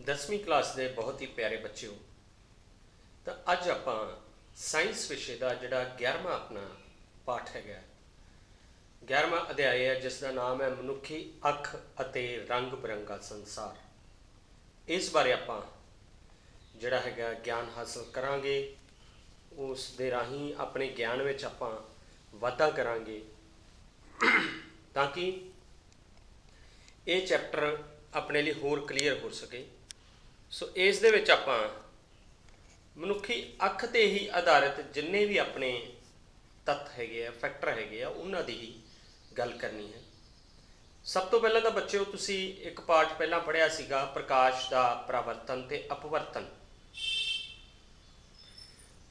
10ਵੀਂ ਕਲਾਸ ਦੇ ਬਹੁਤ ਹੀ ਪਿਆਰੇ ਬੱਚਿਓ। ਤਾਂ ਅੱਜ ਆਪਾਂ ਸਾਇੰਸ ਵਿਸ਼ੇ ਦਾ ਜਿਹੜਾ 11ਵਾਂ ਆਪਣਾ ਪਾਠ ਹੈਗਾ, 11ਵਾਂ ਅਧਿਆਇ ਹੈ, ਜਿਸ ਦਾ ਨਾਮ ਹੈ ਮਨੁੱਖੀ ਅੱਖ ਅਤੇ ਰੰਗ ਬਿਰੰਗਾ ਸੰਸਾਰ। ਇਸ ਬਾਰੇ ਆਪਾਂ ਜਿਹੜਾ ਹੈਗਾ ਗਿਆਨ ਹਾਸਲ ਕਰਾਂਗੇ, ਉਸ ਦੇ ਰਾਹੀਂ ਆਪਣੇ ਗਿਆਨ ਵਿੱਚ ਆਪਾਂ ਵਾਧਾ ਕਰਾਂਗੇ ਤਾਂ ਕਿ ਇਹ ਚੈਪਟਰ ਆਪਣੇ ਲਈ ਹੋਰ ਕਲੀਅਰ ਹੋ ਸਕੇ। ਸੋ ਇਸ ਦੇ ਵਿੱਚ ਆਪਾਂ ਮਨੁੱਖੀ ਅੱਖ 'ਤੇ ਹੀ ਆਧਾਰਿਤ ਜਿੰਨੇ ਵੀ ਆਪਣੇ ਤੱਤ ਹੈਗੇ ਆ, ਫੈਕਟਰ ਹੈਗੇ ਆ, ਉਹਨਾਂ ਦੀ ਹੀ ਗੱਲ ਕਰਨੀ ਹੈ। ਸਭ ਤੋਂ ਪਹਿਲਾਂ ਤਾਂ ਬੱਚਿਓ, ਤੁਸੀਂ ਇੱਕ ਪਾਠ ਪਹਿਲਾਂ ਪੜ੍ਹਿਆ ਸੀਗਾ, ਪ੍ਰਕਾਸ਼ ਦਾ ਪਰਾਵਰਤਨ ਤੇ ਅਪਵਰਤਨ।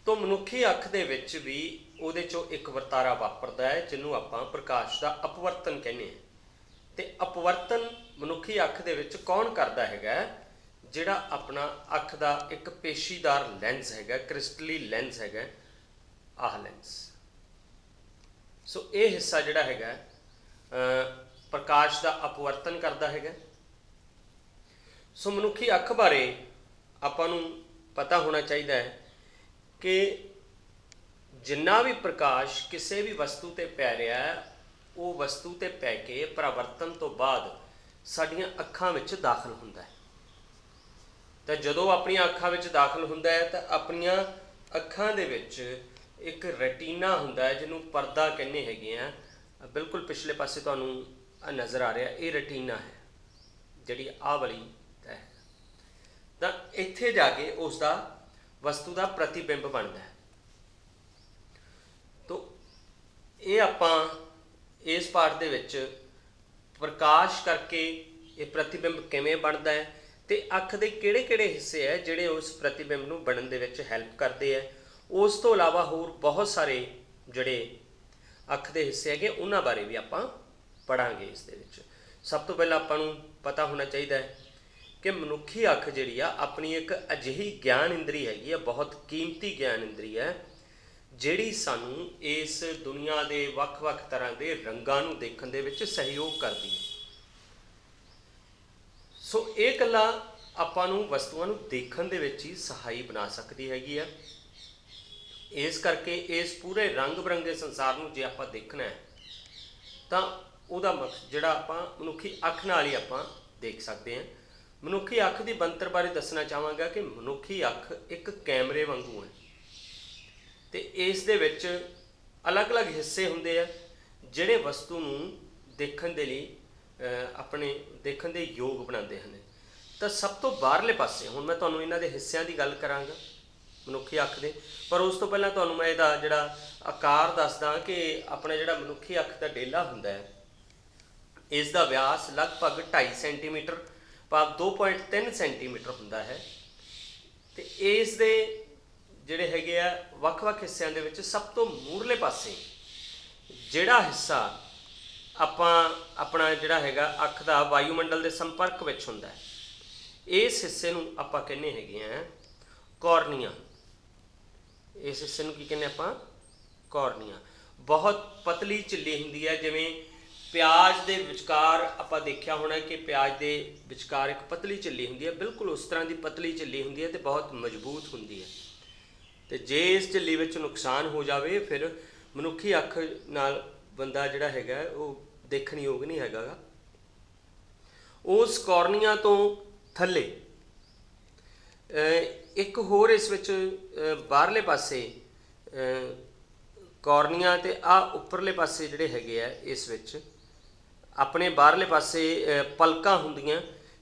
ਤੋਂ ਮਨੁੱਖੀ ਅੱਖ ਦੇ ਵਿੱਚ ਵੀ ਉਹਦੇ 'ਚੋਂ ਇੱਕ ਵਰਤਾਰਾ ਵਾਪਰਦਾ ਹੈ, ਜਿਹਨੂੰ ਆਪਾਂ ਪ੍ਰਕਾਸ਼ ਦਾ ਅਪਵਰਤਨ ਕਹਿੰਦੇ ਹਾਂ। ਤੇ ਅਪਵਰਤਨ ਮਨੁੱਖੀ ਅੱਖ ਦੇ ਵਿੱਚ ਕੌਣ ਕਰਦਾ ਹੈਗਾ? ਜਿਹੜਾ ਆਪਣਾ ਅੱਖ ਦਾ ਇੱਕ ਪੇਸ਼ੀਦਾਰ ਲੈਂਸ ਹੈਗਾ, ਕ੍ਰਿਸਟਲੀ ਲੈਂਸ ਹੈਗਾ, ਆਹ ਲੈਂਸ। ਸੋ ਇਹ ਹਿੱਸਾ ਜਿਹੜਾ ਹੈਗਾ ਪ੍ਰਕਾਸ਼ ਦਾ ਅਪਵਰਤਨ ਕਰਦਾ ਹੈਗਾ। ਸੋ ਮਨੁੱਖੀ ਅੱਖ ਬਾਰੇ ਆਪਾਂ ਨੂੰ ਪਤਾ ਹੋਣਾ ਚਾਹੀਦਾ ਹੈ ਕਿ ਜਿੰਨਾ ਵੀ ਪ੍ਰਕਾਸ਼ ਕਿਸੇ ਵੀ ਵਸਤੂ 'ਤੇ ਪੈ ਰਿਹਾ ਹੈ, ਉਹ ਵਸਤੂ 'ਤੇ ਪੈ ਕੇ ਪਰਾਵਰਤਨ ਤੋਂ ਬਾਅਦ ਸਾਡੀਆਂ ਅੱਖਾਂ ਵਿੱਚ ਦਾਖਲ ਹੁੰਦਾ ਹੈ। ਤਾਂ ਜਦੋਂ ਆਪਣੀਆਂ ਅੱਖਾਂ ਵਿੱਚ ਦਾਖਲ ਹੁੰਦਾ ਹੈ ਤਾਂ ਆਪਣੀਆਂ ਅੱਖਾਂ ਦੇ ਵਿੱਚ ਇੱਕ ਰੈਟੀਨਾ ਹੁੰਦਾ ਹੈ, ਜਿਹਨੂੰ ਪਰਦਾ ਕਹਿੰਦੇ ਹੈਗੇ ਆ। ਬਿਲਕੁਲ ਪਿਛਲੇ ਪਾਸੇ ਤੁਹਾਨੂੰ ਨਜ਼ਰ ਆ ਰਿਹਾ, ਇਹ ਰੈਟੀਨਾ ਹੈ, ਜਿਹੜੀ ਆਹ ਵਾਲੀ ਹੈ। ਤਾਂ ਇੱਥੇ ਜਾ ਕੇ ਉਸ ਦਾ ਵਸਤੂ ਦਾ ਪ੍ਰਤੀਬਿੰਬ ਬਣਦਾ ਹੈ। ਤਾਂ ਇਹ ਆਪਾਂ ਇਸ ਪਾਠ ਦੇ ਵਿੱਚ ਪ੍ਰਕਾਸ਼ ਕਰਕੇ ਇਹ ਪ੍ਰਤੀਬਿੰਬ ਕਿਵੇਂ ਬਣਦਾ ਹੈ ਤੇ ਅੱਖ ਦੇ ਕਿਹੜੇ ਹਿੱਸੇ ਹੈ ਜਿਹੜੇ ਉਸ ਪ੍ਰਤੀਬਿੰਬ ਨੂੰ ਬਣਨ ਦੇ ਵਿੱਚ ਹੈਲਪ ਕਰਦੇ ਹੈ। ਉਸ ਤੋਂ ਇਲਾਵਾ ਹੋਰ ਬਹੁਤ ਸਾਰੇ ਜਿਹੜੇ ਅੱਖ ਦੇ ਹਿੱਸੇ ਹੈਗੇ, ਉਹਨਾਂ ਬਾਰੇ ਵੀ ਆਪਾਂ ਪੜ੍ਹਾਂਗੇ ਇਸ ਦੇ ਵਿੱਚ। ਸਭ ਤੋਂ ਪਹਿਲਾਂ ਆਪਾਂ ਨੂੰ ਪਤਾ ਹੋਣਾ ਚਾਹੀਦਾ ਹੈ ਕਿ ਮਨੁੱਖੀ ਅੱਖ ਜਿਹੜੀ ਆ ਆਪਣੀ ਇੱਕ ਅਜਿਹੀ ਗਿਆਨ ਇੰਦਰੀ ਹੈਗੀ ਆ, ਬਹੁਤ ਕੀਮਤੀ ਗਿਆਨ ਇੰਦਰੀ ਹੈ, ਜਿਹੜੀ ਸਾਨੂੰ ਇਸ ਦੁਨੀਆ ਦੇ ਵੱਖ-ਵੱਖ ਤਰ੍ਹਾਂ ਦੇ ਰੰਗਾਂ ਨੂੰ ਦੇਖਣ ਦੇ ਵਿੱਚ ਸਹਿਯੋਗ ਕਰਦੀ ਹੈ। ਸੋ ਇਹ ਇਕੱਲਾ ਆਪਾਂ ਨੂੰ ਵਸਤੂਆਂ ਨੂੰ ਦੇਖਣ ਦੇ ਵਿੱਚ ਹੀ ਸਹਾਈ ਬਣਾ ਸਕਦੀ ਹੈਗੀ ਆ। ਇਸ ਕਰਕੇ ਇਸ ਪੂਰੇ ਰੰਗ ਬਿਰੰਗੇ ਸੰਸਾਰ ਨੂੰ ਜੇ ਆਪਾਂ ਦੇਖਣਾ ਹੈ ਤਾਂ ਉਹਦਾ ਮਕਸਦ ਜਿਹੜਾ ਆਪਾਂ ਮਨੁੱਖੀ ਅੱਖ ਨਾਲ ਹੀ ਆਪਾਂ ਦੇਖ ਸਕਦੇ ਹਾਂ। ਮਨੁੱਖੀ ਅੱਖ ਦੀ ਬਣਤਰ ਬਾਰੇ ਦੱਸਣਾ ਚਾਹਾਂਗਾ ਕਿ ਮਨੁੱਖੀ ਅੱਖ ਇੱਕ ਕੈਮਰੇ ਵਾਂਗੂ ਹੈ ਤੇ ਇਸ ਦੇ ਵਿੱਚ ਅਲੱਗ-ਅਲੱਗ ਹਿੱਸੇ ਹੁੰਦੇ ਆ, ਜਿਹੜੇ ਵਸਤੂ ਨੂੰ ਦੇਖਣ ਦੇ ਲਈ ਆਪਣੇ ਦੇਖਣ ਦੇ ਯੋਗ ਬਣਾਉਂਦੇ ਹਨ। ਤਾਂ ਸਭ ਤੋਂ ਬਾਹਰਲੇ ਪਾਸੇ ਹੁਣ ਮੈਂ ਤੁਹਾਨੂੰ ਇਹਨਾਂ ਦੇ ਹਿੱਸਿਆਂ ਦੀ ਗੱਲ ਕਰਾਂਗਾ ਮਨੁੱਖੀ ਅੱਖ ਦੇ, ਪਰ ਉਸ ਤੋਂ ਪਹਿਲਾਂ ਤੁਹਾਨੂੰ ਮੈਂ ਇਹਦਾ ਜਿਹੜਾ ਆਕਾਰ ਦੱਸਦਾ ਕਿ ਆਪਣਾ ਜਿਹੜਾ ਮਨੁੱਖੀ ਅੱਖ ਦਾ ਡੇਲਾ ਹੁੰਦਾ ਹੈ, ਇਸ ਦਾ ਵਿਆਸ ਲਗਭਗ 2.5 ਸੈਂਟੀਮੀਟਰ ਭਾਵ 2.3 ਸੈਂਟੀਮੀਟਰ ਹੁੰਦਾ ਹੈ। ਤੇ ਇਸ ਦੇ ਜਿਹੜੇ ਹੈਗੇ ਆ ਵੱਖ-ਵੱਖ ਹਿੱਸਿਆਂ ਦੇ ਵਿੱਚ ਸਭ ਤੋਂ ਮੂਹਰਲੇ ਪਾਸੇ ਜਿਹੜਾ ਹਿੱਸਾ ਆਪਣਾ ਜਿਹੜਾ ਹੈਗਾ ਅੱਖ ਦਾ ਵਾਯੂਮੰਡਲ ਦੇ ਸੰਪਰਕ ਵਿੱਚ ਹੁੰਦਾ ਹੈ, ਇਸ ਹਿੱਸੇ ਨੂੰ ਆਪਾਂ ਕਹਿੰਦੇ ਹੈਗੇ ਆ ਕੋਰਨੀਆ। ਇਸ ਹਿੱਸੇ ਨੂੰ ਕੀ ਕਹਿੰਦੇ ਆਪਾਂ? ਕੋਰਨੀਆ। ਬਹੁਤ ਪਤਲੀ ਝਿੱਲੀ ਹੁੰਦੀ ਹੈ, ਜਿਵੇਂ ਪਿਆਜ਼ ਦੇ ਵਿਚਕਾਰ ਆਪਾਂ ਦੇਖਿਆ ਹੋਣਾ ਕਿ ਪਿਆਜ਼ ਦੇ ਵਿਚਕਾਰ ਇੱਕ ਪਤਲੀ ਝਿੱਲੀ ਹੁੰਦੀ ਹੈ, ਬਿਲਕੁਲ ਉਸ ਤਰ੍ਹਾਂ ਦੀ ਪਤਲੀ ਝਿੱਲੀ ਹੁੰਦੀ ਹੈ ਤੇ ਬਹੁਤ ਮਜ਼ਬੂਤ ਹੁੰਦੀ ਹੈ। ਤੇ ਜੇ ਇਸ ਝਿੱਲੀ ਵਿੱਚ ਨੁਕਸਾਨ ਹੋ ਜਾਵੇ ਫਿਰ ਮਨੁੱਖੀ ਅੱਖ ਨਾਲ ਬੰਦਾ ਜਿਹੜਾ ਹੈਗਾ ਉਹ ਦੇਖਣ ਯੋਗ ਨਹੀਂ ਹੈਗਾ ਗਾ। ਉਸ ਕੋਰਨੀਆ ਤੋਂ ਥੱਲੇ ਇੱਕ ਹੋਰ ਇਸ ਵਿੱਚ ਬਾਹਰਲੇ ਪਾਸੇ ਕੋਰਨੀਆ ਤੇ ਉੱਪਰਲੇ ਪਾਸੇ ਜਿਹੜੇ ਹੈਗੇ ਆ, ਇਸ ਵਿੱਚ ਆਪਣੇ ਬਾਹਰਲੇ ਪਾਸੇ ਪਲਕਾਂ ਹੁੰਦੀਆਂ,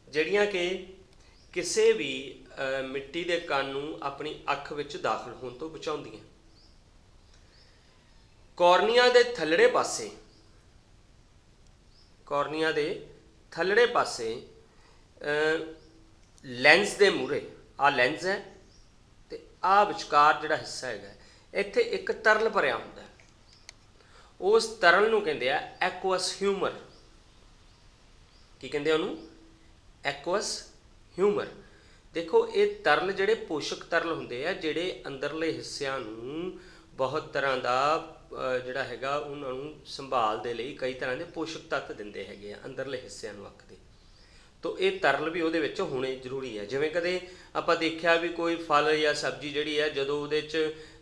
ਜਿਹੜੀਆਂ ਕਿ ਕਿਸੇ ਵੀ ਮਿੱਟੀ ਦੇ ਕਣ ਨੂੰ ਆਪਣੀ ਅੱਖ ਵਿੱਚ ਦਾਖਲ ਹੋਣ ਤੋਂ ਬਚਾਉਂਦੀਆਂ। ਕੋਰਨੀਆ ਦੇ ਥੱਲੜੇ ਪਾਸੇ ਲੈਂਸ ਦੇ ਮੂਹਰੇ ਆਹ ਲੈਂਸ ਹੈ ਤੇ ਆਹ ਵਿਚਕਾਰ ਜਿਹੜਾ ਹਿੱਸਾ ਹੈਗਾ, ਇੱਥੇ ਇੱਕ ਤਰਲ ਭਰਿਆ ਹੁੰਦਾ ਹੈ। ਉਸ ਤਰਲ ਨੂੰ ਕਹਿੰਦੇ ਆ ਐਕੁਅਸ ਹਿਊਮਰ। ਕੀ ਕਹਿੰਦੇ ਉਹਨੂੰ? ਐਕੁਅਸ ਹਿਊਮਰ। ਦੇਖੋ, ਇਹ ਤਰਲ ਜਿਹੜੇ ਪੋਸ਼ਕ ਤਰਲ ਹੁੰਦੇ ਆ, ਜਿਹੜੇ ਅੰਦਰਲੇ ਹਿੱਸਿਆਂ ਨੂੰ ਬਹੁਤ ਤਰ੍ਹਾਂ ਦਾ ਜਿਹੜਾ ਹੈਗਾ ਉਹਨਾਂ ਨੂੰ ਸੰਭਾਲ ਦੇ ਲਈ ਕਈ ਤਰ੍ਹਾਂ ਦੇ ਪੋਸ਼ਕ ਤੱਤ ਦਿੰਦੇ ਹੈਗੇ ਆ ਅੰਦਰਲੇ ਹਿੱਸਿਆਂ ਨੂੰ ਅੱਖ ਦੇ। तो ये तरल भी ਉਹਦੇ ਵਿੱਚ ਹੋਣੇ ਜ਼ਰੂਰੀ ਹੈ। ਜਿਵੇਂ ਕਦੇ ਆਪਾਂ ਦੇਖਿਆ ਵੀ ਕੋਈ ਫਲ ਜਾਂ ਸਬਜ਼ੀ ਜਿਹੜੀ ਹੈ ਜਦੋਂ ਉਹਦੇ 'ਚ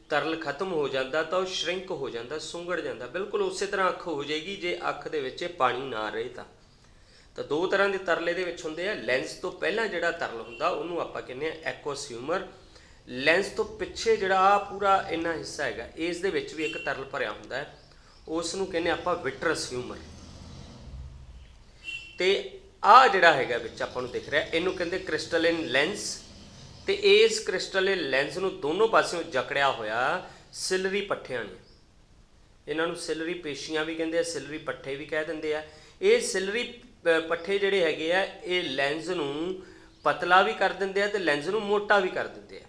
ਤਰਲ ਖਤਮ ਹੋ ਜਾਂਦਾ ਤਾਂ ਉਹ ਸ਼ਰਿੰਕ ਹੋ ਜਾਂਦਾ, ਸੁੰਗੜ ਜਾਂਦਾ। ਬਿਲਕੁਲ ਉਸੇ ਤਰ੍ਹਾਂ ਅੱਖ ਹੋ ਜਾਏਗੀ ਜੇ ਅੱਖ ਦੇ ਵਿੱਚ ਪਾਣੀ ਨਾ ਰਹੇ ਤਾਂ ਦੋ ਤਰ੍ਹਾਂ ਦੇ ਤਰਲ ਇਹਦੇ ਵਿੱਚ ਹੁੰਦੇ ਆ। ਲੈਂਸ ਤੋਂ ਪਹਿਲਾਂ ਜਿਹੜਾ ਤਰਲ ਹੁੰਦਾ ਉਹਨੂੰ ਆਪਾਂ ਕਹਿੰਦੇ ਆ ਐਕੁਅਸ ਹਿਊਮਰ। ਲੈਂਸ ਤੋਂ ਪਿੱਛੇ ਜਿਹੜਾ ਆ ਪੂਰਾ ਇੰਨਾ ਹਿੱਸਾ ਹੈਗਾ, ਇਸ ਦੇ ਵਿੱਚ ਵੀ ਇੱਕ ਤਰਲ ਭਰਿਆ ਹੁੰਦਾ ਹੈ, ਉਸ ਨੂੰ ਕਹਿੰਦੇ ਆਪਾਂ ਵਿਟਰਸ ਹਿਊਮਰ। ਤੇ ਆ ਜਿਹੜਾ ਹੈਗਾ ਵਿੱਚ ਆਪਾਂ ਨੂੰ ਦਿਖ ਰਿਹਾ, ਇਹਨੂੰ ਕਹਿੰਦੇ ਕ੍ਰਿਸਟਲਿਨ ਲੈਂਸ। ਤੇ ਇਸ ਕ੍ਰਿਸਟਲਿਨ ਲੈਂਸ ਨੂੰ ਦੋਨੋਂ ਪਾਸਿਓਂ ਜਕੜਿਆ ਹੋਇਆ ਸਿਲਰੀ ਪੱਠਿਆਂ ਨੇ। ਇਹਨਾਂ ਨੂੰ ਸਿਲਰੀ ਪੇਸ਼ੀਆਂ ਵੀ ਕਹਿੰਦੇ ਆ, ਸਿਲਰੀ ਪੱਠੇ ਵੀ ਕਹਿ ਦਿੰਦੇ ਆ। ਇਹ ਸਿਲਰੀ ਪੱਠੇ ਜਿਹੜੇ ਹੈਗੇ ਆ ਇਹ ਲੈਂਸ ਨੂੰ ਪਤਲਾ ਵੀ ਕਰ ਦਿੰਦੇ ਆ ਤੇ ਲੈਂਸ ਨੂੰ ਮੋਟਾ ਵੀ ਕਰ ਦਿੰਦੇ ਆ।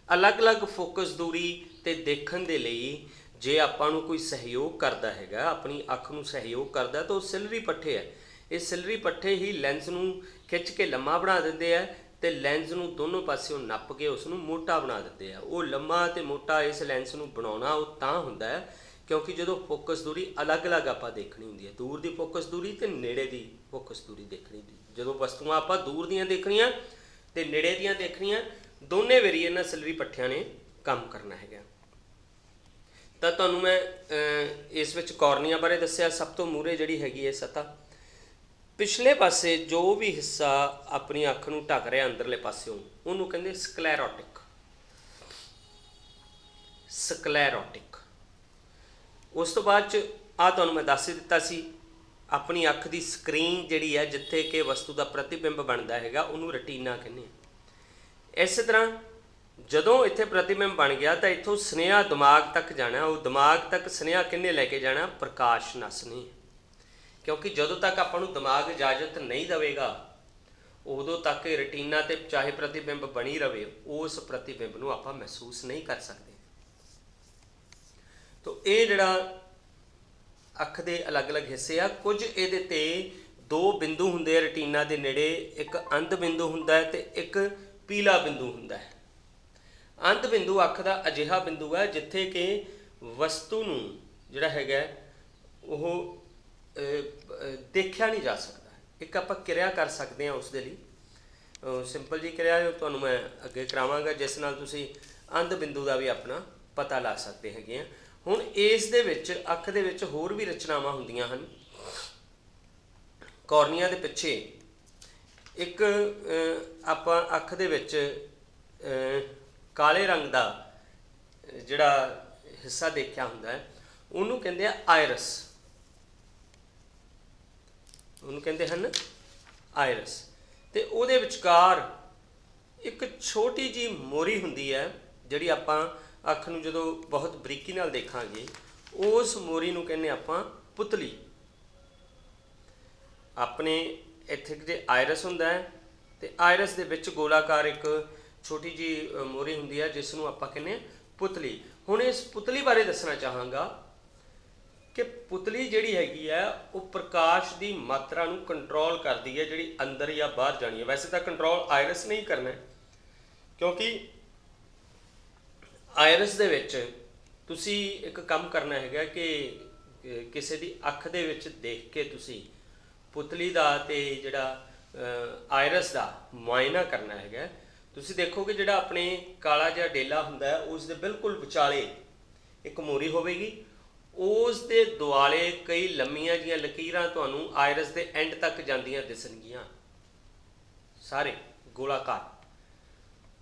ਅਲੱਗ-ਅਲੱਗ ਫੋਕਸ ਦੂਰੀ ਤੇ ਦੇਖਣ ਦੇ ਲਈ ਜੇ ਆਪਾਂ ਨੂੰ ਕੋਈ ਸਹਿਯੋਗ ਕਰਦਾ ਹੈਗਾ, ਆਪਣੀ ਅੱਖ ਨੂੰ ਸਹਿਯੋਗ ਕਰਦਾ, ਤਾਂ ਉਹ ਸਿਲਰੀ ਪੱਠੇ ਆ। ਇਹ ਸਿਲਰੀ ਪੱਠੇ ਹੀ ਲੈਂਸ ਨੂੰ ਖਿੱਚ ਕੇ ਲੰਮਾ ਬਣਾ ਦਿੰਦੇ ਆ ਤੇ ਲੈਂਸ ਨੂੰ ਦੋਨੋਂ ਪਾਸਿਓਂ ਨੱਪ ਕੇ ਉਸ ਨੂੰ ਮੋਟਾ ਬਣਾ ਦਿੰਦੇ ਆ। ਉਹ ਲੰਮਾ ਤੇ ਮੋਟਾ ਇਸ ਲੈਂਸ ਨੂੰ ਬਣਾਉਣਾ ਉਹ ਤਾਂ ਹੁੰਦਾ ਹੈ ਕਿਉਂਕਿ ਜਦੋਂ ਫੋਕਸ ਦੂਰੀ ਅਲੱਗ-ਅਲੱਗ ਆਪਾਂ ਦੇਖਣੀ ਹੁੰਦੀ ਹੈ, ਦੂਰ ਦੀ ਫੋਕਸ ਦੂਰੀ ਤੇ ਨੇੜੇ ਦੀ ਫੋਕਸ ਦੂਰੀ ਦੇਖਣੀ ਹੁੰਦੀ। ਜਦੋਂ ਵਸਤੂਆਂ ਆਪਾਂ ਦੂਰ ਦੀਆਂ ਦੇਖਣੀਆਂ ਤੇ ਨੇੜੇ ਦੀਆਂ ਦੇਖਣੀਆਂ, ਦੋਨੇ ਵਾਰੀ ਇਹਨਾਂ ਸਿਲਰੀ ਪੱਠਿਆਂ ਨੇ ਕੰਮ ਕਰਨਾ ਹੈਗਾ। ਤਾਂ ਤੁਹਾਨੂੰ ਮੈਂ ਇਸ ਵਿੱਚ ਕੋਰਨੀਆ ਬਾਰੇ ਦੱਸਿਆ। ਸਭ ਤੋਂ ਮੂਹਰੇ ਜਿਹੜੀ ਹੈਗੀ ਹੈ ਸਤ੍ਹਾ, ਪਿਛਲੇ ਪਾਸੇ ਜੋ ਵੀ ਹਿੱਸਾ ਆਪਣੀ ਅੱਖ ਨੂੰ ਢੱਕ ਰਿਹਾ ਅੰਦਰਲੇ ਪਾਸਿਓਂ, ਉਹਨੂੰ ਕਹਿੰਦੇ ਸਕਲੈਰੋਟਿਕ। ਸਕਲੈਰੋਟਿਕ। ਉਸ ਤੋਂ ਬਾਅਦ 'ਚ ਆ ਤੁਹਾਨੂੰ ਮੈਂ ਦੱਸ ਹੀ ਦਿੱਤਾ ਸੀ, ਆਪਣੀ ਅੱਖ ਦੀ ਸਕਰੀਨ ਜਿਹੜੀ ਹੈ ਜਿੱਥੇ ਕਿ ਵਸਤੂ ਦਾ ਪ੍ਰਤੀਬਿੰਬ ਬਣਦਾ ਹੈਗਾ ਉਹਨੂੰ ਰਟੀਨਾ ਕਹਿੰਦੇ ਆ। ਇਸੇ ਤਰ੍ਹਾਂ ਜਦੋਂ ਇੱਥੇ ਪ੍ਰਤੀਬਿੰਬ ਬਣ ਗਿਆ ਤਾਂ ਇੱਥੋਂ ਸੁਨੇਹਾ ਦਿਮਾਗ ਤੱਕ ਜਾਣਾ। ਉਹ ਦਿਮਾਗ ਤੱਕ ਸੁਨੇਹਾ ਕਿਹਨੇ ਲੈ ਕੇ ਜਾਣਾ? ਪ੍ਰਕਾਸ਼ ਨਸ ਨੇ। ਕਿਉਂਕਿ ਜਦੋਂ ਤੱਕ ਆਪਾਂ ਨੂੰ ਦਿਮਾਗ ਇਜਾਜ਼ਤ ਨਹੀਂ ਦੇਵੇਗਾ ਉਦੋਂ ਤੱਕ ਰਟੀਨਾ ਤੇ ਚਾਹੇ ਪ੍ਰਤੀਬਿੰਬ ਬਣੀ ਰਵੇ, ਉਸ ਪ੍ਰਤੀਬਿੰਬ ਨੂੰ ਆਪਾਂ ਮਹਿਸੂਸ ਨਹੀਂ ਕਰ ਸਕਦੇ। ਤਾਂ ਇਹ ਜਿਹੜਾ ਅੱਖ ਦੇ ਅਲੱਗ-ਅਲੱਗ ਹਿੱਸੇ ਆ, ਕੁਝ ਇਹਦੇ ਤੇ ਦੋ ਬਿੰਦੂ ਹੁੰਦੇ ਆ ਰਟੀਨਾ ਦੇ ਨੇੜੇ। ਇੱਕ ਅੰਧ ਬਿੰਦੂ ਹੁੰਦਾ ਹੈ ਤੇ ਇੱਕ ਪੀਲਾ ਬਿੰਦੂ ਹੁੰਦਾ ਹੈ। ਅੰਧ ਬਿੰਦੂ ਅੱਖ ਦਾ ਅਜਿਹਾ ਬਿੰਦੂ ਹੈ ਜਿੱਥੇ ਕਿ ਵਸਤੂ ਨੂੰ ਜਿਹੜਾ ਹੈਗਾ ਉਹ ਦੇਖਿਆ ਨਹੀਂ ਜਾ ਸਕਦਾ। ਇੱਕ ਆਪਾਂ ਕਿਰਿਆ ਕਰ ਸਕਦੇ ਹਾਂ ਉਸ ਦੇ ਲਈ, ਸਿੰਪਲ ਜੀ ਕਿਰਿਆ ਤੁਹਾਨੂੰ ਮੈਂ ਅੱਗੇ ਕਰਾਵਾਂਗਾ ਜਿਸ ਨਾਲ ਤੁਸੀਂ ਅੰਧ ਬਿੰਦੂ ਦਾ ਵੀ ਆਪਣਾ ਪਤਾ ਲਾ ਸਕਦੇ ਹੈਗੇ ਆ। ਹੁਣ ਇਸ ਦੇ ਵਿੱਚ ਅੱਖ ਦੇ ਵਿੱਚ ਹੋਰ ਵੀ ਰਚਨਾਵਾਂ ਹੁੰਦੀਆਂ ਹਨ। ਕੋਰਨੀਆ ਦੇ ਪਿੱਛੇ ਇੱਕ ਆਪਾਂ ਅੱਖ ਦੇ ਵਿੱਚ ਕਾਲੇ ਰੰਗ ਦਾ ਜਿਹੜਾ ਹਿੱਸਾ ਦੇਖਿਆ ਹੁੰਦਾ ਹੈ ਉਹਨੂੰ ਕਹਿੰਦੇ ਆ ਆਇਰਸ। ਉਹਨੂੰ ਕਹਿੰਦੇ ਹਨ ਆਇਰਸ। ਤੇ ਉਹਦੇ ਵਿਚਕਾਰ ਇੱਕ ਛੋਟੀ ਜਿਹੀ ਮੋਰੀ ਹੁੰਦੀ ਹੈ ਜਿਹੜੀ ਆਪਾਂ ਅੱਖ ਨੂੰ ਜਦੋਂ ਬਹੁਤ ਬਰੀਕੀ ਨਾਲ ਦੇਖਾਂਗੇ ਉਸ ਮੋਰੀ ਨੂੰ ਕਹਿੰਦੇ ਆਪਾਂ ਪੁਤਲੀ। ਆਪਣੇ ਇੱਥੇ ਜੇ ਆਇਰਸ ਹੁੰਦਾ ਹੈ ਤੇ ਆਇਰਸ ਦੇ ਵਿੱਚ ਗੋਲਾਕਾਰ ਇੱਕ ਛੋਟੀ ਜਿਹੀ ਮੋਰੀ ਹੁੰਦੀ ਹੈ ਜਿਸ ਨੂੰ ਆਪਾਂ ਕਹਿੰਦੇ ਹਾਂ ਪੁਤਲੀ। ਹੁਣ ਇਸ ਪੁਤਲੀ ਬਾਰੇ ਦੱਸਣਾ ਚਾਹਾਂਗਾ ਕਿ ਪੁਤਲੀ ਜਿਹੜੀ ਹੈਗੀ ਹੈ ਉਹ ਪ੍ਰਕਾਸ਼ ਦੀ ਮਾਤਰਾ ਨੂੰ ਕੰਟਰੋਲ ਕਰਦੀ ਹੈ ਜਿਹੜੀ ਅੰਦਰ ਜਾਂ ਬਾਹਰ ਜਾਣੀ ਹੈ। ਵੈਸੇ ਤਾਂ ਕੰਟਰੋਲ ਆਇਰਸ ਨਹੀਂ ਕਰਨਾ ਕਿਉਂਕਿ ਆਇਰਸ ਦੇ ਵਿੱਚ ਤੁਸੀਂ ਇੱਕ ਕੰਮ ਕਰਨਾ ਹੈਗਾ ਕਿ ਕਿਸੇ ਦੀ ਅੱਖ ਦੇ ਵਿੱਚ ਦੇਖ ਕੇ ਤੁਸੀਂ ਪੁਤਲੀ ਦਾ ਤੇ ਜਿਹੜਾ ਆਇਰਸ ਦਾ ਮੁਆਇਨਾ ਕਰਨਾ ਹੈਗਾ। ਤੁਸੀਂ ਦੇਖੋਗੇ ਜਿਹੜਾ ਆਪਣੇ ਕਾਲਾ ਜਿਹਾ ਡੇਲਾ ਹੁੰਦਾ ਉਸ ਦੇ ਬਿਲਕੁਲ ਵਿਚਾਲੇ ਇੱਕ ਮੋਰੀ ਹੋਵੇਗੀ, ਉਸ ਦੇ ਦੁਆਲੇ ਕਈ ਲੰਮੀਆਂ ਜਿਹੀਆਂ ਲਕੀਰਾਂ ਤੁਹਾਨੂੰ ਆਇਰਸ ਦੇ ਐਂਡ ਤੱਕ ਜਾਂਦੀਆਂ ਦਿਸਣਗੀਆਂ, ਸਾਰੇ ਗੋਲਾਕਾਰ।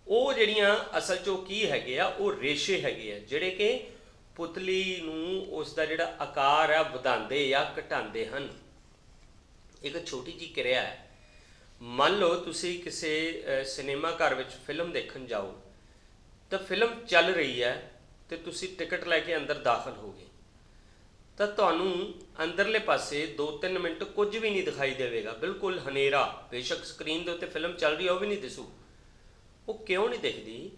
ਉਹ ਜਿਹੜੀਆਂ ਅਸਲ 'ਚ ਉਹ ਕੀ ਹੈਗੇ ਆ, ਉਹ ਰੇਸ਼ੇ ਹੈਗੇ ਆ ਜਿਹੜੇ ਕਿ ਪੁਤਲੀ ਨੂੰ ਉਸ ਦਾ ਜਿਹੜਾ ਆਕਾਰ ਆ ਵਧਾਉਂਦੇ ਜਾਂ ਘਟਾਉਂਦੇ ਹਨ। ਇੱਕ ਛੋਟੀ ਜਿਹੀ ਕਿਰਿਆ ਹੈ। ਮੰਨ ਲਓ ਤੁਸੀਂ ਕਿਸੇ ਸਿਨੇਮਾ ਘਰ ਵਿੱਚ ਫਿਲਮ ਦੇਖਣ ਜਾਓ ਤਾਂ ਫਿਲਮ ਚੱਲ ਰਹੀ ਹੈ ਤੇ ਤੁਸੀਂ ਟਿਕਟ ਲੈ ਕੇ ਅੰਦਰ ਦਾਖਲ ਹੋ ਗਏ ਤਾਂ ਤੁਹਾਨੂੰ ਅੰਦਰਲੇ ਪਾਸੇ 2-3 ਮਿੰਟ ਕੁਝ ਵੀ ਨਹੀਂ ਦਿਖਾਈ ਦੇਵੇਗਾ, ਬਿਲਕੁਲ ਹਨੇਰਾ। ਬੇਸ਼ੱਕ ਸਕਰੀਨ ਦੇ ਉੱਤੇ ਫਿਲਮ ਚੱਲ ਰਹੀ ਹੈ ਉਹ ਵੀ ਨਹੀਂ ਦਿਸੂ। ਉਹ ਕਿਉਂ ਨਹੀਂ ਦਿਖਦੀ?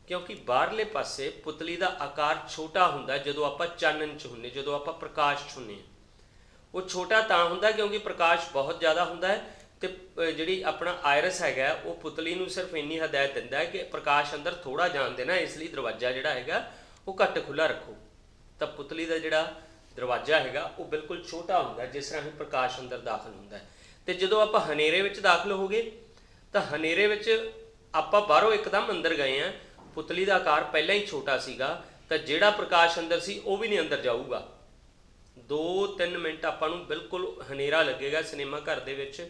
ਕਿਉਂਕਿ ਬਾਹਰਲੇ ਪਾਸੇ ਪੁਤਲੀ ਦਾ ਆਕਾਰ ਛੋਟਾ ਹੁੰਦਾ ਜਦੋਂ ਆਪਾਂ ਚਾਨਣ 'ਚ ਹੁੰਦੇ, ਜਦੋਂ ਆਪਾਂ ਪ੍ਰਕਾਸ਼ 'ਚ ਹੁੰਦੇ। ਉਹ ਛੋਟਾ ਤਾਂ ਹੁੰਦਾ ਕਿਉਂਕਿ ਪ੍ਰਕਾਸ਼ ਬਹੁਤ ਜ਼ਿਆਦਾ ਹੁੰਦਾ ਹੈ ਤੇ ਜਿਹੜੀ ਆਪਣਾ ਆਇਰਸ ਹੈਗਾ ਉਹ ਪੁਤਲੀ ਨੂੰ ਸਿਰਫ ਇੰਨੀ ਹਦਾਇਤ ਦਿੰਦਾ ਹੈ ਕਿ ਪ੍ਰਕਾਸ਼ ਅੰਦਰ ਥੋੜ੍ਹਾ ਜਾਣ ਦੇਣਾ, ਇਸ ਲਈ ਦਰਵਾਜ਼ਾ ਜਿਹੜਾ ਹੈਗਾ ਉਹ ਘੱਟ ਖੁੱਲ੍ਹਾ ਰੱਖੋ। ਤਾਂ ਪੁਤਲੀ ਦਾ ਜਿਹੜਾ ਦਰਵਾਜ਼ਾ ਹੈਗਾ ਉਹ ਬਿਲਕੁਲ ਛੋਟਾ ਹੁੰਦਾ ਜਿਸ ਰਾਹੀਂ ਪ੍ਰਕਾਸ਼ ਅੰਦਰ ਦਾਖਲ ਹੁੰਦਾ ਹੈ। ਤੇ ਜਦੋਂ ਆਪਾਂ ਹਨੇਰੇ ਵਿੱਚ ਦਾਖਲ ਹੋ ਗਏ ਤਾਂ ਹਨੇਰੇ ਵਿੱਚ ਆਪਾਂ ਬਾਹਰੋਂ ਇੱਕਦਮ ਅੰਦਰ ਗਏ ਆ, ਪੁਤਲੀ ਦਾ ਆਕਾਰ ਪਹਿਲਾਂ ਹੀ ਛੋਟਾ ਸੀਗਾ, ਤਾਂ ਜਿਹੜਾ ਪ੍ਰਕਾਸ਼ ਅੰਦਰ ਸੀ ਉਹ ਵੀ ਨਹੀਂ ਅੰਦਰ ਜਾਊਗਾ। 2-3 ਮਿੰਟ ਆਪਾਂ ਨੂੰ ਬਿਲਕੁਲ ਹਨੇਰਾ ਲੱਗੇਗਾ ਸਿਨੇਮਾ ਘਰ ਦੇ ਵਿੱਚ,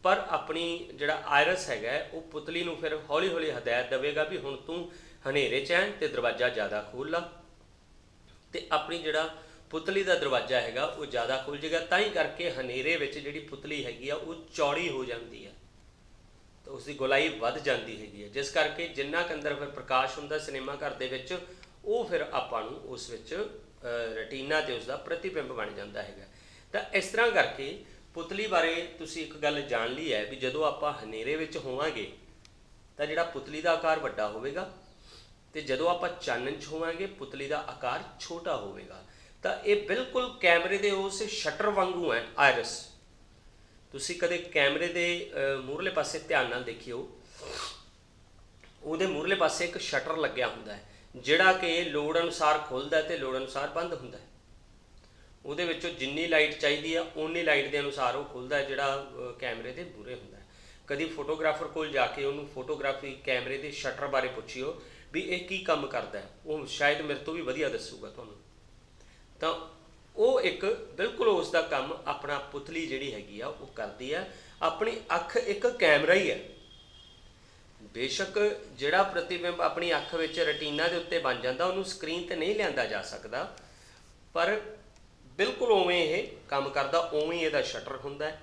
ਪਰ ਆਪਣੀ ਜਿਹੜਾ ਆਇਰਸ ਹੈਗਾ ਉਹ ਪੁਤਲੀ ਨੂੰ ਫਿਰ ਹੌਲੀ ਹੌਲੀ ਹਦਾਇਤ ਦੇਵੇਗਾ ਵੀ ਹੁਣ ਤੂੰ ਹਨੇਰੇ 'ਚ ਹੈ ਤੇ ਦਰਵਾਜ਼ਾ ਜ਼ਿਆਦਾ ਖੋਲ੍ਹ ਲਾ, ਤੇ ਆਪਣੀ ਜਿਹੜਾ ਪੁਤਲੀ ਦਾ ਦਰਵਾਜ਼ਾ ਹੈਗਾ ਉਹ ਜ਼ਿਆਦਾ ਖੁੱਲ੍ਹ ਜਾਏਗਾ। ਤਾਂ ਹੀ ਕਰਕੇ ਹਨੇਰੇ ਵਿੱਚ ਜਿਹੜੀ ਪੁਤਲੀ ਹੈਗੀ ਆ ਉਹ ਚੌੜੀ ਹੋ ਜਾਂਦੀ ਹੈ, ਤਾਂ ਉਸ ਦੀ ਗੋਲਾਈ ਵੱਧ ਜਾਂਦੀ ਹੈਗੀ ਹੈ, ਜਿਸ ਕਰਕੇ ਜਿੰਨਾ ਕੁ ਅੰਦਰ ਫਿਰ ਪ੍ਰਕਾਸ਼ ਹੁੰਦਾ ਸਿਨੇਮਾ ਘਰ ਦੇ ਵਿੱਚ ਉਹ ਫਿਰ ਆਪਾਂ ਨੂੰ ਉਸ ਵਿੱਚ ਰੈਟੀਨਾ ਤੇ ਉਸ ਦਾ ਪ੍ਰਤੀਬਿੰਬ ਬਣ ਜਾਂਦਾ ਹੈਗਾ। ਤਾਂ ਇਸ ਤਰ੍ਹਾਂ ਕਰਕੇ ਪੁਤਲੀ ਬਾਰੇ ਤੁਸੀਂ ਇੱਕ ਗੱਲ ਜਾਣ ਲਈ ਹੈ ਵੀ ਜਦੋਂ ਆਪਾਂ ਹਨੇਰੇ ਵਿੱਚ ਹੋਵਾਂਗੇ ਤਾਂ ਜਿਹੜਾ ਪੁਤਲੀ ਦਾ ਆਕਾਰ ਵੱਡਾ ਹੋਵੇਗਾ, ਤੇ ਜਦੋਂ ਆਪਾਂ ਚਾਨਣ 'ਚ ਹੋਵਾਂਗੇ ਪੁਤਲੀ ਦਾ ਆਕਾਰ ਛੋਟਾ ਹੋਵੇਗਾ। ਤਾਂ ਇਹ ਬਿਲਕੁਲ ਕੈਮਰੇ ਦੇ ਉਸ ਸ਼ਟਰ ਵਾਂਗੂ ਹੈ ਆਇਰਸ। ਤੁਸੀਂ ਕਦੇ ਕੈਮਰੇ ਦੇ ਮੂਹਰਲੇ ਪਾਸੇ ਧਿਆਨ ਨਾਲ ਦੇਖਿਓ, ਉਹਦੇ ਮੂਹਰਲੇ ਪਾਸੇ ਇੱਕ ਸ਼ਟਰ ਲੱਗਿਆ ਹੁੰਦਾ ਹੈ ਜਿਹੜਾ ਕਿ ਲੋੜ ਅਨੁਸਾਰ ਖੁੱਲ੍ਹਦਾ ਤੇ ਲੋੜ ਅਨੁਸਾਰ ਬੰਦ ਹੁੰਦਾ ਹੈ। ਉਹਦੇ ਵਿੱਚੋਂ ਜਿੰਨੀ ਲਾਈਟ ਚਾਹੀਦੀ ਆ ਓਨੀ ਲਾਈਟ ਦੇ ਅਨੁਸਾਰ ਉਹ ਖੁੱਲ੍ਹਦਾ ਹੈ, ਜਿਹੜਾ ਕੈਮਰੇ ਦੇ ਮੂਹਰੇ ਹੁੰਦਾ ਹੈ। ਕਦੀ ਫੋਟੋਗ੍ਰਾਫਰ ਕੋਲ ਜਾ ਕੇ ਉਹਨੂੰ ਫੋਟੋਗ੍ਰਾਫੀ ਕੈਮਰੇ ਦੇ ਸ਼ਟਰ ਬਾਰੇ ਪੁੱਛਿਓ ਵੀ ਇਹ ਕੀ ਕੰਮ ਕਰਦਾ ਹੈ, ਉਹ ਸ਼ਾਇਦ ਮੇਰੇ ਤੋਂ ਵੀ ਵਧੀਆ ਦੱਸੂਗਾ ਤੁਹਾਨੂੰ। ਤਾਂ ਉਹ ਇੱਕ ਬਿਲਕੁਲ ਉਸ ਦਾ ਕੰਮ ਆਪਣਾ ਪੁਤਲੀ ਜਿਹੜੀ ਹੈਗੀ ਆ ਉਹ ਕਰਦੀ ਆ। ਆਪਣੀ ਅੱਖ ਇੱਕ ਕੈਮਰਾ ਹੀ ਹੈ, ਬੇਸ਼ੱਕ ਜਿਹੜਾ ਪ੍ਰਤੀਬਿੰਬ ਆਪਣੀ ਅੱਖ ਵਿੱਚ ਰੈਟੀਨਾ ਦੇ ਉੱਤੇ ਬਣ ਜਾਂਦਾ ਉਹਨੂੰ ਸਕਰੀਨ ਤੇ ਨਹੀਂ ਲਿਆਂਦਾ ਜਾ ਸਕਦਾ, ਪਰ ਬਿਲਕੁਲ ਉਵੇਂ ਇਹ ਕੰਮ ਕਰਦਾ, ਉਵੇਂ ਇਹਦਾ ਸ਼ਟਰ ਹੁੰਦਾ ਹੈ।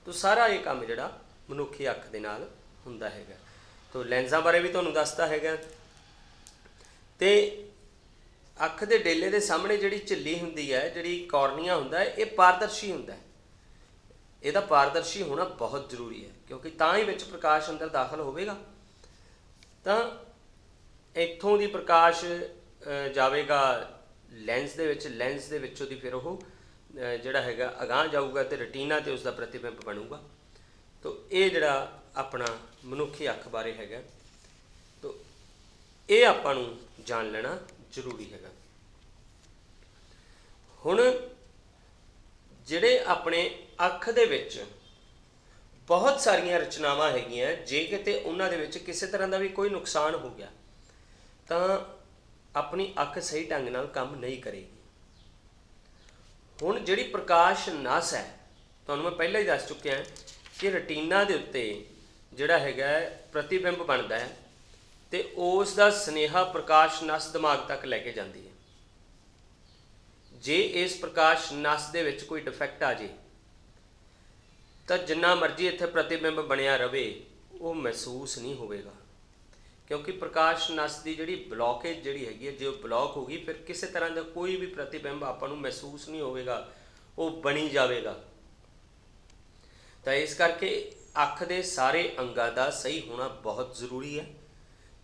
ਤਾਂ ਸਾਰਾ ਇਹ ਕੰਮ ਜਿਹੜਾ ਮਨੁੱਖੀ ਅੱਖ ਦੇ ਨਾਲ ਹੁੰਦਾ ਹੈਗਾ। ਤਾਂ ਲੈਂਸਾਂ ਬਾਰੇ ਵੀ ਤੁਹਾਨੂੰ ਦੱਸਦਾ ਹੈਗਾ। ਤੇ ਅੱਖ ਦੇ ਡੇਲੇ ਦੇ ਸਾਹਮਣੇ ਜਿਹੜੀ ਝਿੱਲੀ ਹੁੰਦੀ ਹੈ, ਜਿਹੜੀ ਕਾਰਨੀਆ ਹੁੰਦਾ ਹੈ, ਇਹ ਪਾਰਦਰਸ਼ੀ ਹੁੰਦਾ ਹੈ। ਇਹਦਾ ਪਾਰਦਰਸ਼ੀ ਹੋਣਾ ਬਹੁਤ ਜ਼ਰੂਰੀ ਹੈ, ਕਿਉਂਕਿ ਤਾਂ ਹੀ ਵਿੱਚ ਪ੍ਰਕਾਸ਼ ਅੰਦਰ ਦਾਖਲ ਹੋਵੇਗਾ। ਤਾਂ ਇੱਥੋਂ ਦੀ ਪ੍ਰਕਾਸ਼ ਜਾਵੇਗਾ ਲੈਂਸ ਦੇ ਵਿੱਚ, ਲੈਂਸ ਦੇ ਵਿੱਚੋਂ ਦੀ ਫਿਰ ਉਹ ਜਿਹੜਾ ਹੈਗਾ ਅਗਾਂਹ ਜਾਊਗਾ ਤੇ ਰੈਟੀਨਾ ਤੇ ਉਸ ਦਾ ਪ੍ਰਤੀਬਿੰਬ ਬਣੂਗਾ। ਤਾਂ ਇਹ ਜਿਹੜਾ ਆਪਣਾ ਮਨੁੱਖੀ ਅੱਖ ਬਾਰੇ ਹੈਗਾ, ਤਾਂ ਇਹ ਆਪਾਂ ਨੂੰ ਜਾਣ ਲੈਣਾ ਜ਼ਰੂਰੀ ਹੈਗਾ। ਹੁਣ ਜਿਹੜੇ ਆਪਣੇ ਅੱਖ ਦੇ ਵਿੱਚ ਬਹੁਤ ਸਾਰੀਆਂ ਰਚਨਾਵਾਂ ਹੈਗੀਆਂ, ਜੇ ਕਿਤੇ ਉਹਨਾਂ ਦੇ ਵਿੱਚ ਕਿਸੇ ਤਰ੍ਹਾਂ ਦਾ ਵੀ ਕੋਈ ਨੁਕਸਾਨ ਹੋ ਗਿਆ ਤਾਂ ਆਪਣੀ ਅੱਖ ਸਹੀ ਢੰਗ ਨਾਲ ਕੰਮ ਨਹੀਂ ਕਰੇਗੀ। ਹੁਣ ਜਿਹੜੀ ਪ੍ਰਕਾਸ਼ ਨਸ ਹੈ, ਤੁਹਾਨੂੰ ਮੈਂ ਪਹਿਲਾਂ ਹੀ ਦੱਸ ਚੁੱਕਿਆ ਕਿ ਰੈਟੀਨਾ ਦੇ ਉੱਤੇ ਜਿਹੜਾ ਹੈਗਾ ਪ੍ਰਤੀਬਿੰਬ ਬਣਦਾ ਹੈ ਤੇ ਉਸ ਦਾ ਸੁਨੇਹਾ ਪ੍ਰਕਾਸ਼ ਨਸ ਦਿਮਾਗ ਤੱਕ ਲੈ ਕੇ ਜਾਂਦੀ ਹੈ। ਜੇ ਇਸ ਪ੍ਰਕਾਸ਼ ਨਸ ਦੇ ਵਿੱਚ ਕੋਈ ਡਿਫੈਕਟ ਆ ਜੇ ਤਾਂ ਜਿੰਨਾ ਮਰਜ਼ੀ ਇੱਥੇ ਪ੍ਰਤੀਬਿੰਬ ਬਣਿਆ ਰਵੇ ਉਹ ਮਹਿਸੂਸ ਨਹੀਂ ਹੋਵੇਗਾ, ਕਿਉਂਕਿ ਪ੍ਰਕਾਸ਼ ਨਸ ਦੀ ਜਿਹੜੀ ਬਲੌਕੇਜ ਜਿਹੜੀ ਹੈਗੀ ਹੈ, ਜੇ ਉਹ ਬਲੌਕ ਹੋ ਗਈ ਫਿਰ ਕਿਸੇ ਤਰ੍ਹਾਂ ਦਾ ਕੋਈ ਵੀ ਪ੍ਰਤੀਬਿੰਬ ਆਪਾਂ ਨੂੰ ਮਹਿਸੂਸ ਨਹੀਂ ਹੋਵੇਗਾ, ਉਹ ਬਣੀ ਜਾਵੇਗਾ। ਤਾਂ ਇਸ ਕਰਕੇ ਅੱਖ ਦੇ ਸਾਰੇ ਅੰਗਾਂ ਦਾ ਸਹੀ ਹੋਣਾ ਬਹੁਤ ਜ਼ਰੂਰੀ ਹੈ,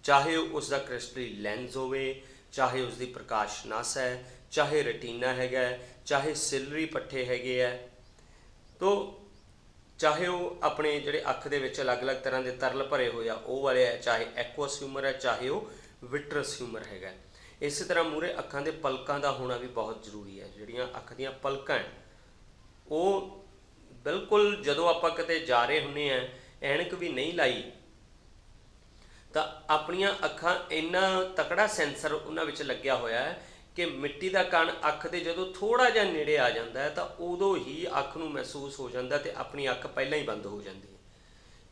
ਚਾਹੇ ਉਸ ਦਾ ਕ੍ਰਿਸਟਲੀ ਲੈਂਸ ਹੋਵੇ, ਚਾਹੇ ਉਸ ਦੀ ਪ੍ਰਕਾਸ਼ ਨਸ ਹੈ, ਚਾਹੇ ਰੈਟੀਨਾ ਹੈਗਾ, ਚਾਹੇ ਸਿਲਰੀ ਪੱਠੇ ਹੈਗੇ ਹੈ, ਤੋ ਚਾਹੇ ਉਹ ਆਪਣੇ ਜਿਹੜੇ ਅੱਖ ਦੇ ਵਿੱਚ ਅਲੱਗ-ਅਲੱਗ ਤਰ੍ਹਾਂ ਦੇ ਤਰਲ ਭਰੇ ਹੋਏ ਆ ਉਹ ਵਾਲੇ ਹੈ, ਚਾਹੇ ਐਕੁਅਸ ਹਿਊਮਰ ਹੈ, ਚਾਹੇ ਉਹ ਵਿਟਰਸ ਹਿਊਮਰ ਹੈਗਾ। ਇਸੇ ਤਰ੍ਹਾਂ ਮੂਹਰੇ ਅੱਖਾਂ ਦੇ ਪਲਕਾਂ ਦਾ ਹੋਣਾ ਵੀ ਬਹੁਤ ਜ਼ਰੂਰੀ ਹੈ। ਜਿਹੜੀਆਂ ਅੱਖ ਦੀਆਂ ਪਲਕਾਂ ਉਹ ਬਿਲਕੁਲ ਜਦੋਂ ਆਪਾਂ ਕਿਤੇ ਜਾ ਰਹੇ ਹੁੰਦੇ ਹਾਂ, ਐਨਕ ਵੀ ਨਹੀਂ ਲਾਈ, ਤਾਂ ਆਪਣੀਆਂ ਅੱਖਾਂ ਇੰਨਾ ਤਕੜਾ ਸੈਂਸਰ ਉਹਨਾਂ ਵਿੱਚ ਲੱਗਿਆ ਹੋਇਆ ਹੈ ਕਿ ਮਿੱਟੀ ਦਾ ਕਣ ਅੱਖ ਦੇ ਜਦੋਂ ਥੋੜ੍ਹਾ ਜਿਹਾ ਨੇੜੇ ਆ ਜਾਂਦਾ ਹੈ ਤਾਂ ਉਦੋਂ ਹੀ ਅੱਖ ਨੂੰ ਮਹਿਸੂਸ ਹੋ ਜਾਂਦਾ ਤੇ ਆਪਣੀ ਅੱਖ ਪਹਿਲਾਂ ਹੀ ਬੰਦ ਹੋ ਜਾਂਦੀ ਹੈ।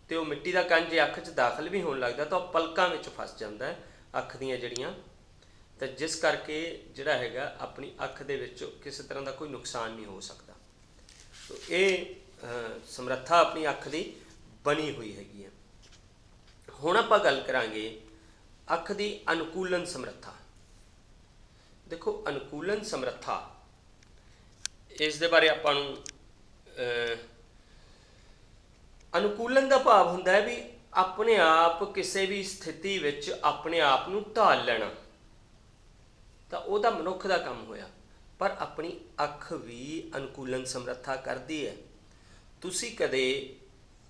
ਤੇ ਉਹ ਮਿੱਟੀ ਦਾ ਕਣ ਜੇ ਅੱਖ 'ਚ ਦਾਖਲ ਵੀ ਹੋਣ ਲੱਗਦਾ ਤਾਂ ਉਹ ਪਲਕਾਂ ਵਿੱਚ ਫਸ ਜਾਂਦਾ ਹੈ ਅੱਖ ਦੀਆਂ ਜਿਹੜੀਆਂ, ਤਾਂ ਜਿਸ ਕਰਕੇ ਜਿਹੜਾ ਹੈਗਾ ਆਪਣੀ ਅੱਖ ਦੇ ਵਿੱਚ ਕਿਸੇ ਤਰ੍ਹਾਂ ਦਾ ਕੋਈ ਨੁਕਸਾਨ ਨਹੀਂ ਹੋ ਸਕਦਾ। ਤੋ ਇਹ ਸਮਰੱਥਾ ਆਪਣੀ ਅੱਖ ਦੀ ਬਣੀ ਹੋਈ ਹੈਗੀ ਹੈ। ਹੁਣ ਆਪਾਂ ਗੱਲ ਕਰਾਂਗੇ ਅੱਖ ਦੀ ਅਨੁਕੂਲਨ ਸਮਰੱਥਾ। ਦੇਖੋ, ਅਨੁਕੂਲਨ ਸਮਰੱਥਾ ਇਸ ਦੇ ਬਾਰੇ ਆਪਾਂ ਨੂੰ ਅਨੁਕੂਲਨ ਦਾ ਭਾਵ ਹੁੰਦਾ ਹੈ ਵੀ ਆਪਣੇ ਆਪ ਕਿਸੇ ਵੀ ਸਥਿਤੀ ਵਿੱਚ ਆਪਣੇ ਆਪ ਨੂੰ ਢਾਲ ਲੈਣਾ, ਤਾਂ ਉਹਦਾ ਮਨੁੱਖ ਦਾ ਕੰਮ ਹੋਇਆ। ਪਰ ਆਪਣੀ ਅੱਖ ਵੀ ਅਨੁਕੂਲਨ ਸਮਰੱਥਾ ਕਰਦੀ ਹੈ। ਤੁਸੀਂ ਕਦੇ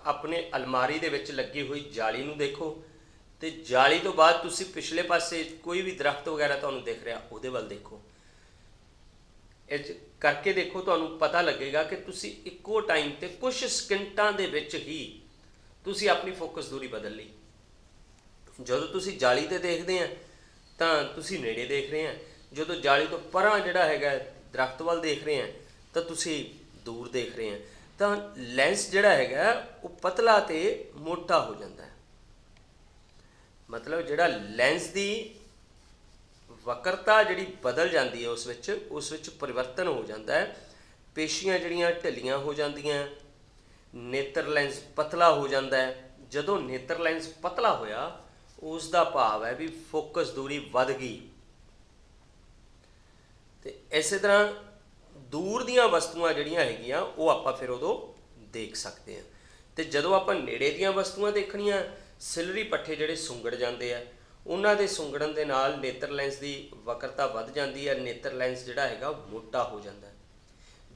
ਆਪਣੇ ਅਲਮਾਰੀ ਦੇ ਵਿੱਚ ਲੱਗੀ ਹੋਈ ਜਾਲੀ ਨੂੰ ਦੇਖੋ ਤੇ ਜਾਲੀ ਤੋਂ ਬਾਅਦ ਤੁਸੀਂ ਪਿਛਲੇ ਪਾਸੇ ਕੋਈ ਵੀ ਦਰਖਤ ਵਗੈਰਾ ਤੁਹਾਨੂੰ ਦਿਖ ਰਿਹਾ ਉਹਦੇ ਵੱਲ ਦੇਖੋ, ਇਹ 'ਚ ਕਰਕੇ ਦੇਖੋ, ਤੁਹਾਨੂੰ ਪਤਾ ਲੱਗੇਗਾ ਕਿ ਤੁਸੀਂ ਇੱਕੋ ਟਾਈਮ ਤੇ ਕੁਝ ਸਕਿੰਟਾਂ ਦੇ ਵਿੱਚ ਹੀ ਤੁਸੀਂ ਆਪਣੀ ਫੋਕਸ ਦੂਰੀ ਬਦਲ ਲਈ। ਜਦੋਂ ਤੁਸੀਂ ਜਾਲੀ ਤੇ ਦੇਖਦੇ ਆ ਤਾਂ ਤੁਸੀਂ ਨੇੜੇ ਦੇਖ ਰਹੇ ਆ, ਜਦੋਂ ਜਾਲੀ ਤੋਂ ਪਰਾਂ ਜਿਹੜਾ ਹੈਗਾ ਦਰਖਤ ਵੱਲ ਦੇਖ ਰਹੇ ਆ ਤਾਂ ਤੁਸੀਂ ਦੂਰ ਦੇਖ ਰਹੇ ਆ। ਤਾਂ ਲੈਂਸ ਜਿਹੜਾ ਹੈਗਾ ਉਹ ਪਤਲਾ ਤੇ ਮੋਟਾ ਹੋ ਜਾਂਦਾ ਹੈ। ਮਤਲਬ ਜਿਹੜਾ ਲੈਂਸ ਦੀ ਵਕਰਤਾ ਜਿਹੜੀ ਬਦਲ ਜਾਂਦੀ ਹੈ, ਉਸ ਵਿੱਚ ਪਰਿਵਰਤਨ ਹੋ ਜਾਂਦਾ ਹੈ। ਪੇਸ਼ੀਆਂ ਜਿਹੜੀਆਂ ਢਿੱਲੀਆਂ ਹੋ ਜਾਂਦੀਆਂ, ਨੇਤਰ ਲੈਂਸ ਪਤਲਾ ਹੋ ਜਾਂਦਾ ਹੈ। ਜਦੋਂ ਨੇਤਰ ਲੈਂਸ ਪਤਲਾ ਹੋਇਆ ਉਸ ਦਾ ਭਾਵ ਹੈ ਵੀ ਫੋਕਸ ਦੂਰੀ ਵੱਧ ਗਈ। ਤੇ ਇਸੇ ਤਰ੍ਹਾਂ ਦੂਰ ਦੀਆਂ ਵਸਤੂਆਂ ਜਿਹੜੀਆਂ ਹੈਗੀਆਂ ਉਹ ਆਪਾਂ ਫਿਰ ਉਦੋਂ ਦੇਖ ਸਕਦੇ ਹਾਂ। ਤੇ ਜਦੋਂ ਆਪਾਂ ਨੇੜੇ ਦੀਆਂ ਵਸਤੂਆਂ ਦੇਖਣੀਆਂ, ਸਿਲਰੀ ਪੱਠੇ ਜਿਹੜੇ ਸੁੰਗੜ ਜਾਂਦੇ ਆ, ਉਹਨਾਂ ਦੇ ਸੁੰਗੜਨ ਦੇ ਨਾਲ ਨੇਤਰ ਲੈਂਸ ਦੀ ਵਕਰਤਾ ਵੱਧ ਜਾਂਦੀ ਹੈ। ਨੇਤਰ ਲੈਂਸ ਜਿਹੜਾ ਹੈਗਾ ਮੋਟਾ ਹੋ ਜਾਂਦਾ ਹੈ,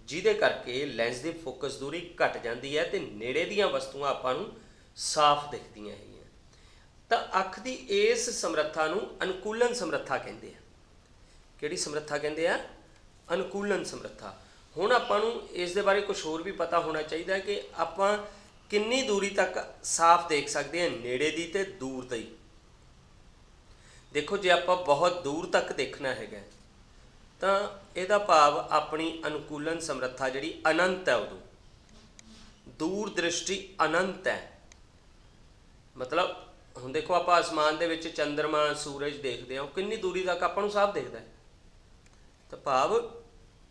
ਜਿਹਦੇ ਕਰਕੇ ਲੈਂਸ ਦੀ ਫੋਕਸ ਦੂਰੀ ਘਟ ਜਾਂਦੀ ਹੈ ਤੇ ਨੇੜੇ ਦੀਆਂ ਵਸਤੂਆਂ ਆਪਾਂ ਨੂੰ ਸਾਫ਼ ਦਿਖਦੀਆਂ ਹੈਗੀਆਂ। ਤਾਂ ਅੱਖ ਦੀ ਇਸ ਸਮਰੱਥਾ ਨੂੰ ਅਨੁਕੂਲਨ ਸਮਰੱਥਾ ਕਹਿੰਦੇ ਆ। ਕਿਹੜੀ ਸਮਰੱਥਾ ਕਹਿੰਦੇ ਆ? ਅਨੁਕੂਲਨ ਸਮਰੱਥਾ। ਹੁਣ ਆਪਾਂ ਨੂੰ ਇਸ ਦੇ ਬਾਰੇ ਕੁਝ ਹੋਰ ਵੀ ਪਤਾ ਹੋਣਾ ਚਾਹੀਦਾ ਹੈ ਕਿ ਆਪਾਂ ਕਿੰਨੀ ਦੂਰੀ ਤੱਕ ਸਾਫ਼ ਦੇਖ ਸਕਦੇ ਹਾਂ, ਨੇੜੇ ਦੀ ਤੇ ਦੂਰ ਦੀ। ਦੇਖੋ, ਜੇ ਆਪਾਂ ਬਹੁਤ ਦੂਰ ਤੱਕ ਦੇਖਣਾ ਹੈਗਾ ਤਾਂ ਇਹਦਾ ਭਾਵ ਆਪਣੀ ਅਨੁਕੂਲਨ ਸਮਰੱਥਾ ਜਿਹੜੀ ਅਨੰਤ ਹੈ, ਉਦੋਂ ਦੂਰ ਦ੍ਰਿਸ਼ਟੀ ਅਨੰਤ ਹੈ। ਮਤਲਬ ਹੁਣ ਦੇਖੋ, ਆਪਾਂ ਅਸਮਾਨ ਦੇ ਵਿੱਚ ਚੰਦਰਮਾ, ਸੂਰਜ ਦੇਖਦੇ ਹਾਂ, ਉਹ ਕਿੰਨੀ ਦੂਰੀ ਤੱਕ ਆਪਾਂ ਨੂੰ ਸਾਫ਼ ਦਿਖਦਾ ਹੈ। ਤਾਂ ਭਾਵ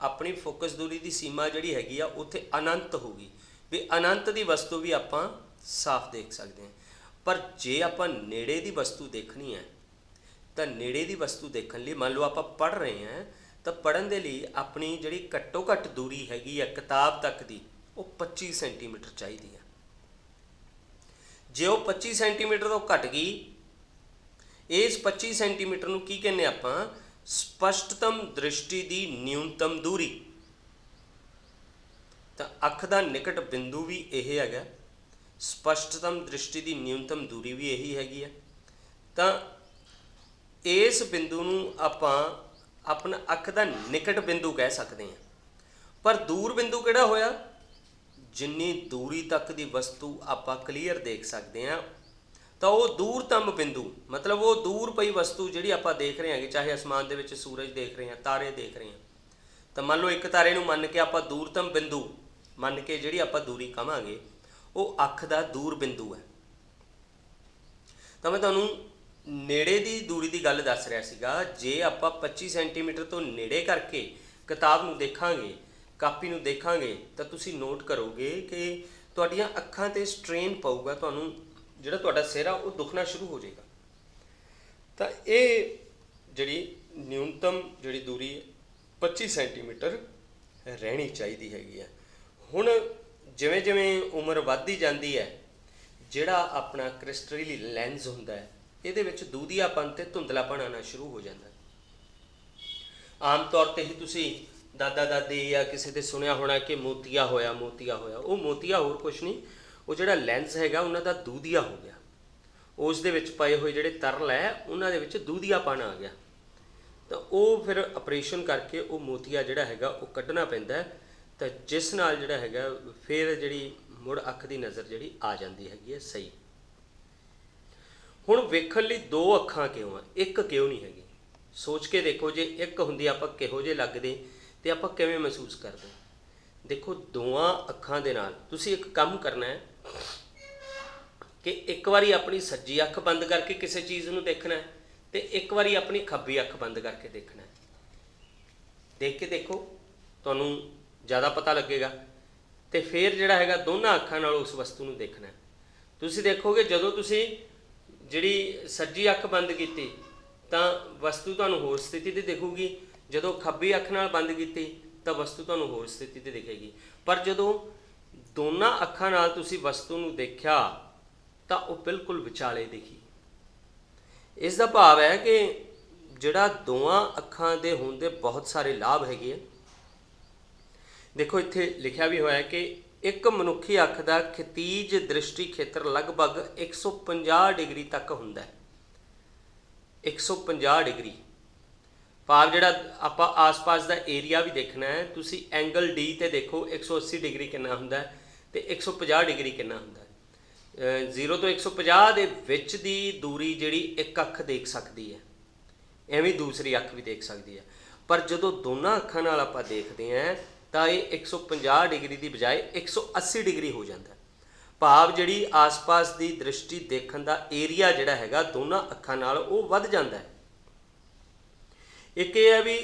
ਆਪਣੀ ਫੋਕਸ ਦੂਰੀ ਦੀ ਸੀਮਾ ਜਿਹੜੀ ਹੈਗੀ ਆ ਉੱਥੇ ਅਨੰਤ ਹੋਊਗੀ, ਵੀ ਅਨੰਤ ਦੀ ਵਸਤੂ ਵੀ ਆਪਾਂ ਸਾਫ਼ ਦੇਖ ਸਕਦੇ ਹਾਂ। ਪਰ ਜੇ ਆਪਾਂ ਨੇੜੇ ਦੀ ਵਸਤੂ ਦੇਖਣੀ ਹੈ ਤਾਂ ਨੇੜੇ ਦੀ ਵਸਤੂ ਦੇਖਣ ਲਈ, ਮੰਨ ਲਓ ਆਪਾਂ ਪੜ੍ਹ ਰਹੇ ਹਾਂ, ਤਾਂ ਪੜ੍ਹਨ ਦੇ ਲਈ ਆਪਣੀ ਜਿਹੜੀ ਘੱਟੋ ਘੱਟ ਦੂਰੀ ਹੈਗੀ ਆ ਕਿਤਾਬ ਤੱਕ ਦੀ, ਉਹ 25 ਸੈਂਟੀਮੀਟਰ ਚਾਹੀਦੀ ਹੈ। ਜੇ ਉਹ 25 ਸੈਂਟੀਮੀਟਰ ਤੋਂ ਘਟ ਗਈ, ਇਸ 25 ਸੈਂਟੀਮੀਟਰ ਨੂੰ ਕੀ ਕਹਿੰਦੇ ਆਪਾਂ? ਸਪਸ਼ਟਤਮ ਦ੍ਰਿਸ਼ਟੀ ਦੀ ਨਿਊਨਤਮ ਦੂਰੀ। ਤਾਂ ਅੱਖ ਦਾ ਨਿਕਟ ਬਿੰਦੂ ਵੀ ਇਹ ਹੈਗਾ, ਸਪਸ਼ਟਤਮ ਦ੍ਰਿਸ਼ਟੀ ਦੀ ਨਿਊਨਤਮ ਦੂਰੀ ਵੀ ਇਹੀ ਹੈਗੀ ਹੈ। ਤਾਂ ਇਸ ਬਿੰਦੂ ਨੂੰ ਆਪਾਂ ਆਪਣਾ ਅੱਖ ਦਾ ਨਿਕਟ ਬਿੰਦੂ ਕਹਿ ਸਕਦੇ ਹਾਂ। ਪਰ ਦੂਰ ਬਿੰਦੂ ਕਿਹੜਾ ਹੋਇਆ? ਜਿੰਨੀ ਦੂਰੀ ਤੱਕ ਦੀ ਵਸਤੂ ਆਪਾਂ ਕਲੀਅਰ ਦੇਖ ਸਕਦੇ ਹਾਂ ਤਾਂ ਉਹ ਦੂਰਤਮ ਬਿੰਦੂ, ਮਤਲਬ ਉਹ ਦੂਰ ਪਈ ਵਸਤੂ ਜਿਹੜੀ ਆਪਾਂ ਦੇਖ ਰਹੇ ਹਾਂ, ਚਾਹੇ ਅਸਮਾਨ ਦੇ ਵਿੱਚ ਸੂਰਜ ਦੇਖ ਰਹੇ ਹਾਂ, ਤਾਰੇ ਦੇਖ ਰਹੇ ਹਾਂ, ਤਾਂ ਮੰਨ ਲਓ ਇੱਕ ਤਾਰੇ ਨੂੰ ਮੰਨ ਕੇ ਆਪਾਂ ਦੂਰਤਮ ਬਿੰਦੂ ਮੰਨ ਕੇ ਜਿਹੜੀ ਆਪਾਂ ਦੂਰੀ ਕਹਾਂਗੇ, ਉਹ ਅੱਖ ਦਾ ਦੂਰ ਬਿੰਦੂ ਹੈ। ਤਾਂ ਮੈਂ ਤੁਹਾਨੂੰ ਨੇੜੇ ਦੀ ਦੂਰੀ ਦੀ ਗੱਲ ਦੱਸ ਰਿਹਾ ਸੀਗਾ। ਜੇ ਆਪਾਂ 25 ਸੈਂਟੀਮੀਟਰ ਤੋਂ ਨੇੜੇ ਕਰਕੇ ਕਿਤਾਬ ਨੂੰ ਦੇਖਾਂਗੇ, ਕਾਪੀ ਨੂੰ ਦੇਖਾਂਗੇ, ਤਾਂ ਤੁਸੀਂ ਨੋਟ ਕਰੋਗੇ ਕਿ ਤੁਹਾਡੀਆਂ ਅੱਖਾਂ 'ਤੇ ਸਟ੍ਰੇਨ ਪਊਗਾ, ਤੁਹਾਨੂੰ ਜਿਹੜਾ ਤੁਹਾਡਾ ਸਿਰ ਆ ਉਹ ਦੁਖਣਾ ਸ਼ੁਰੂ ਹੋ ਜਾਏਗਾ। ਤਾਂ ਇਹ ਜਿਹੜੀ ਨਿਊਨਤਮ ਜਿਹੜੀ ਦੂਰੀ 25 ਸੈਂਟੀਮੀਟਰ ਰਹਿਣੀ ਚਾਹੀਦੀ ਹੈਗੀ ਆ। ਹੁਣ ਜਿਵੇਂ ਜਿਵੇਂ ਉਮਰ ਵੱਧਦੀ ਜਾਂਦੀ ਹੈ, ਜਿਹੜਾ ਆਪਣਾ ਕ੍ਰਿਸਟਲੀ ਲੈਂਸ ਹੁੰਦਾ ਹੈ, ਇਹਦੇ ਵਿੱਚ ਦੂਧੀਆਪਨ ਤੇ ਧੁੰਦਲਾਪਨ ਆਉਣਾ ਸ਼ੁਰੂ ਹੋ ਜਾਂਦਾ। ਆਮ ਤੌਰ 'ਤੇ ਹੀ ਤੁਸੀਂ ਦਾਦਾ ਦਾਦੀ ਜਾਂ ਕਿਸੇ ਦੇ ਸੁਣਿਆ ਹੋਣਾ ਕਿ ਮੋਤੀਆ ਹੋਇਆ। ਉਹ ਮੋਤੀਆ ਹੋਰ ਕੁਛ ਨਹੀਂ, ਉਹ ਜਿਹੜਾ ਲੈਂਸ ਹੈਗਾ ਉਹਨਾਂ ਦਾ ਦੂਧੀਆ ਹੋ ਗਿਆ। ਉਸ ਦੇ ਵਿੱਚ ਪਏ ਹੋਏ ਜਿਹੜੇ ਤਰਲ ਹੈ ਉਹਨਾਂ ਦੇ ਵਿੱਚ ਦੂਧੀਆਪਨ ਆ ਗਿਆ। ਤਾਂ ਉਹ ਫਿਰ ਆਪਰੇਸ਼ਨ ਕਰਕੇ ਉਹ ਮੋਤੀਆ ਜਿਹੜਾ ਹੈਗਾ ਉਹ ਕੱਢਣਾ ਪੈਂਦਾ, ਤਾਂ ਜਿਸ ਨਾਲ ਜਿਹੜਾ ਹੈਗਾ ਫਿਰ ਜਿਹੜੀ ਮੁੜ ਅੱਖ ਦੀ ਨਜ਼ਰ ਜਿਹੜੀ ਆ ਜਾਂਦੀ ਹੈਗੀ ਹੈ ਸਹੀ। ਹੁਣ ਵੇਖਣ ਲਈ ਦੋ ਅੱਖਾਂ ਕਿਉਂ ਆ, ਇੱਕ ਕਿਉਂ ਨਹੀਂ ਹੈਗੀ? ਸੋਚ ਕੇ ਦੇਖੋ, ਜੇ ਇੱਕ ਹੁੰਦੀ ਆਪਾਂ ਕਿਹੋ ਜਿਹੇ ਲੱਗਦੇ ਤੇ ਆਪਾਂ ਕਿਵੇਂ ਮਹਿਸੂਸ ਕਰਦੇ? ਦੇਖੋ, ਦੋਵਾਂ ਅੱਖਾਂ ਦੇ ਨਾਲ ਤੁਸੀਂ ਇੱਕ ਕੰਮ ਕਰਨਾ ਹੈ ਕਿ ਇੱਕ ਵਾਰੀ ਆਪਣੀ ਸੱਜੀ ਅੱਖ ਬੰਦ ਕਰਕੇ ਕਿਸੇ ਚੀਜ਼ ਨੂੰ ਦੇਖਣਾ ਹੈ ਤੇ ਇੱਕ ਵਾਰੀ ਆਪਣੀ ਖੱਬੀ ਅੱਖ ਬੰਦ ਕਰਕੇ ਦੇਖਣਾ ਹੈ। ਦੇਖ ਕੇ ਦੇਖੋ, ਤੁਹਾਨੂੰ ਜ਼ਿਆਦਾ ਪਤਾ ਲੱਗੇਗਾ। ਤੇ ਫਿਰ ਜਿਹੜਾ ਹੈਗਾ ਦੋਨਾਂ ਅੱਖਾਂ ਨਾਲ ਉਸ ਵਸਤੂ ਨੂੰ ਦੇਖਣਾ ਹੈ। ਤੁਸੀਂ ਦੇਖੋਗੇ ਜਦੋਂ ਤੁਸੀਂ ਜਿਹੜੀ ਸੱਜੀ ਅੱਖ ਬੰਦ ਕੀਤੀ ਤਾਂ ਵਸਤੂ ਤੁਹਾਨੂੰ ਹੋਰ ਸਥਿਤੀ 'ਤੇ ਦਿਖੂਗੀ, ਜਦੋਂ ਖੱਬੀ ਅੱਖ ਨਾਲ ਬੰਦ ਕੀਤੀ ਤਾਂ ਵਸਤੂ ਤੁਹਾਨੂੰ ਹੋਰ ਸਥਿਤੀ 'ਤੇ ਦਿਖੇਗੀ। ਪਰ ਜਦੋਂ ਦੋਨਾਂ ਅੱਖਾਂ ਨਾਲ ਤੁਸੀਂ ਵਸਤੂ ਨੂੰ ਦੇਖਿਆ ਤਾਂ ਉਹ ਬਿਲਕੁਲ ਵਿਚਾਲੇ ਦਿਖੀ। ਇਸ ਦਾ ਭਾਵ ਹੈ ਕਿ ਜਿਹੜਾ ਦੋਵਾਂ ਅੱਖਾਂ ਦੇ ਹੋਣ ਦੇ ਬਹੁਤ ਸਾਰੇ ਲਾਭ ਹੈਗੇ ਆ। ਦੇਖੋ, ਇੱਥੇ ਲਿਖਿਆ ਵੀ ਹੋਇਆ ਕਿ ਇੱਕ ਮਨੁੱਖੀ ਅੱਖ ਦਾ ਖਿਤੀਜ ਦ੍ਰਿਸ਼ਟੀ ਖੇਤਰ ਲਗਭਗ 150 ਡਿਗਰੀ ਤੱਕ ਹੁੰਦਾ ਹੈ। 150 ਡਿਗਰੀ। ਭਾਵ ਜਿਹੜਾ ਆਪਾਂ ਆਸ-ਪਾਸ ਦਾ ਏਰੀਆ ਵੀ ਦੇਖਣਾ ਹੈ, ਤੁਸੀਂ ਐਂਗਲ ਡੀ ਤੇ ਦੇਖੋ 180 ਡਿਗਰੀ ਕਿੰਨਾ ਹੁੰਦਾ ਹੈ ਤੇ 150 ਡਿਗਰੀ ਕਿੰਨਾ ਹੁੰਦਾ ਹੈ। 0 ਤੋਂ 150 ਦੇ ਵਿੱਚ ਦੀ ਦੂਰੀ ਜਿਹੜੀ ਇੱਕ ਅੱਖ ਦੇਖ ਸਕਦੀ ਹੈ, ਐਵੇਂ ਦੂਸਰੀ ਅੱਖ ਵੀ ਦੇਖ ਸਕਦੀ ਹੈ। ਪਰ ਜਦੋਂ ਦੋਨਾਂ ਅੱਖਾਂ ਨਾਲ ਆਪਾਂ ਦੇਖਦੇ ਹਾਂ ਤਾਂ ਇਹ 150 ਡਿਗਰੀ ਦੀ ਬਜਾਏ 180 ਡਿਗਰੀ ਹੋ ਜਾਂਦਾ ਹੈ। ਭਾਵ ਜਿਹੜੀ ਆਸ-ਪਾਸ ਦੀ ਦ੍ਰਿਸ਼ਟੀ ਦੇਖਣ ਦਾ ਏਰੀਆ ਜਿਹੜਾ ਹੈਗਾ ਦੋਨਾਂ ਅੱਖਾਂ ਨਾਲ ਉਹ ਵੱਧ ਜਾਂਦਾ ਹੈ। ਇੱਕ ਇਹ ਹੈ ਵੀ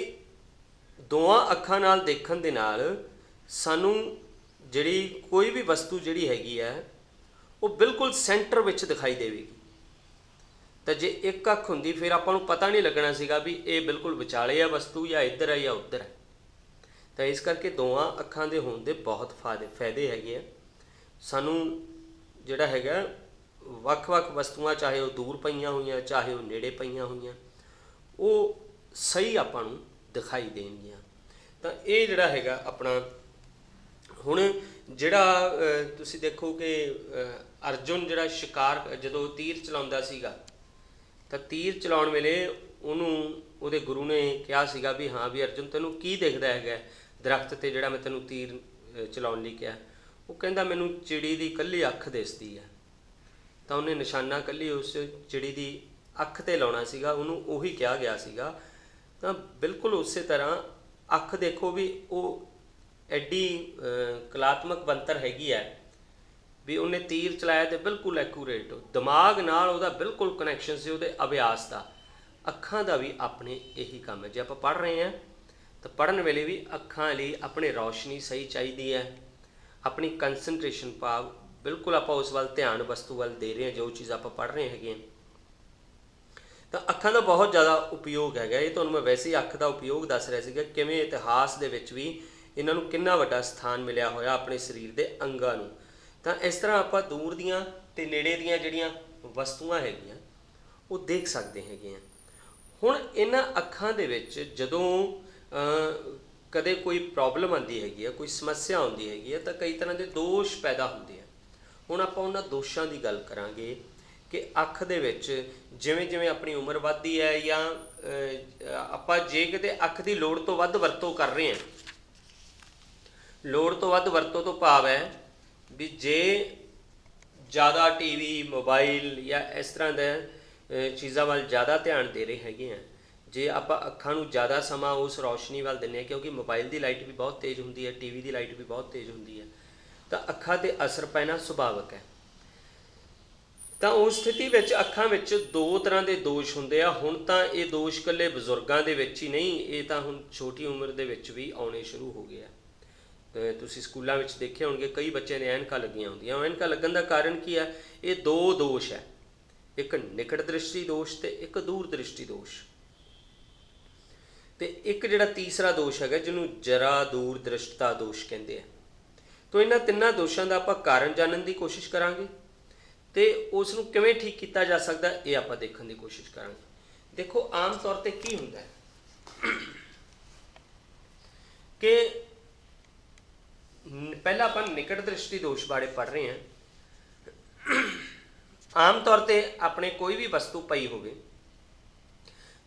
ਦੋਵਾਂ ਅੱਖਾਂ ਨਾਲ ਦੇਖਣ ਦੇ ਨਾਲ ਸਾਨੂੰ ਜਿਹੜੀ ਕੋਈ ਵੀ ਵਸਤੂ ਜਿਹੜੀ ਹੈਗੀ ਹੈ ਉਹ ਬਿਲਕੁਲ ਸੈਂਟਰ ਵਿੱਚ ਦਿਖਾਈ ਦੇਵੇਗੀ। ਤਾਂ ਜੇ ਇੱਕ ਅੱਖ ਹੁੰਦੀ ਫਿਰ ਆਪਾਂ ਨੂੰ ਪਤਾ ਨਹੀਂ ਲੱਗਣਾ ਸੀਗਾ ਵੀ ਇਹ ਬਿਲਕੁਲ ਵਿਚਾਲੇ ਆ ਵਸਤੂ ਜਾਂ ਇੱਧਰ ਹੈ ਜਾਂ ਉੱਧਰ ਹੈ। ਤਾਂ ਇਸ ਕਰਕੇ ਦੋਵਾਂ ਅੱਖਾਂ ਦੇ ਹੋਣ ਦੇ ਬਹੁਤ ਫਾਇਦੇ ਹੈਗੇ ਆ। ਸਾਨੂੰ ਜਿਹੜਾ ਹੈਗਾ ਵੱਖ-ਵੱਖ ਵਸਤੂਆਂ, ਚਾਹੇ ਉਹ ਦੂਰ ਪਈਆਂ ਹੋਈਆਂ ਚਾਹੇ ਉਹ ਨੇੜੇ ਪਈਆਂ ਹੋਈਆਂ, ਉਹ ਸਹੀ ਆਪਾਂ ਨੂੰ ਦਿਖਾਈ ਦੇਣਗੀਆਂ। ਤਾਂ ਇਹ ਜਿਹੜਾ ਹੈਗਾ ਆਪਣਾ ਹੁਣ ਜਿਹੜਾ ਤੁਸੀਂ ਦੇਖੋ ਕਿ ਅਰਜੁਨ ਜਿਹੜਾ ਸ਼ਿਕਾਰ ਜਦੋਂ ਤੀਰ ਚਲਾਉਂਦਾ ਸੀਗਾ ਤਾਂ ਤੀਰ ਚਲਾਉਣ ਵੇਲੇ ਉਹਨੂੰ ਉਹਦੇ ਗੁਰੂ ਨੇ ਕਿਹਾ ਸੀਗਾ ਵੀ ਹਾਂ ਵੀ ਅਰਜੁਨ ਤੈਨੂੰ ਕੀ ਦਿਖਦਾ ਹੈਗਾ ਦਰਖਤ 'ਤੇ ਜਿਹੜਾ ਮੈਂ ਤੈਨੂੰ ਤੀਰ ਚਲਾਉਣ ਲਈ ਕਿਹਾ? ਉਹ ਕਹਿੰਦਾ ਮੈਨੂੰ ਚਿੜੀ ਦੀ ਇਕੱਲੀ ਅੱਖ ਦਿਸਦੀ ਹੈ। ਤਾਂ ਉਹਨੇ ਨਿਸ਼ਾਨਾ ਇਕੱਲੀ ਉਸ ਚਿੜੀ ਦੀ ਅੱਖ 'ਤੇ ਲਾਉਣਾ ਸੀਗਾ, ਉਹਨੂੰ ਉਹੀ ਕਿਹਾ ਗਿਆ ਸੀਗਾ। ਤਾਂ ਬਿਲਕੁਲ ਉਸੇ ਤਰ੍ਹਾਂ ਅੱਖ ਦੇਖੋ ਵੀ ਉਹ ਐਡੀ ਕਲਾਤਮਕ ਬਣਤਰ ਹੈਗੀ ਹੈ ਵੀ ਉਹਨੇ ਤੀਰ ਚਲਾਇਆ ਤੇ ਬਿਲਕੁਲ ਐਕੂਰੇਟ, ਦਿਮਾਗ ਨਾਲ ਉਹਦਾ ਬਿਲਕੁਲ ਕਨੈਕਸ਼ਨ ਸੀ, ਉਹਦੇ ਅਭਿਆਸ ਦਾ। ਅੱਖਾਂ ਦਾ ਵੀ ਆਪਣੇ ਇਹੀ ਕੰਮ ਹੈ। ਜੇ ਆਪਾਂ ਪੜ੍ਹ ਰਹੇ ਹਾਂ ਤਾਂ ਪੜ੍ਹਨ ਵੇਲੇ ਵੀ ਅੱਖਾਂ ਲਈ ਆਪਣੇ ਰੌਸ਼ਨੀ ਸਹੀ ਚਾਹੀਦੀ ਹੈ, ਆਪਣੀ ਕੰਸਨਟ੍ਰੇਸ਼ਨ ਭਾਵ ਬਿਲਕੁਲ ਆਪਾਂ ਉਸ ਵੱਲ ਧਿਆਨ ਵਸਤੂ ਵੱਲ ਦੇ ਰਹੇ ਹਾਂ ਜੋ ਚੀਜ਼ ਆਪਾਂ ਪੜ੍ਹ ਰਹੇ ਹੈਗੇ ਹਾਂ। ਤਾਂ ਅੱਖਾਂ ਦਾ ਬਹੁਤ ਜ਼ਿਆਦਾ ਉਪਯੋਗ ਹੈਗਾ। ਇਹ ਤੁਹਾਨੂੰ ਮੈਂ ਵੈਸੇ ਹੀ ਅੱਖ ਦਾ ਉਪਯੋਗ ਦੱਸ ਰਿਹਾ ਸੀਗਾ, ਕਿਵੇਂ ਇਤਿਹਾਸ ਦੇ ਵਿੱਚ ਵੀ ਇਹਨਾਂ ਨੂੰ ਕਿੰਨਾ ਵੱਡਾ ਸਥਾਨ ਮਿਲਿਆ ਹੋਇਆ ਆਪਣੇ ਸਰੀਰ ਦੇ ਅੰਗਾਂ ਨੂੰ। ਤਾਂ ਇਸ ਤਰ੍ਹਾਂ ਆਪਾਂ ਦੂਰ ਦੀਆਂ ਅਤੇ ਨੇੜੇ ਦੀਆਂ ਜਿਹੜੀਆਂ ਵਸਤੂਆਂ ਹੈਗੀਆਂ ਉਹ ਦੇਖ ਸਕਦੇ ਹੈਗੇ ਹਾਂ। ਹੁਣ ਇਹਨਾਂ ਅੱਖਾਂ ਦੇ ਵਿੱਚ ਜਦੋਂ ਕਦੇ ਕੋਈ ਪ੍ਰੋਬਲਮ ਆਉਂਦੀ ਹੈਗੀ ਆ, ਕੋਈ ਸਮੱਸਿਆ ਆਉਂਦੀ ਹੈਗੀ ਆ, ਤਾਂ ਕਈ ਤਰ੍ਹਾਂ ਦੇ ਦੋਸ਼ ਪੈਦਾ ਹੁੰਦੇ ਆ। ਹੁਣ ਆਪਾਂ ਉਹਨਾਂ ਦੋਸ਼ਾਂ ਦੀ ਗੱਲ ਕਰਾਂਗੇ ਕਿ ਅੱਖ ਦੇ ਵਿੱਚ ਜਿਵੇਂ ਜਿਵੇਂ ਆਪਣੀ ਉਮਰ ਵੱਧਦੀ ਹੈ ਜਾਂ ਆਪਾਂ ਜੇ ਕਿਤੇ ਅੱਖ ਦੀ ਲੋੜ ਤੋਂ ਵੱਧ ਵਰਤੋਂ ਕਰ ਰਹੇ ਹਾਂ, ਲੋੜ ਤੋਂ ਵੱਧ ਵਰਤੋਂ ਤੋਂ ਭਾਵ ਹੈ ਵੀ ਜੇ ਜ਼ਿਆਦਾ ਟੀਵੀ ਮੋਬਾਈਲ ਜਾਂ ਇਸ ਤਰ੍ਹਾਂ ਦੇ ਚੀਜ਼ਾਂ ਵੱਲ ਜ਼ਿਆਦਾ ਧਿਆਨ ਦੇ ਰਹੇ ਹੈਗੇ ਆ, ਜੇ ਆਪਾਂ ਅੱਖਾਂ ਨੂੰ ਜ਼ਿਆਦਾ ਸਮਾਂ ਉਸ ਰੌਸ਼ਨੀ ਵੱਲ ਦਿੰਦੇ ਹਾਂ, ਕਿਉਂਕਿ ਮੋਬਾਈਲ ਦੀ ਲਾਈਟ ਵੀ ਬਹੁਤ ਤੇਜ਼ ਹੁੰਦੀ ਹੈ, ਟੀਵੀ ਦੀ ਲਾਈਟ ਵੀ ਬਹੁਤ ਤੇਜ਼ ਹੁੰਦੀ ਹੈ, ਤਾਂ ਅੱਖਾਂ 'ਤੇ ਅਸਰ ਪੈਣਾ ਸੁਭਾਵਿਕ ਹੈ। ਤਾਂ ਉਸ ਸਥਿਤੀ ਵਿੱਚ ਅੱਖਾਂ ਵਿੱਚ ਦੋ ਤਰ੍ਹਾਂ ਦੇ ਦੋਸ਼ ਹੁੰਦੇ ਆ। ਹੁਣ ਤਾਂ ਇਹ ਦੋਸ਼ ਇਕੱਲੇ ਬਜ਼ੁਰਗਾਂ ਦੇ ਵਿੱਚ ਹੀ ਨਹੀਂ, ਇਹ ਤਾਂ ਹੁਣ ਛੋਟੀ ਉਮਰ ਦੇ ਵਿੱਚ ਵੀ ਆਉਣੇ ਸ਼ੁਰੂ ਹੋ ਗਏ ਆ। ਤੁਸੀਂ ਸਕੂਲਾਂ ਵਿੱਚ ਦੇਖੇ ਹੋਣਗੇ ਕਈ ਬੱਚਿਆਂ ਦੇ ਐਨਕਾਂ ਲੱਗੀਆਂ ਹੁੰਦੀਆਂ। ਐਨਕਾਂ ਲੱਗਣ ਦਾ ਕਾਰਨ ਕੀ ਹੈ? ਇਹ ਦੋ ਦੋਸ਼ ਹੈ, ਇੱਕ ਨਿਕਟ ਦ੍ਰਿਸ਼ਟੀ ਦੋਸ਼ ਅਤੇ ਇੱਕ ਦੂਰ ਦ੍ਰਿਸ਼ਟੀ ਦੋਸ਼। ਅਤੇ ਇੱਕ ਜਿਹੜਾ ਤੀਸਰਾ ਦੋਸ਼ ਹੈਗਾ ਜਿਹਨੂੰ ਜਰਾ ਦੂਰ ਦ੍ਰਿਸ਼ਟਤਾ ਦੋਸ਼ ਕਹਿੰਦੇ ਆ। ਤਾਂ ਇਹਨਾਂ ਤਿੰਨਾਂ ਦੋਸ਼ਾਂ ਦਾ ਆਪਾਂ ਕਾਰਨ ਜਾਣਨ ਦੀ ਕੋਸ਼ਿਸ਼ ਕਰਾਂਗੇ ਅਤੇ ਉਸ ਨੂੰ ਕਿਵੇਂ ਠੀਕ ਕੀਤਾ ਜਾ ਸਕਦਾ ਇਹ ਆਪਾਂ ਦੇਖਣ ਦੀ ਕੋਸ਼ਿਸ਼ ਕਰਾਂਗੇ। ਦੇਖੋ ਆਮ ਤੌਰ 'ਤੇ ਕੀ ਹੁੰਦਾ ਹੈ ਕਿ ਪਹਿਲਾਂ ਆਪਾਂ ਨਿਕਟ ਦ੍ਰਿਸ਼ਟੀ ਦੋਸ਼ ਬਾਰੇ ਪੜ੍ਹ ਰਹੇ ਹਾਂ। ਆਮ ਤੌਰ 'ਤੇ ਆਪਣੇ ਕੋਈ ਵੀ ਵਸਤੂ ਪਈ ਹੋਵੇ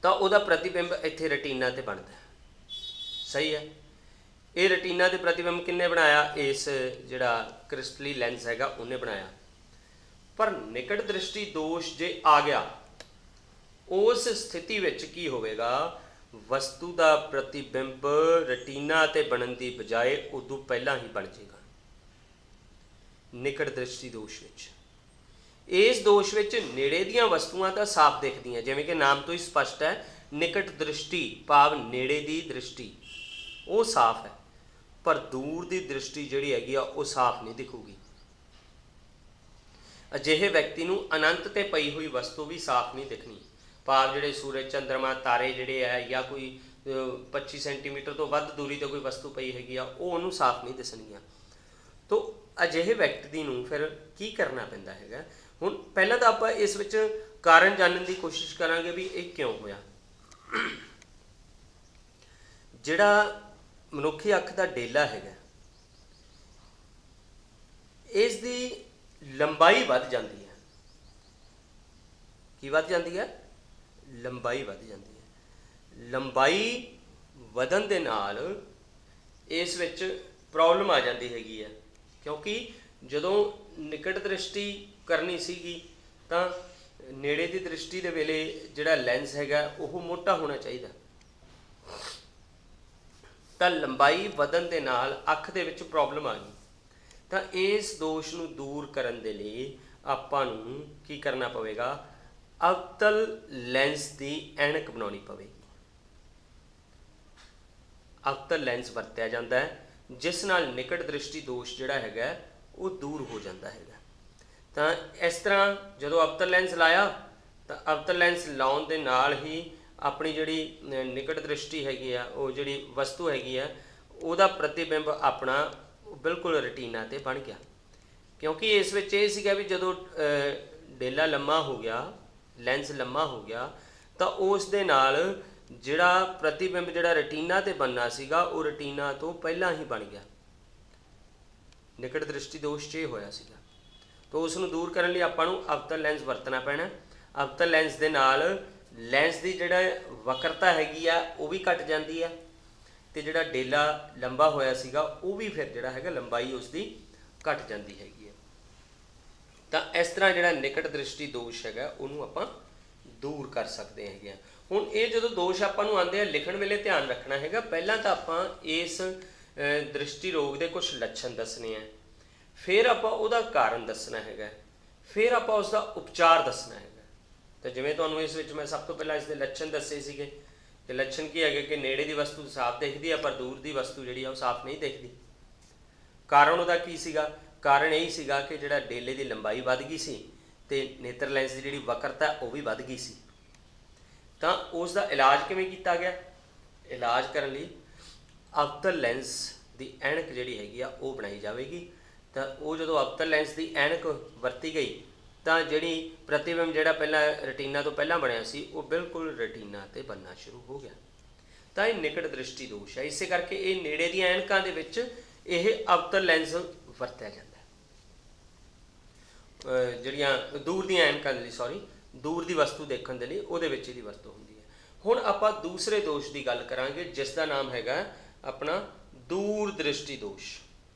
ਤਾਂ ਉਹਦਾ ਪ੍ਰਤੀਬਿੰਬ ਇੱਥੇ ਰੈਟੀਨਾ 'ਤੇ ਬਣਦਾ ਹੈ, ਸਹੀ ਹੈ। ਇਹ ਰੈਟੀਨਾ ਦੇ ਪ੍ਰਤੀਬਿੰਬ ਕਿਹਨੇ ਬਣਾਇਆ? ਇਸ ਜਿਹੜਾ ਕ੍ਰਿਸਟਲੀ ਲੈਂਸ ਹੈਗਾ ਉਹਨੇ ਬਣਾਇਆ। ਪਰ ਨਿਕਟ ਦ੍ਰਿਸ਼ਟੀ ਦੋਸ਼ ਜੇ ਆ ਗਿਆ, ਉਸ ਸਥਿਤੀ ਵਿੱਚ ਕੀ ਹੋਵੇਗਾ? ਵਸਤੂ ਦਾ ਪ੍ਰਤੀਬਿੰਬ ਰੈਟੀਨਾ 'ਤੇ ਬਣਨ ਦੀ ਬਜਾਏ ਉਦੋਂ ਪਹਿਲਾਂ ਹੀ ਬਣ ਜਾਏਗਾ ਨਿਕਟ ਦ੍ਰਿਸ਼ਟੀ ਦੋਸ਼ ਵਿੱਚ। ਇਸ ਦੋਸ਼ ਵਿੱਚ ਨੇੜੇ ਦੀਆਂ ਵਸਤੂਆਂ ਤਾਂ ਸਾਫ਼ ਦਿਖਦੀਆਂ, ਜਿਵੇਂ ਕਿ ਨਾਮ ਤੋਂ ਹੀ ਸਪਸ਼ਟ ਹੈ, ਨਿਕਟ ਦ੍ਰਿਸ਼ਟੀ ਭਾਵ ਨੇੜੇ ਦੀ ਦ੍ਰਿਸ਼ਟੀ ਉਹ ਸਾਫ਼ ਹੈ, ਪਰ ਦੂਰ ਦੀ ਦ੍ਰਿਸ਼ਟੀ ਜਿਹੜੀ ਹੈਗੀ ਆ ਉਹ ਸਾਫ਼ ਨਹੀਂ ਦਿਖੂਗੀ। ਅਜਿਹੇ ਵਿਅਕਤੀ ਨੂੰ ਅਨੰਤ 'ਤੇ ਪਈ ਹੋਈ ਵਸਤੂ ਵੀ ਸਾਫ਼ ਨਹੀਂ ਦਿਖਣੀ, ਭਾਵ ਜਿਹੜੇ ਸੂਰਜ ਚੰਦਰਮਾ ਤਾਰੇ ਜਿਹੜੇ ਹੈ ਜਾਂ ਕੋਈ 25 ਸੈਂਟੀਮੀਟਰ ਤੋਂ ਵੱਧ ਦੂਰੀ 'ਤੇ ਕੋਈ ਵਸਤੂ ਪਈ ਹੈਗੀ ਆ ਉਹ ਉਹਨੂੰ ਸਾਫ਼ ਨਹੀਂ ਦਿਸਣਗੀਆਂ। ਤਾਂ ਅਜਿਹੇ ਵਿਅਕਤੀ ਨੂੰ ਫਿਰ ਕੀ ਕਰਨਾ ਪੈਂਦਾ ਹੈਗਾ? ਹੁਣ ਪਹਿਲਾਂ ਤਾਂ ਆਪਾਂ ਇਸ ਵਿੱਚ ਕਾਰਨ ਜਾਣਨ ਦੀ ਕੋਸ਼ਿਸ਼ ਕਰਾਂਗੇ ਵੀ ਇਹ ਕਿਉਂ ਹੋਇਆ। ਜਿਹੜਾ ਮਨੁੱਖੀ ਅੱਖ ਦਾ ਡੇਲਾ ਹੈਗਾ ਇਸ ਦੀ ਲੰਬਾਈ ਵੱਧ ਜਾਂਦੀ ਹੈ। ਕੀ ਵੱਧ ਜਾਂਦੀ ਹੈ? ਲੰਬਾਈ ਵੱਧ ਜਾਂਦੀ ਹੈ। ਲੰਬਾਈ ਵਧਣ ਦੇ ਨਾਲ ਇਸ ਵਿੱਚ ਪ੍ਰੋਬਲਮ ਆ ਜਾਂਦੀ ਹੈਗੀ ਆ, ਕਿਉਂਕਿ ਜਦੋਂ ਨਿਕਟ ਦ੍ਰਿਸ਼ਟੀ ਕਰਨੀ ਸੀਗੀ ਤਾਂ ਨੇੜੇ ਦੀ ਦ੍ਰਿਸ਼ਟੀ ਦੇ ਵੇਲੇ ਜਿਹੜਾ ਲੈਂਸ ਹੈਗਾ ਉਹ ਮੋਟਾ ਹੋਣਾ ਚਾਹੀਦਾ, ਤਾਂ ਲੰਬਾਈ ਵਧਣ ਦੇ ਨਾਲ ਅੱਖ ਦੇ ਵਿੱਚ ਪ੍ਰੋਬਲਮ ਆ ਗਈ। ਤਾਂ ਇਸ ਦੋਸ਼ ਨੂੰ ਦੂਰ ਕਰਨ ਦੇ ਲਈ ਆਪਾਂ ਨੂੰ ਕੀ ਕਰਨਾ ਪਵੇਗਾ, ਅਵਤਲ ਲੈਂਸ ਦੀ ਐਨਕ ਬਣਾਉਣੀ ਪਵੇਗੀ। ਅਵਤਲ ਲੈਂਸ ਵਰਤਿਆ ਜਾਂਦਾ ਹੈ ਜਿਸ ਨਾਲ ਨਿਕਟ ਦ੍ਰਿਸ਼ਟੀ ਦੋਸ਼ ਜਿਹੜਾ ਹੈਗਾ ਉਹ ਦੂਰ ਹੋ ਜਾਂਦਾ ਹੈਗਾ। ਤਾਂ ਇਸ ਤਰ੍ਹਾਂ ਜਦੋਂ ਅਵਤਲ ਲੈਂਸ ਲਾਇਆ ਤਾਂ ਅਵਤਲ ਲੈਂਸ ਲਾਉਣ ਦੇ ਨਾਲ ਹੀ ਆਪਣੀ ਜਿਹੜੀ ਨਿਕਟ ਦ੍ਰਿਸ਼ਟੀ ਹੈਗੀ ਆ, ਉਹ ਜਿਹੜੀ ਵਸਤੂ ਹੈਗੀ ਆ, ਉਹਦਾ ਪ੍ਰਤੀਬਿੰਬ ਆਪਣਾ ਬਿਲਕੁਲ ਰੈਟੀਨਾ ਤੇ ਬਣ ਗਿਆ। ਕਿਉਂਕਿ ਇਸ ਵਿੱਚ ਇਹ ਸੀਗਾ ਵੀ ਜਦੋਂ ਡੇਲਾ ਲੰਮਾ ਹੋ ਗਿਆ, ਲੈਂਸ ਲੰਮਾ ਹੋ ਗਿਆ, ਤਾਂ ਉਸ ਦੇ ਨਾਲ ਜਿਹੜਾ ਪ੍ਰਤੀਬਿੰਬ ਜਿਹੜਾ ਰੈਟੀਨਾ ਤੇ ਬਣਨਾ ਸੀਗਾ ਉਹ ਰੈਟੀਨਾ ਤੋਂ ਪਹਿਲਾਂ ਹੀ ਬਣ ਗਿਆ। ਨਿਕਟ ਦ੍ਰਿਸ਼ਟੀ ਦੋਸ਼ 'ਚ ਇਹ ਹੋਇਆ ਸੀਗਾ। ਤਾਂ ਉਸ ਨੂੰ ਦੂਰ ਕਰਨ ਲਈ ਆਪਾਂ ਨੂੰ ਅਵਤਲ ਲੈਂਸ ਵਰਤਣਾ ਪੈਣਾ। ਅਵਤਲ ਲੈਂਸ ਦੇ ਨਾਲ ਲੈਂਸ ਦੀ ਜਿਹੜਾ ਵਕਰਤਾ ਹੈਗੀ ਆ ਉਹ ਵੀ ਘਟ ਜਾਂਦੀ ਆ, ਤੇ ਜਿਹੜਾ ਡੇਲਾ ਲੰਬਾ ਹੋਇਆ ਸੀਗਾ ਉਹ ਵੀ ਫਿਰ ਜਿਹੜਾ ਹੈਗਾ ਲੰਬਾਈ ਉਸਦੀ ਘਟ ਜਾਂਦੀ ਹੈਗੀ ਹੈ। ਤਾਂ ਇਸ ਤਰ੍ਹਾਂ ਜਿਹੜਾ ਨਿਕਟ ਦ੍ਰਿਸ਼ਟੀ ਦੋਸ਼ ਹੈਗਾ ਉਹਨੂੰ ਆਪਾਂ ਦੂਰ ਕਰ ਸਕਦੇ ਹੈਗੇ ਆ। ਹੁਣ ਇਹ ਜਦੋਂ ਦੋਸ਼ ਆਪਾਂ ਨੂੰ ਆਉਂਦੇ ਆ, ਲਿਖਣ ਵੇਲੇ ਧਿਆਨ ਰੱਖਣਾ ਹੈਗਾ, ਪਹਿਲਾਂ ਤਾਂ ਆਪਾਂ ਇਸ ਦ੍ਰਿਸ਼ਟੀ ਰੋਗ ਦੇ ਕੁਝ ਲੱਛਣ ਦੱਸਣੇ ਆ, ਫਿਰ ਆਪਾਂ ਉਹਦਾ ਕਾਰਨ ਦੱਸਣਾ ਹੈਗਾ, ਫਿਰ ਆਪਾਂ ਉਸਦਾ ਉਪਚਾਰ ਦੱਸਣਾ ਹੈਗਾ। ਤਾਂ ਜਿਵੇਂ ਤੁਹਾਨੂੰ ਇਸ ਵਿੱਚ ਮੈਂ ਸਭ ਤੋਂ ਪਹਿਲਾਂ ਇਸ ਦੇ ਲੱਛਣ ਦੱਸੇ ਸੀਗੇ, ਤੇ ਲੱਛਣ ਕੀ ਹੈਗੇ ਕਿ ਨੇੜੇ ਦੀ ਵਸਤੂ ਸਾਫ਼ ਦਿਖਦੀ ਆ ਪਰ ਦੂਰ ਦੀ ਵਸਤੂ ਜਿਹੜੀ ਆ ਉਹ ਸਾਫ਼ ਨਹੀਂ ਦਿਖਦੀ। ਕਾਰਨ ਉਹਦਾ ਕੀ ਸੀਗਾ? ਕਾਰਨ ਇਹ ਸੀਗਾ ਕਿ ਜਿਹੜਾ ਡੇਲੇ ਦੀ ਲੰਬਾਈ ਵੱਧ ਗਈ ਸੀ ਤੇ ਨੇਤਰ ਲੈਂਸ ਦੀ ਜਿਹੜੀ ਵਕਰਤਾ ਉਹ ਵੀ ਵੱਧ ਗਈ ਸੀ। ਤਾਂ ਉਸ ਦਾ ਇਲਾਜ ਕਿਵੇਂ ਕੀਤਾ ਗਿਆ? ਇਲਾਜ ਕਰਨ ਲਈ ਅਵਤਲ ਲੈਂਸ ਦੀ ਐਨਕ ਜਿਹੜੀ ਹੈਗੀ ਆ ਉਹ ਬਣਾਈ ਜਾਵੇਗੀ। ਤਾਂ ਉਹ ਜਦੋਂ ਅਵਤਲ ਲੈਂਸ ਦੀ ਐਨਕ ਵਰਤੀ ਗਈ ਤਾਂ ਜਿਹੜੀ ਪ੍ਰਤੀਬਿੰਬ ਜਿਹੜਾ ਪਹਿਲਾਂ ਰੈਟੀਨਾ ਤੋਂ ਪਹਿਲਾਂ ਬਣਿਆ ਸੀ ਉਹ ਬਿਲਕੁਲ ਰੈਟੀਨਾ ਤੇ ਬਣਨਾ ਸ਼ੁਰੂ ਹੋ ਗਿਆ। ਤਾਂ ਇਹ ਨਿਕਟ ਦ੍ਰਿਸ਼ਟੀ ਦੋਸ਼ ਹੈ। ਇਸੇ ਕਰਕੇ ਇਹ ਨੇੜੇ ਦੀਆਂ ਐਨਕਾਂ ਦੇ ਵਿੱਚ ਇਹ ਅਵਤਲ ਲੈਂਸ ਵਰਤਿਆ ਜਾਂਦਾ ਹੈ। ਜਿਹੜੀਆਂ ਦੂਰ ਦੀਆਂ ਐਨਕਾਂ ਦੇ ਲਈ ਦੂਰ ਦੀ ਵਸਤੂ ਦੇਖਣ ਦੇ ਲਈ ਉਹਦੇ ਵਿੱਚ ਇਹਦੀ ਵਰਤੋਂ ਹੁੰਦੀ ਹੈ। ਹੁਣ ਆਪਾਂ ਦੂਸਰੇ ਦੋਸ਼ ਦੀ ਗੱਲ ਕਰਾਂਗੇ ਜਿਸ ਦਾ ਨਾਮ ਹੈਗਾ ਆਪਣਾ ਦੂਰ ਦ੍ਰਿਸ਼ਟੀ ਦੋਸ਼।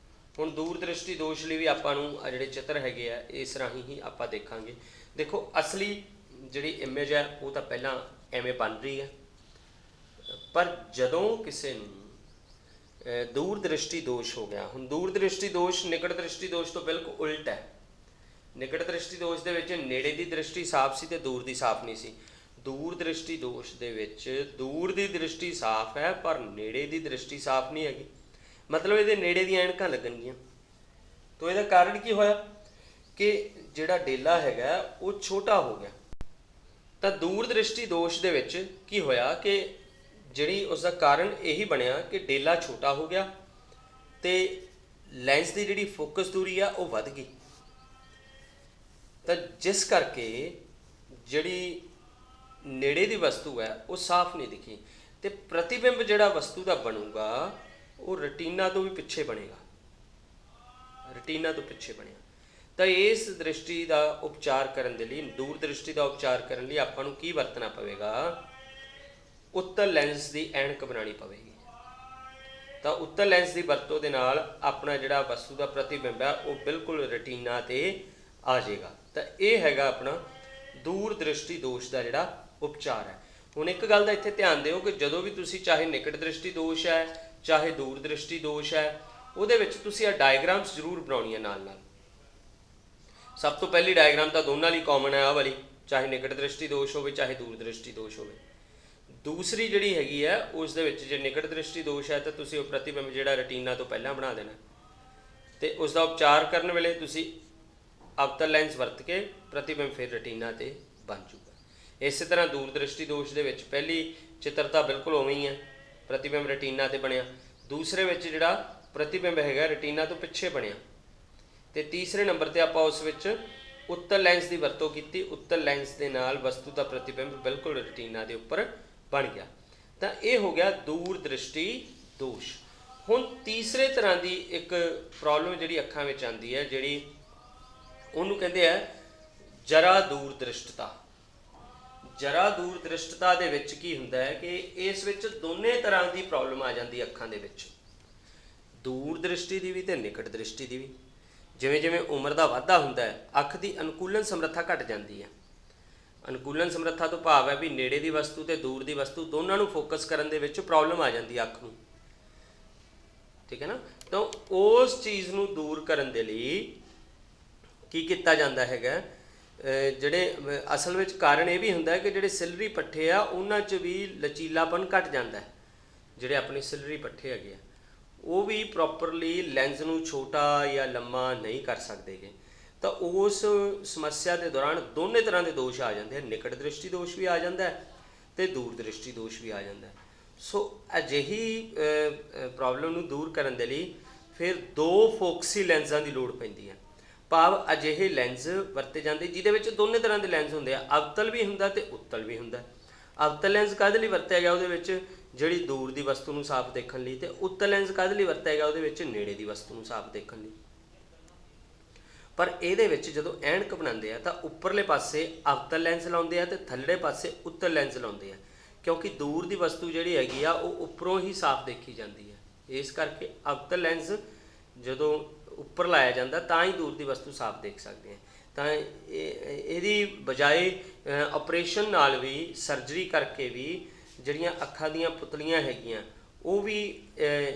ਹੁਣ ਦੂਰ ਦ੍ਰਿਸ਼ਟੀ ਦੋਸ਼ ਲਈ ਵੀ ਆਪਾਂ ਨੂੰ ਜਿਹੜੇ ਚਿੱਤਰ ਹੈਗੇ ਆ ਇਸ ਰਾਹੀਂ ਹੀ ਆਪਾਂ ਦੇਖਾਂਗੇ। ਦੇਖੋ ਅਸਲੀ ਜਿਹੜੀ ਇਮੇਜ ਹੈ ਉਹ ਤਾਂ ਪਹਿਲਾਂ ਐਵੇਂ ਬਣ ਰਹੀ ਹੈ, ਪਰ ਜਦੋਂ ਕਿਸੇ ਨੂੰ ਦੂਰ ਦ੍ਰਿਸ਼ਟੀ ਦੋਸ਼ ਹੋ ਗਿਆ, ਹੁਣ ਦੂਰ ਦ੍ਰਿਸ਼ਟੀ ਦੋਸ਼ ਨਿਕਟ ਦ੍ਰਿਸ਼ਟੀ ਦੋਸ਼ ਤੋਂ ਬਿਲਕੁਲ ਉਲਟ ਹੈ। ਨਿਕਟ ਦ੍ਰਿਸ਼ਟੀ ਦੋਸ਼ ਦੇ ਵਿੱਚ ਨੇੜੇ ਦੀ ਦ੍ਰਿਸ਼ਟੀ ਸਾਫ਼ ਸੀ ਤੇ ਦੂਰ ਦੀ ਸਾਫ਼ ਨਹੀਂ ਸੀ। ਦੂਰ ਦ੍ਰਿਸ਼ਟੀ ਦੋਸ਼ ਦੇ ਵਿੱਚ ਦੂਰ ਦੀ ਦ੍ਰਿਸ਼ਟੀ ਸਾਫ਼ ਹੈ ਪਰ ਨੇੜੇ ਦੀ ਦ੍ਰਿਸ਼ਟੀ ਸਾਫ਼ ਨਹੀਂ ਹੈਗੀ, ਮਤਲਬ ਇਹਦੇ ਨੇੜੇ ਦੀਆਂ ਐਨਕਾਂ ਲੱਗਣਗੀਆਂ। ਤਾਂ ਇਹਦਾ ਕਾਰਨ ਕੀ ਹੋਇਆ ਕਿ ਜਿਹੜਾ ਡੇਲਾ ਹੈਗਾ ਉਹ ਛੋਟਾ ਹੋ ਗਿਆ। ਤਾਂ ਦੂਰ ਦ੍ਰਿਸ਼ਟੀ ਦੋਸ਼ ਦੇ ਵਿੱਚ ਕੀ ਹੋਇਆ ਕਿ ਜਿਹੜੀ ਉਸਦਾ ਕਾਰਨ ਇਹੀ ਬਣਿਆ ਕਿ ਡੇਲਾ ਛੋਟਾ ਹੋ ਗਿਆ ਤੇ ਲੈਂਸ ਦੀ ਜਿਹੜੀ ਫੋਕਸ ਦੂਰੀ ਆ ਉਹ ਵੱਧ ਗਈ। ਤਾਂ ਜਿਸ ਕਰਕੇ ਜਿਹੜੀ ਨੇੜੇ ਦੀ ਵਸਤੂ ਹੈ ਉਹ ਸਾਫ਼ ਨਹੀਂ ਦਿਖੀ ਤੇ ਪ੍ਰਤੀਬਿੰਬ ਜਿਹੜਾ ਵਸਤੂ ਦਾ ਬਣੂਗਾ ਉਹ ਰੈਟੀਨਾ ਤੋਂ ਵੀ ਪਿੱਛੇ ਬਣੇਗਾ, ਰੈਟੀਨਾ ਤੋਂ ਪਿੱਛੇ ਬਣਿਆ। ਤਾਂ ਇਸ ਦ੍ਰਿਸ਼ਟੀ ਦਾ ਉਪਚਾਰ ਕਰਨ ਦੇ ਲਈ, ਦੂਰ ਦ੍ਰਿਸ਼ਟੀ ਦਾ ਉਪਚਾਰ ਕਰਨ ਲਈ ਆਪਾਂ ਨੂੰ ਕੀ ਵਰਤਣਾ ਪਵੇਗਾ? ਉੱਤਲ ਲੈਂਸ ਦੀ ਐਨਕ ਬਣਾਉਣੀ ਪਵੇਗੀ। ਤਾਂ ਉੱਤਲ ਲੈਂਸ ਦੀ ਵਰਤੋਂ ਦੇ ਨਾਲ ਆਪਣਾ ਜਿਹੜਾ ਵਸਤੂ ਦਾ ਪ੍ਰਤੀਬਿੰਬ ਹੈ ਉਹ ਬਿਲਕੁਲ ਰੈਟੀਨਾ ਤੇ ਆ ਜਾਏਗਾ। ਤਾਂ ਇਹ ਹੈਗਾ ਆਪਣਾ ਦੂਰ ਦ੍ਰਿਸ਼ਟੀ ਦੋਸ਼ ਦਾ ਜਿਹੜਾ ਉਪਚਾਰ ਹੈ। ਹੁਣ ਇੱਕ ਗੱਲ ਦਾ ਇੱਥੇ ਧਿਆਨ ਦਿਓ ਕਿ ਜਦੋਂ ਵੀ ਤੁਸੀਂ ਚਾਹੇ ਨਿਕਟ ਦ੍ਰਿਸ਼ਟੀ ਦੋਸ਼ ਹੈ ਚਾਹੇ ਦੂਰ ਦ੍ਰਿਸ਼ਟੀ ਦੋਸ਼ ਹੈ, ਉਹਦੇ ਵਿੱਚ ਤੁਸੀਂ ਇਹ ਡਾਇਗਰਾਮਸ ਜ਼ਰੂਰ ਬਣਾਉਣੀਆਂ ਨਾਲ ਨਾਲ। ਸਭ ਤੋਂ ਪਹਿਲੀ ਡਾਇਗਰਾਮ ਤਾਂ ਦੋਨਾਂ ਲਈ ਕਾਮਨ ਹੈ, ਆਹ ਵਾਲੀ, ਚਾਹੇ ਨਿਕਟ ਦ੍ਰਿਸ਼ਟੀ ਦੋਸ਼ ਹੋਵੇ ਚਾਹੇ ਦੂਰ ਦ੍ਰਿਸ਼ਟੀ ਦੋਸ਼ ਹੋਵੇ। ਦੂਸਰੀ ਜਿਹੜੀ ਹੈਗੀ ਹੈ ਉਸ ਦੇ ਵਿੱਚ ਜੇ ਨਿਕਟ ਦ੍ਰਿਸ਼ਟੀ ਦੋਸ਼ ਹੈ ਤਾਂ ਤੁਸੀਂ ਉਹ ਪ੍ਰਤੀਬਿੰਬ ਜਿਹੜਾ ਰੈਟੀਨਾ ਤੋਂ ਪਹਿਲਾਂ ਬਣਾ ਦੇਣਾ ਤੇ ਉਸ ਦਾ ਉਪਚਾਰ ਕਰਨ ਵੇਲੇ ਤੁਸੀਂ ਅਵਤਲ ਲੈਂਸ ਵਰਤ ਕੇ ਪ੍ਰਤੀਬਿੰਬ ਫਿਰ ਰੈਟੀਨਾ ਤੇ ਬਣ ਜੂਗਾ। ਇਸੇ ਤਰ੍ਹਾਂ ਦੂਰ ਦ੍ਰਿਸ਼ਟੀ ਦੋਸ਼ ਦੇ ਵਿੱਚ ਪਹਿਲੀ ਚਿੱਤਰਤਾ ਬਿਲਕੁਲ ਉਵੇਂ ਹੀ ਹੈ, ਪ੍ਰਤੀਬਿੰਬ ਰੈਟੀਨਾ ਤੇ ਬਣਿਆ। ਦੂਸਰੇ ਵਿੱਚ ਜਿਹੜਾ ਪ੍ਰਤੀਬਿੰਬ ਹੈਗਾ ਰੈਟੀਨਾ ਤੋਂ ਪਿੱਛੇ ਬਣਿਆ ਤੇ ਤੀਸਰੇ ਨੰਬਰ ਤੇ ਆਪਾਂ ਉਸ ਵਿੱਚ ਉੱਤਲ ਲੈਂਸ ਦੀ ਵਰਤੋਂ ਕੀਤੀ। ਉੱਤਲ ਲੈਂਸ ਦੇ ਨਾਲ ਵਸਤੂ ਦਾ ਪ੍ਰਤੀਬਿੰਬ ਬਿਲਕੁਲ ਰੈਟੀਨਾ ਦੇ ਉੱਪਰ ਬਣ ਗਿਆ। ਤਾਂ ਇਹ ਹੋ ਗਿਆ ਦੂਰ ਦ੍ਰਿਸ਼ਟੀ ਦੋਸ਼। ਹੁਣ ਤੀਸਰੇ ਤਰ੍ਹਾਂ ਦੀ ਇੱਕ ਪ੍ਰੋਬਲਮ ਜਿਹੜੀ ਅੱਖਾਂ ਵਿੱਚ ਆਉਂਦੀ ਹੈ, ਜਿਹੜੀ ਉਹਨੂੰ ਕਹਿੰਦੇ ਆ ਜਰਾ ਦੂਰ ਦ੍ਰਿਸ਼ਟਤਾ। ਜਰਾ ਦੂਰ ਦ੍ਰਿਸ਼ਟਤਾ ਦੇ ਵਿੱਚ ਕੀ ਹੁੰਦਾ ਹੈ ਕਿ ਇਸ ਵਿੱਚ ਦੋਨੇ ਤਰ੍ਹਾਂ ਦੀ ਪ੍ਰੋਬਲਮ ਆ ਜਾਂਦੀ ਅੱਖਾਂ ਦੇ ਵਿੱਚ, ਦੂਰ ਦ੍ਰਿਸ਼ਟੀ ਦੀ ਵੀ ਤੇ ਨਿਕਟ ਦ੍ਰਿਸ਼ਟੀ ਦੀ ਵੀ। ਜਿਵੇਂ ਜਿਵੇਂ ਉਮਰ ਦਾ ਵਾਧਾ ਹੁੰਦਾ ਹੈ ਅੱਖ ਦੀ ਅਨੁਕੂਲਨ ਸਮਰੱਥਾ ਘਟ ਜਾਂਦੀ ਹੈ। ਅਨੁਕੂਲਨ ਸਮਰੱਥਾ ਤੋਂ ਭਾਵ ਹੈ ਵੀ ਨੇੜੇ ਦੀ ਵਸਤੂ ਤੇ ਦੂਰ ਦੀ ਵਸਤੂ ਦੋਨਾਂ ਨੂੰ ਫੋਕਸ ਕਰਨ ਦੇ ਵਿੱਚ ਪ੍ਰੋਬਲਮ ਆ ਜਾਂਦੀ ਹੈ ਅੱਖ ਨੂੰ, ਠੀਕ ਹੈ ਨਾ। ਤਾਂ ਉਸ ਚੀਜ਼ ਨੂੰ ਦੂਰ ਕਰਨ ਦੇ ਲਈ ਕੀ ਕੀਤਾ ਜਾਂਦਾ ਹੈਗਾ, ਜਿਹੜੇ ਅਸਲ ਵਿੱਚ ਕਾਰਨ ਇਹ ਵੀ ਹੁੰਦਾ ਹੈ ਕਿ ਜਿਹੜੇ ਸਿਲਰੀ ਪੱਠੇ ਆ ਉਹਨਾਂ 'ਚ ਵੀ ਲਚੀਲਾਪਨ ਘਟ ਜਾਂਦਾ ਹੈ। ਜਿਹੜੇ ਆਪਣੇ ਸਿਲਰੀ ਪੱਠੇ ਹੈਗੇ ਆ ਉਹ ਵੀ ਪ੍ਰੋਪਰਲੀ ਲੈਂਸ ਨੂੰ ਛੋਟਾ ਜਾਂ ਲੰਮਾ ਨਹੀਂ ਕਰ ਸਕਦੇ ਗੇ। ਤਾਂ ਉਸ ਸਮੱਸਿਆ ਦੇ ਦੌਰਾਨ ਦੋਨੇ ਤਰ੍ਹਾਂ ਦੇ ਦੋਸ਼ ਆ ਜਾਂਦੇ ਹਨ, ਨਿਕਟ ਦ੍ਰਿਸ਼ਟੀ ਦੋਸ਼ ਵੀ ਆ ਜਾਂਦਾ ਹੈ ਅਤੇ ਦੂਰ ਦ੍ਰਿਸ਼ਟੀ ਦੋਸ਼ ਵੀ ਆ ਜਾਂਦਾ ਹੈ। ਸੋ ਅਜਿਹੀ ਪ੍ਰੋਬਲਮ ਨੂੰ ਦੂਰ ਕਰਨ ਦੇ ਲਈ ਫਿਰ ਦੋ ਫੋਕਸੀ ਲੈਂਸਾਂ ਦੀ ਲੋੜ ਪੈਂਦੀ ਹੈ। ਭਾਵ ਅਜਿਹੇ ਲੈਂਸ ਵਰਤੇ ਜਾਂਦੇ ਜਿਹਦੇ ਵਿੱਚ ਦੋਨੇ ਤਰ੍ਹਾਂ ਦੇ ਲੈਂਸ ਹੁੰਦੇ ਆ, ਅਵਤਲ ਵੀ ਹੁੰਦਾ ਅਤੇ ਉੱਤਲ ਵੀ ਹੁੰਦਾ। ਅਵਤਲ ਲੈਂਸ ਕਾਹਦੇ ਲਈ ਵਰਤਿਆ ਗਿਆ, ਉਹਦੇ ਵਿੱਚ ਜਿਹੜੀ ਦੂਰ ਦੀ ਵਸਤੂ ਨੂੰ ਸਾਫ਼ ਦੇਖਣ ਲਈ, ਅਤੇ ਉੱਤਲ ਲੈਂਸ ਕਾਹਦੇ ਲਈ ਵਰਤਿਆ ਗਿਆ, ਉਹਦੇ ਵਿੱਚ ਨੇੜੇ ਦੀ ਵਸਤੂ ਨੂੰ ਸਾਫ਼ ਦੇਖਣ ਲਈ। ਪਰ ਇਹਦੇ ਵਿੱਚ ਜਦੋਂ ਐਨਕ ਬਣਾਉਂਦੇ ਆ ਤਾਂ ਉੱਪਰਲੇ ਪਾਸੇ ਅਵਤਲ ਲੈਂਸ ਲਾਉਂਦੇ ਆ ਅਤੇ ਥੱਲੜੇ ਪਾਸੇ ਉੱਤਲ ਲੈਂਸ ਲਾਉਂਦੇ ਆ, ਕਿਉਂਕਿ ਦੂਰ ਦੀ ਵਸਤੂ ਜਿਹੜੀ ਹੈਗੀ ਆ ਉਹ ਉੱਪਰੋਂ ਹੀ ਸਾਫ਼ ਦੇਖੀ ਜਾਂਦੀ ਹੈ। ਇਸ ਕਰਕੇ ਅਵਤਲ ਲੈਂਸ ਜਦੋਂ ਉੱਪਰ ਲਾਇਆ ਜਾਂਦਾ ਤਾਂ ਹੀ ਦੂਰ ਦੀ ਵਸਤੂ ਸਾਫ਼ ਦੇਖ ਸਕਦੇ ਹਾਂ। ਤਾਂ ਇਹਦੀ ਬਜਾਏ ਆਪਰੇਸ਼ਨ ਨਾਲ ਵੀ, ਸਰਜਰੀ ਕਰਕੇ ਵੀ ਜਿਹੜੀਆਂ ਅੱਖਾਂ ਦੀਆਂ ਪੁਤਲੀਆਂ ਹੈਗੀਆਂ ਉਹ ਵੀ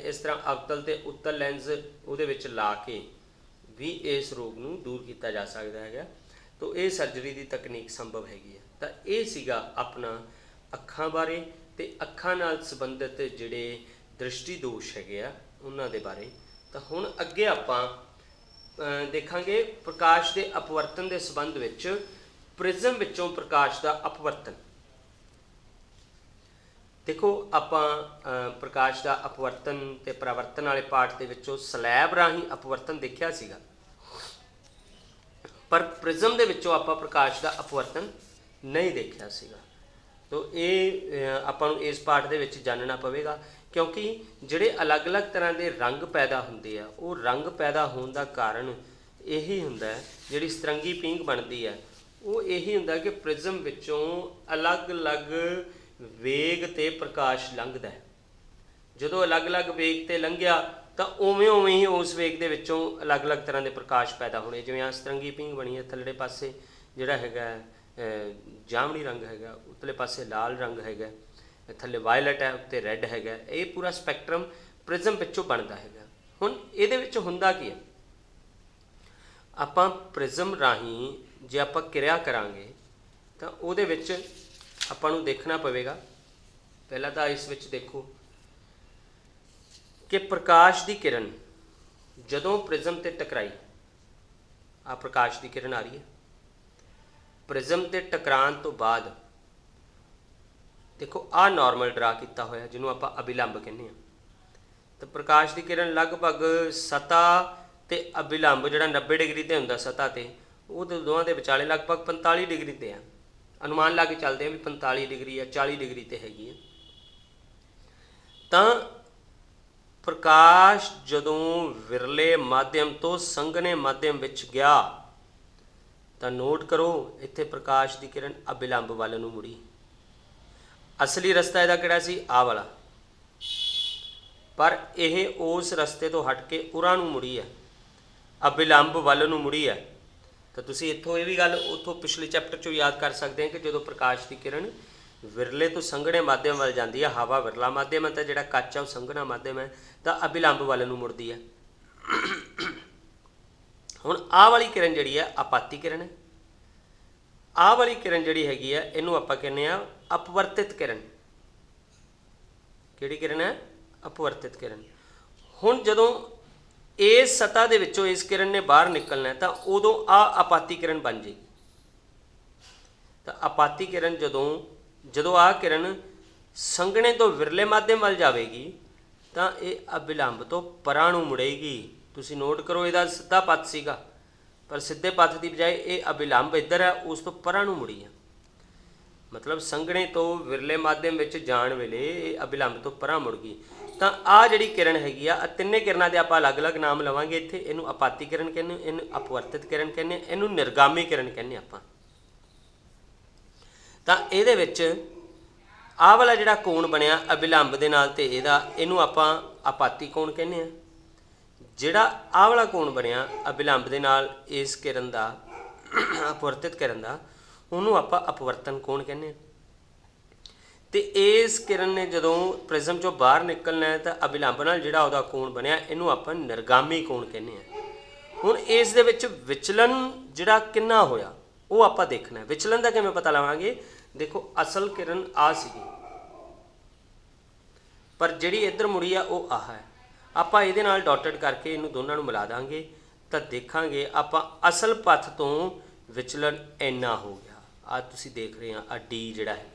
ਇਸ ਤਰ੍ਹਾਂ ਅਵਤਲ ਅਤੇ ਉੱਤਲ ਲੈਂਸ ਉਹਦੇ ਵਿੱਚ ਲਾ ਕੇ ਵੀ ਇਸ ਰੋਗ ਨੂੰ ਦੂਰ ਕੀਤਾ ਜਾ ਸਕਦਾ ਹੈਗਾ। ਤਾਂ ਇਹ ਸਰਜਰੀ ਦੀ ਤਕਨੀਕ ਸੰਭਵ ਹੈਗੀ ਹੈ। ਤਾਂ ਇਹ ਸੀਗਾ ਆਪਣਾ ਅੱਖਾਂ ਬਾਰੇ ਅਤੇ ਅੱਖਾਂ ਨਾਲ ਸੰਬੰਧਿਤ ਜਿਹੜੇ ਦ੍ਰਿਸ਼ਟੀ ਦੋਸ਼ ਹੈਗੇ ਆ ਉਹਨਾਂ ਦੇ ਬਾਰੇ। ਤਾਂ ਹੁਣ ਅੱਗੇ ਆਪਾਂ ਦੇਖਾਂਗੇ ਪ੍ਰਕਾਸ਼ ਦੇ ਅਪਵਰਤਨ ਦੇ ਸੰਬੰਧ ਵਿੱਚ ਪ੍ਰਿਜ਼ਮ ਵਿੱਚੋਂ ਪ੍ਰਕਾਸ਼ ਦਾ ਅਪਵਰਤਨ। ਦੇਖੋ ਆਪਾਂ ਪ੍ਰਕਾਸ਼ ਦਾ ਅਪਵਰਤਨ ਅਤੇ ਪਰਾਵਰਤਨ ਵਾਲੇ ਪਾਠ ਦੇ ਵਿੱਚੋਂ ਸਲੈਬ ਰਾਹੀਂ ਅਪਵਰਤਨ ਦੇਖਿਆ ਸੀਗਾ, ਪਰ ਪ੍ਰਿਜ਼ਮ ਦੇ ਵਿੱਚੋਂ ਆਪਾਂ ਪ੍ਰਕਾਸ਼ ਦਾ ਅਪਵਰਤਨ ਨਹੀਂ ਦੇਖਿਆ ਸੀਗਾ। ਤੋ ਇਹ ਆਪਾਂ ਨੂੰ ਇਸ ਪਾਠ ਦੇ ਵਿੱਚ ਜਾਣਨਾ ਪਵੇਗਾ, ਕਿਉਂਕਿ ਜਿਹੜੇ ਅਲੱਗ-ਅਲੱਗ ਤਰ੍ਹਾਂ ਦੇ ਰੰਗ ਪੈਦਾ ਹੁੰਦੇ ਆ ਉਹ ਰੰਗ ਪੈਦਾ ਹੋਣ ਦਾ ਕਾਰਨ ਇਹੀ ਹੁੰਦਾ ਹੈ, ਜਿਹੜੀ ਸਤਰੰਗੀ ਪੀਂਘ ਬਣਦੀ ਹੈ ਉਹ ਇਹੀ ਹੁੰਦਾ ਕਿ ਪ੍ਰਿਜ਼ਮ ਵਿੱਚੋਂ ਅਲੱਗ-ਅਲੱਗ ਵੇਗ 'ਤੇ ਪ੍ਰਕਾਸ਼ ਲੰਘਦਾ ਹੈ। ਜਦੋਂ ਅਲੱਗ-ਅਲੱਗ ਵੇਗ 'ਤੇ ਲੰਘਿਆ ਤਾਂ ਉਵੇਂ ਹੀ ਉਸ ਵੇਗ ਦੇ ਵਿੱਚੋਂ ਅਲੱਗ-ਅਲੱਗ ਤਰ੍ਹਾਂ ਦੇ ਪ੍ਰਕਾਸ਼ ਪੈਦਾ ਹੋਣੇ। ਜਿਵੇਂ ਆ ਸਤਰੰਗੀ ਪੀਂਘ ਬਣੀ ਹੈ, ਥੱਲੜੇ ਪਾਸੇ ਜਿਹੜਾ ਹੈਗਾ ਜਾਮਣੀ ਰੰਗ ਹੈਗਾ, ਉੱਤਲੇ ਪਾਸੇ ਲਾਲ ਰੰਗ ਹੈਗਾ, ਥੱਲੇ ਵਾਇਲਟ ਹੈ, ਉੱਤੇ ਰੈੱਡ ਹੈਗਾ। ਇਹ ਪੂਰਾ ਸਪੈਕਟਰਮ ਪ੍ਰਿਜ਼ਮ ਵਿੱਚੋਂ ਬਣਦਾ ਹੈਗਾ। ਹੁਣ ਇਹਦੇ ਵਿੱਚ ਹੁੰਦਾ ਕੀ ਹੈ, ਆਪਾਂ ਪ੍ਰਿਜ਼ਮ ਰਾਹੀਂ ਜੇ ਆਪਾਂ ਕਿਰਿਆ ਕਰਾਂਗੇ ਤਾਂ ਉਹਦੇ ਵਿੱਚ ਆਪਾਂ ਨੂੰ ਦੇਖਣਾ ਪਵੇਗਾ। ਪਹਿਲਾਂ ਤਾਂ ਇਸ ਵਿੱਚ ਦੇਖੋ ਕਿ ਪ੍ਰਕਾਸ਼ ਦੀ ਕਿਰਨ ਜਦੋਂ ਪ੍ਰਿਜ਼ਮ 'ਤੇ ਟਕਰਾਈ, ਆ ਪ੍ਰਕਾਸ਼ ਦੀ ਕਿਰਨ ਆ ਰਹੀ ਹੈ, ਪ੍ਰਿਜ਼ਮ 'ਤੇ ਟਕਰਾਉਣ ਤੋਂ ਬਾਅਦ ਦੇਖੋ ਆਹ ਨਾਰਮਲ ਡਰਾ ਕੀਤਾ ਹੋਇਆ ਜਿਹਨੂੰ ਆਪਾਂ ਅਭਿਲੰਬ ਕਹਿੰਦੇ ਹਾਂ। ਤਾਂ ਪ੍ਰਕਾਸ਼ ਦੀ ਕਿਰਨ ਲਗਭਗ ਸਤ੍ਹਾ ਅਤੇ ਅਭਿਲੰਬ ਜਿਹੜਾ 90 ਡਿਗਰੀ 'ਤੇ ਹੁੰਦਾ ਸਤ੍ਹਾ 'ਤੇ, ਉਹ ਦੋਵਾਂ ਦੇ ਵਿਚਾਲੇ ਲਗਭਗ 45 ਡਿਗਰੀ 'ਤੇ ਆ। ਅਨੁਮਾਨ ਲਾ ਕੇ ਚੱਲਦੇ ਆ ਵੀ 45 ਡਿਗਰੀ ਜਾਂ 40 ਡਿਗਰੀ 'ਤੇ ਹੈਗੀ ਹੈ। ਤਾਂ ਪ੍ਰਕਾਸ਼ ਜਦੋਂ ਵਿਰਲੇ ਮਾਧਿਅਮ ਤੋਂ ਸੰਘਣੇ ਮਾਧਿਅਮ ਵਿੱਚ ਗਿਆ ਤਾਂ ਨੋਟ ਕਰੋ ਇੱਥੇ ਪ੍ਰਕਾਸ਼ ਦੀ ਕਿਰਨ ਅਭਿਲੰਬ ਵੱਲ ਨੂੰ ਮੁੜੀ। ਅਸਲੀ ਰਸਤਾ ਇਹਦਾ ਕਿਹੜਾ ਸੀ, ਆਹ ਵਾਲਾ, ਪਰ ਇਹ ਉਸ ਰਸਤੇ ਤੋਂ ਹਟ ਕੇ ਉਰਾਂ ਨੂੰ ਮੁੜੀ ਹੈ, ਅਭਿਲੰਬ ਵੱਲ ਨੂੰ ਮੁੜੀ ਹੈ। ਤਾਂ ਤੁਸੀਂ ਇੱਥੋਂ ਇਹ ਵੀ ਗੱਲ ਉੱਥੋਂ ਪਿਛਲੇ ਚੈਪਟਰ 'ਚੋਂ ਯਾਦ ਕਰ ਸਕਦੇ ਹੋ ਕਿ ਜਦੋਂ ਪ੍ਰਕਾਸ਼ ਦੀ ਕਿਰਨ ਵਿਰਲੇ ਤੋਂ ਸੰਘਣੇ ਮਾਧਿਅਮ ਵੱਲ ਜਾਂਦੀ ਹੈ, ਹਵਾ ਵਿਰਲਾ ਮਾਧਿਅਮ ਹੈ ਤਾਂ ਜਿਹੜਾ ਕੱਚ ਹੈ ਉਹ ਸੰਘਣਾ ਮਾਧਿਅਮ ਹੈ, ਤਾਂ ਅਭਿਲੰਬ ਵੱਲ ਨੂੰ ਮੁੜਦੀ ਹੈ। ਹੁਣ ਆਹ ਵਾਲੀ ਕਿਰਨ ਜਿਹੜੀ ਹੈ ਆਪਾਤੀ ਕਿਰਨ ਹੈ। ਆਹ ਵਾਲੀ ਕਿਰਨ ਜਿਹੜੀ ਹੈਗੀ ਹੈ ਇਹਨੂੰ ਆਪਾਂ ਕਹਿੰਦੇ ਹਾਂ ਅਪਵਰਤਿਤ ਕਿਰਨ। ਕਿਹੜੀ ਕਿਰਨ ਹੈ, ਅਪਵਰਤਿਤ ਕਿਰਨ। ਹੁਣ ਜਦੋਂ ਇਸ ਸਤ੍ਹਾ ਦੇ ਵਿੱਚੋਂ ਇਸ ਕਿਰਨ ਨੇ ਬਾਹਰ ਨਿਕਲਣਾ ਤਾਂ ਉਦੋਂ ਆਹ ਆਪਾਤੀ ਕਿਰਨ ਬਣ ਜਾਏਗੀ। ਤਾਂ ਆਪਾਤੀ ਕਿਰਨ ਜਦੋਂ ਆਹ ਕਿਰਨ ਸੰਘਣੇ ਤੋਂ ਵਿਰਲੇ ਮਾਧਿਅਮ ਵੱਲ ਜਾਵੇਗੀ ਤਾਂ ਇਹ ਅਭਿਲੰਬ ਤੋਂ ਪਰਾਂ ਨੂੰ ਮੁੜੇਗੀ। ਤੁਸੀਂ ਨੋਟ ਕਰੋ ਇਹਦਾ ਸਿੱਧਾ ਪਥ ਸੀਗਾ, ਪਰ ਸਿੱਧੇ ਪਥ ਦੀ ਬਜਾਏ ਇਹ ਅਭਿਲੰਬ ਇੱਧਰ ਹੈ, ਉਸ ਤੋਂ ਪਰਾਂ ਨੂੰ ਮੁੜੀ ਹੈ। ਮਤਲਬ ਸੰਘਣੇ ਤੋਂ ਵਿਰਲੇ ਮਾਧਿਅਮ ਵਿੱਚ ਜਾਣ ਵੇਲੇ ਇਹ ਅਭਿਲੰਬ ਤੋਂ ਪਰਾਂ ਮੁੜ ਗਈ। ਤਾਂ ਆਹ ਜਿਹੜੀ ਕਿਰਨ ਹੈਗੀ ਆ, ਤਿੰਨੇ ਕਿਰਨਾਂ ਦੇ ਆਪਾਂ ਅਲੱਗ-ਅਲੱਗ ਨਾਮ ਲਵਾਂਗੇ ਇੱਥੇ। ਇਹਨੂੰ ਆਪਾਤੀ ਕਿਰਨ ਕਹਿੰਦੇ, ਇਹਨੂੰ ਅਪਵਰਤਿਤ ਕਿਰਨ ਕਹਿੰਦੇ, ਇਹਨੂੰ ਨਿਰਗਾਮੀ ਕਿਰਨ ਕਹਿੰਦੇ ਆਪਾਂ। ਤਾਂ ਇਹਦੇ ਵਿੱਚ ਆਹ ਵਾਲਾ ਜਿਹੜਾ ਕੋਣ ਬਣਿਆ ਅਭਿਲੰਬ ਦੇ ਨਾਲ ਤੇ ਇਹਨੂੰ ਆਪਾਂ ਆਪਾਤੀ ਕੋਣ ਕਹਿੰਦੇ ਆ। ਜਿਹੜਾ ਆਹ ਵਾਲਾ ਕੋਣ ਬਣਿਆ ਅਭਿਲੰਬ ਦੇ ਨਾਲ ਇਸ ਕਿਰਨ ਦਾ ਅਪਵਰਤਿਤ ਕਿਰਨ ਦਾ, ਉਹਨੂੰ ਆਪਾਂ ਅਪਵਰਤਨ ਕੋਣ ਕਹਿੰਦੇ ਆ। ਤੇ ਇਸ ਕਿਰਨ ਨੇ ਜਦੋਂ ਪ੍ਰਿਜ਼ਮ ਚੋਂ ਬਾਹਰ ਨਿਕਲਣਾ ਹੈ ਤਾਂ ਅਭਿਲੰਬ ਨਾਲ ਜਿਹੜਾ ਉਹਦਾ ਕੋਣ ਬਣਿਆ ਇਹਨੂੰ ਆਪਾਂ ਨਿਰਗਾਮੀ ਕੋਣ ਕਹਿੰਦੇ ਆ। ਹੁਣ ਇਸ ਦੇ ਵਿੱਚ ਵਿਚਲਨ ਜਿਹੜਾ ਕਿੰਨਾ ਹੋਇਆ ਉਹ ਆਪਾਂ ਦੇਖਣਾ। ਵਿਚਲਨ ਦਾ ਕਿਵੇਂ ਪਤਾ ਲਵਾਂਗੇ? ਦੇਖੋ ਅਸਲ ਕਿਰਨ ਆ ਸੀਗੀ, ਪਰ ਜਿਹੜੀ ਇੱਧਰ ਮੁੜੀ ਆ ਉਹ ਆਹ ਹੈ। ਆਪਾਂ ਇਹਦੇ ਨਾਲ ਡਾਟਡ ਕਰਕੇ ਇਹਨੂੰ ਦੋਨਾਂ ਨੂੰ ਮਿਲਾ ਦਾਂਗੇ ਤਾਂ ਦੇਖਾਂਗੇ ਆਪਾਂ ਅਸਲ ਪੱਥ ਤੋਂ ਵਿਚਲਨ ਇੰਨਾ ਹੋ ਗਿਆ। ਆ ਤੁਸੀਂ ਦੇਖ ਰਹੇ ਆ ਆ ਡੀ ਜਿਹੜਾ ਹੈਗਾ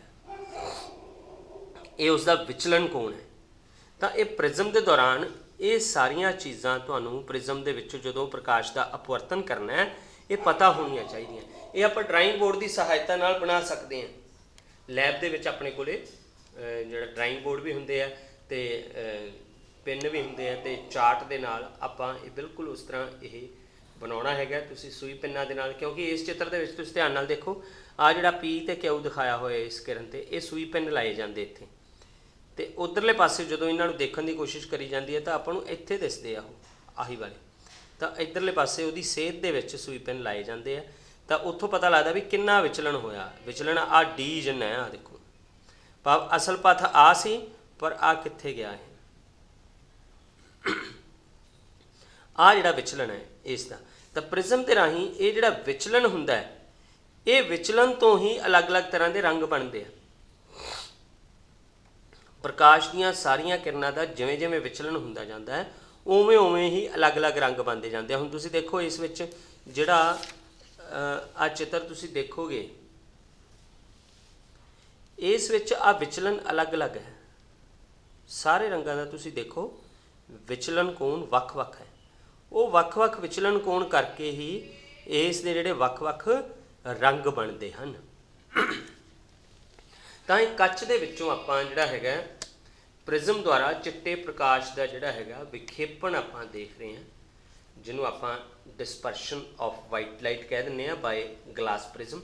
ਇਹ ਉਸ ਦਾ ਵਿਚਲਨ ਕੋਣ ਹੈ। ਤਾਂ ਇਹ ਪ੍ਰਿਜ਼ਮ ਦੇ ਦੌਰਾਨ ਇਹ ਸਾਰੀਆਂ ਚੀਜ਼ਾਂ ਤੁਹਾਨੂੰ ਪ੍ਰਿਜ਼ਮ ਦੇ ਵਿੱਚ ਜਦੋਂ ਪ੍ਰਕਾਸ਼ ਦਾ ਅਪਵਰਤਨ ਕਰਨਾ ਹੈ ਇਹ ਪਤਾ ਹੋਣੀਆਂ ਚਾਹੀਦੀਆਂ। ਇਹ ਆਪਾਂ ਡਰਾਇੰਗ ਬੋਰਡ ਦੀ ਸਹਾਇਤਾ ਨਾਲ ਬਣਾ ਸਕਦੇ ਹਾਂ। ਲੈਬ ਦੇ ਵਿੱਚ ਆਪਣੇ ਕੋਲੇ ਜਿਹੜਾ ਡਰਾਇੰਗ ਬੋਰਡ ਵੀ ਹੁੰਦੇ ਆ ਤੇ ਪੈਨ ਵੀ ਹੁੰਦੇ ਆ ਤੇ ਚਾਰਟ ਦੇ ਨਾਲ ਆਪਾਂ ਇਹ ਬਿਲਕੁਲ ਉਸ ਤਰ੍ਹਾਂ ਇਹ ਬਣਾਉਣਾ ਹੈਗਾ। ਤੁਸੀਂ ਸੂਈ ਪੈਨਾਂ ਦੇ ਨਾਲ, ਕਿਉਂਕਿ ਇਸ ਚਿੱਤਰ ਦੇ ਵਿੱਚ ਤੁਸੀਂ ਧਿਆਨ ਨਾਲ ਦੇਖੋ ਆ ਜਿਹੜਾ ਪੀ ਤੇ ਕਿਊ ਦਿਖਾਇਆ ਹੋਇਆ ਇਸ ਕਿਰਨ ਤੇ ਇਹ ਸੂਈ ਪੈਨ ਲਾਏ ਜਾਂਦੇ ਇੱਥੇ, ਤੇ ਉਧਰਲੇ ਪਾਸੇ ਜਦੋਂ ਇਹਨਾਂ ਨੂੰ ਦੇਖਣ ਦੀ ਕੋਸ਼ਿਸ਼ ਕਰੀ ਜਾਂਦੀ ਹੈ ਤਾਂ ਆਪਾਂ ਨੂੰ ਇੱਥੇ ਦਿਸਦੇ ਆ ਉਹ ਆਹੀ ਵਾਲੇ, ਤਾਂ ਇੱਧਰਲੇ ਪਾਸੇ ਉਹਦੀ ਸੇਧ ਦੇ ਵਿੱਚ ਸੂਈ ਪੈਨ ਲਾਏ ਜਾਂਦੇ ਆ। ਤਾਂ ਉੱਥੋਂ ਪਤਾ ਲੱਗਦਾ ਵੀ ਕਿੰਨਾ ਵਿਚਲਨ ਹੋਇਆ। ਵਿਚਲਨ ਆ ਡੀ ਜਿੰਨਾ ਆ ਦੇਖੋ, ਭਾਵ ਅਸਲ ਪੱਥ ਆ ਸੀ ਪਰ ਆ ਕਿੱਥੇ ਗਿਆ ਇਹ, ਆ ਜਿਹੜਾ ਵਿਚਲਨ ਹੈ ਇਸ ਦਾ। ਤਾਂ ਪ੍ਰਿਜ਼ਮ ਦੇ ਰਾਹੀਂ ਇਹ ਜਿਹੜਾ ਵਿਚਲਨ ਹੁੰਦਾ ਹੈ ਇਹ ਵਿਚਲਨ ਤੋਂ ਹੀ ਅਲੱਗ-ਅਲੱਗ ਤਰ੍ਹਾਂ ਦੇ ਰੰਗ ਬਣਦੇ ਆ। ਪ੍ਰਕਾਸ਼ ਦੀਆਂ ਸਾਰੀਆਂ ਕਿਰਨਾਂ ਦਾ ਜਿਵੇਂ ਜਿਵੇਂ ਵਿਚਲਨ ਹੁੰਦਾ ਜਾਂਦਾ ਹੈ ਉਵੇਂ ਉਵੇਂ ਹੀ ਅਲੱਗ-ਅਲੱਗ ਰੰਗ ਬਣਦੇ ਜਾਂਦੇ ਆ। ਹੁਣ ਤੁਸੀਂ ਦੇਖੋ ਇਸ ਵਿੱਚ ਜਿਹੜਾ ਆ ਚਿੱਤਰ ਤੁਸੀਂ ਦੇਖੋਗੇ ਇਸ ਵਿੱਚ ਆ ਵਿਚਲਨ ਅਲੱਗ-ਅਲੱਗ ਹੈ। ਸਾਰੇ ਰੰਗਾਂ ਦਾ ਤੁਸੀਂ ਦੇਖੋ ਵਿਚਲਨ ਕੋਣ ਵੱਖ-ਵੱਖ ਹੈ। ਉਹ ਵੱਖ-ਵੱਖ ਵਿਚਲਨ ਕੋਣ ਕਰਕੇ ਹੀ ਇਸ ਦੇ ਜਿਹੜੇ ਵੱਖ-ਵੱਖ ਰੰਗ ਬਣਦੇ ਹਨ। ਤਾਂ ਇਹ ਕੱਚ ਦੇ ਵਿੱਚੋਂ ਆਪਾਂ ਜਿਹੜਾ ਹੈਗਾ ਪ੍ਰਿਜ਼ਮ ਦੁਆਰਾ ਚਿੱਟੇ ਪ੍ਰਕਾਸ਼ ਦਾ ਜਿਹੜਾ ਹੈਗਾ ਵਿਖੇਪਣ ਆਪਾਂ ਦੇਖ ਰਹੇ ਹਾਂ, ਜਿਹਨੂੰ ਆਪਾਂ ਡਿਸਪਰਸ਼ਨ ਆਫ ਵਾਈਟ ਲਾਈਟ ਕਹਿ ਦਿੰਦੇ ਆ ਬਾਏ ਗਲਾਸ ਪ੍ਰਿਜ਼ਮ।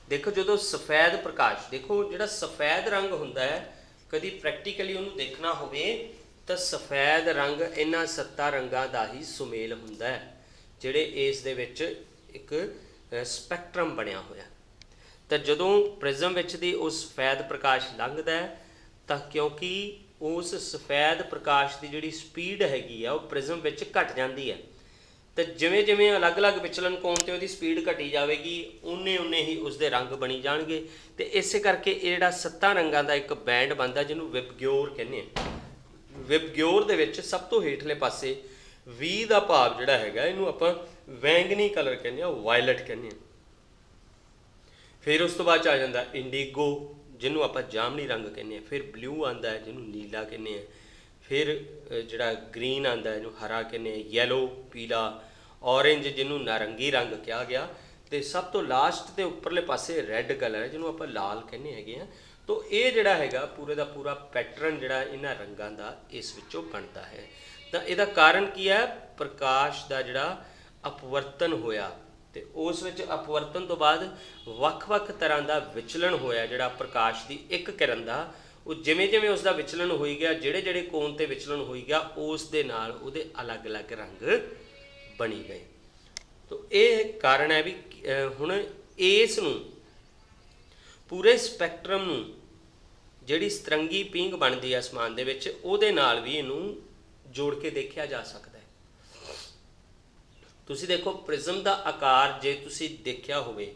ਦੇਖੋ ਜਦੋਂ ਸਫੈਦ ਪ੍ਰਕਾਸ਼, ਦੇਖੋ ਜਿਹੜਾ ਸਫੈਦ ਰੰਗ ਹੁੰਦਾ ਹੈ ਕਦੀ ਪ੍ਰੈਕਟੀਕਲੀ ਉਹਨੂੰ ਦੇਖਣਾ ਹੋਵੇ ਤਾਂ ਸਫੈਦ ਰੰਗ ਇਹਨਾਂ 7 ਰੰਗਾਂ ਦਾ ਹੀ ਸੁਮੇਲ ਹੁੰਦਾ ਹੈ ਜਿਹੜੇ ਇਸ ਦੇ ਵਿੱਚ ਇੱਕ ਸਪੈਕਟਰਮ ਬਣਿਆ ਹੋਇਆ। ਤਾਂ ਜਦੋਂ ਪ੍ਰਿਜ਼ਮ ਵਿੱਚ ਦੀ ਉਹ ਸਫੈਦ ਪ੍ਰਕਾਸ਼ ਲੰਘਦਾ ਹੈ ਤਾਂ ਕਿਉਂਕਿ ਉਸ ਸਫੈਦ ਪ੍ਰਕਾਸ਼ ਦੀ ਜਿਹੜੀ ਸਪੀਡ ਹੈਗੀ ਆ ਉਹ ਪ੍ਰਿਜ਼ਮ ਵਿੱਚ ਘਟ ਜਾਂਦੀ ਹੈ, ਤਾਂ ਜਿਵੇਂ ਜਿਵੇਂ ਅਲੱਗ-ਅਲੱਗ ਵਿਚਲਨ ਕੋਣ ਤੇ ਉਹਦੀ ਸਪੀਡ ਘਟੀ ਜਾਵੇਗੀ ਉਨੇ ਹੀ ਉਸਦੇ ਰੰਗ ਬਣੀ ਜਾਣਗੇ। ਤੇ ਇਸੇ ਕਰਕੇ ਇਹ ਜਿਹੜਾ 7 ਰੰਗਾਂ ਦਾ ਇੱਕ ਬੈਂਡ ਬਣਦਾ ਜਿਹਨੂੰ ਵਿਬਗਿਓਰ ਕਹਿੰਦੇ ਆ। ਵਿਬਗਿਓਰ ਦੇ ਵਿੱਚ ਸਭ ਤੋਂ ਹੇਠਲੇ ਪਾਸੇ V ਦਾ ਭਾਵ ਜਿਹੜਾ ਹੈਗਾ ਇਹਨੂੰ ਆਪਾਂ ਵੈਂਗਨੀ ਕਲਰ ਕਹਿੰਦੇ ਆ, ਵਾਇਲਟ ਕਹਿੰਦੇ ਆ। ਫਿਰ ਉਸ ਤੋਂ ਬਾਅਦ 'ਚ ਆ ਜਾਂਦਾ ਇੰਡੀਗੋ ਜਿਹਨੂੰ ਆਪਾਂ ਜਾਮਨੀ ਰੰਗ ਕਹਿੰਦੇ ਆ, ਫਿਰ ਬਲੂ ਆਉਂਦਾ ਹੈ ਜਿਹਨੂੰ ਨੀਲਾ ਕਹਿੰਦੇ ਆ, ਫਿਰ ਜਿਹੜਾ ਗ੍ਰੀਨ ਆਉਂਦਾ ਇਹਨੂੰ ਹਰਾ ਕਹਿੰਦੇ ਆ, ਯੈਲੋ ਪੀਲਾ, ਔਰੇਂਜ ਜਿਹਨੂੰ ਨਾਰੰਗੀ ਰੰਗ ਕਿਹਾ ਗਿਆ, ਤੇ ਸਭ ਤੋਂ ਲਾਸਟ ਤੇ ਉੱਪਰਲੇ ਪਾਸੇ ਰੈੱਡ ਕਲਰ ਹੈ ਜਿਹਨੂੰ ਆਪਾਂ ਲਾਲ ਕਹਿੰਦੇ ਹੈਗੇ ਆ। ਤੋ ਇਹ ਜਿਹੜਾ ਹੈਗਾ ਪੂਰੇ ਦਾ ਪੂਰਾ ਪੈਟਰਨ ਜਿਹੜਾ ਇਹਨਾਂ ਰੰਗਾਂ ਦਾ ਇਸ ਵਿੱਚੋਂ ਬਣਦਾ ਹੈ। ਤਾਂ ਇਹਦਾ ਕਾਰਨ ਕੀ ਹੈ? ਪ੍ਰਕਾਸ਼ ਦਾ ਜਿਹੜਾ ਅਪਵਰਤਨ ਹੋਇਆ ਤੇ ਉਸ ਵਿੱਚ ਅਪਵਰਤਨ ਤੋਂ ਬਾਅਦ ਵੱਖ-ਵੱਖ ਤਰ੍ਹਾਂ ਦਾ ਵਿਚਲਨ ਹੋਇਆ ਜਿਹੜਾ ਪ੍ਰਕਾਸ਼ ਦੀ ਇੱਕ ਕਿਰਨ ਦਾ, ਉਹ ਜਿਵੇਂ ਜਿਵੇਂ ਉਸ ਦਾ ਵਿਚਲਨ ਹੋਈ ਗਿਆ, ਜਿਹੜੇ ਜਿਹੜੇ ਕੋਣ ਤੇ ਵਿਚਲਨ ਹੋਈ ਗਿਆ ਉਸ ਦੇ ਨਾਲ ਉਹਦੇ ਅਲੱਗ-ਅਲੱਗ ਰੰਗ ਬਣੀ ਗਏ। ਤੋ ਇਹ ਕਾਰਨ ਹੈ ਵੀ ਹੁਣ ਇਸ ਨੂੰ ਪੂਰੇ ਸਪੈਕਟਰਮ ਨੂੰ ਜਿਹੜੀ ਸਤਰੰਗੀ ਪੀਂਘ ਬਣਦੀ ਹੈ ਅਸਮਾਨ ਦੇ ਵਿੱਚ ਉਹਦੇ ਨਾਲ ਵੀ ਇਹਨੂੰ ਜੋੜ ਕੇ ਦੇਖਿਆ ਜਾ ਸਕਦਾ ਹੈ। ਤੁਸੀਂ ਦੇਖੋ ਪ੍ਰਿਜ਼ਮ ਦਾ ਆਕਾਰ ਜੇ ਤੁਸੀਂ ਦੇਖਿਆ ਹੋਵੇ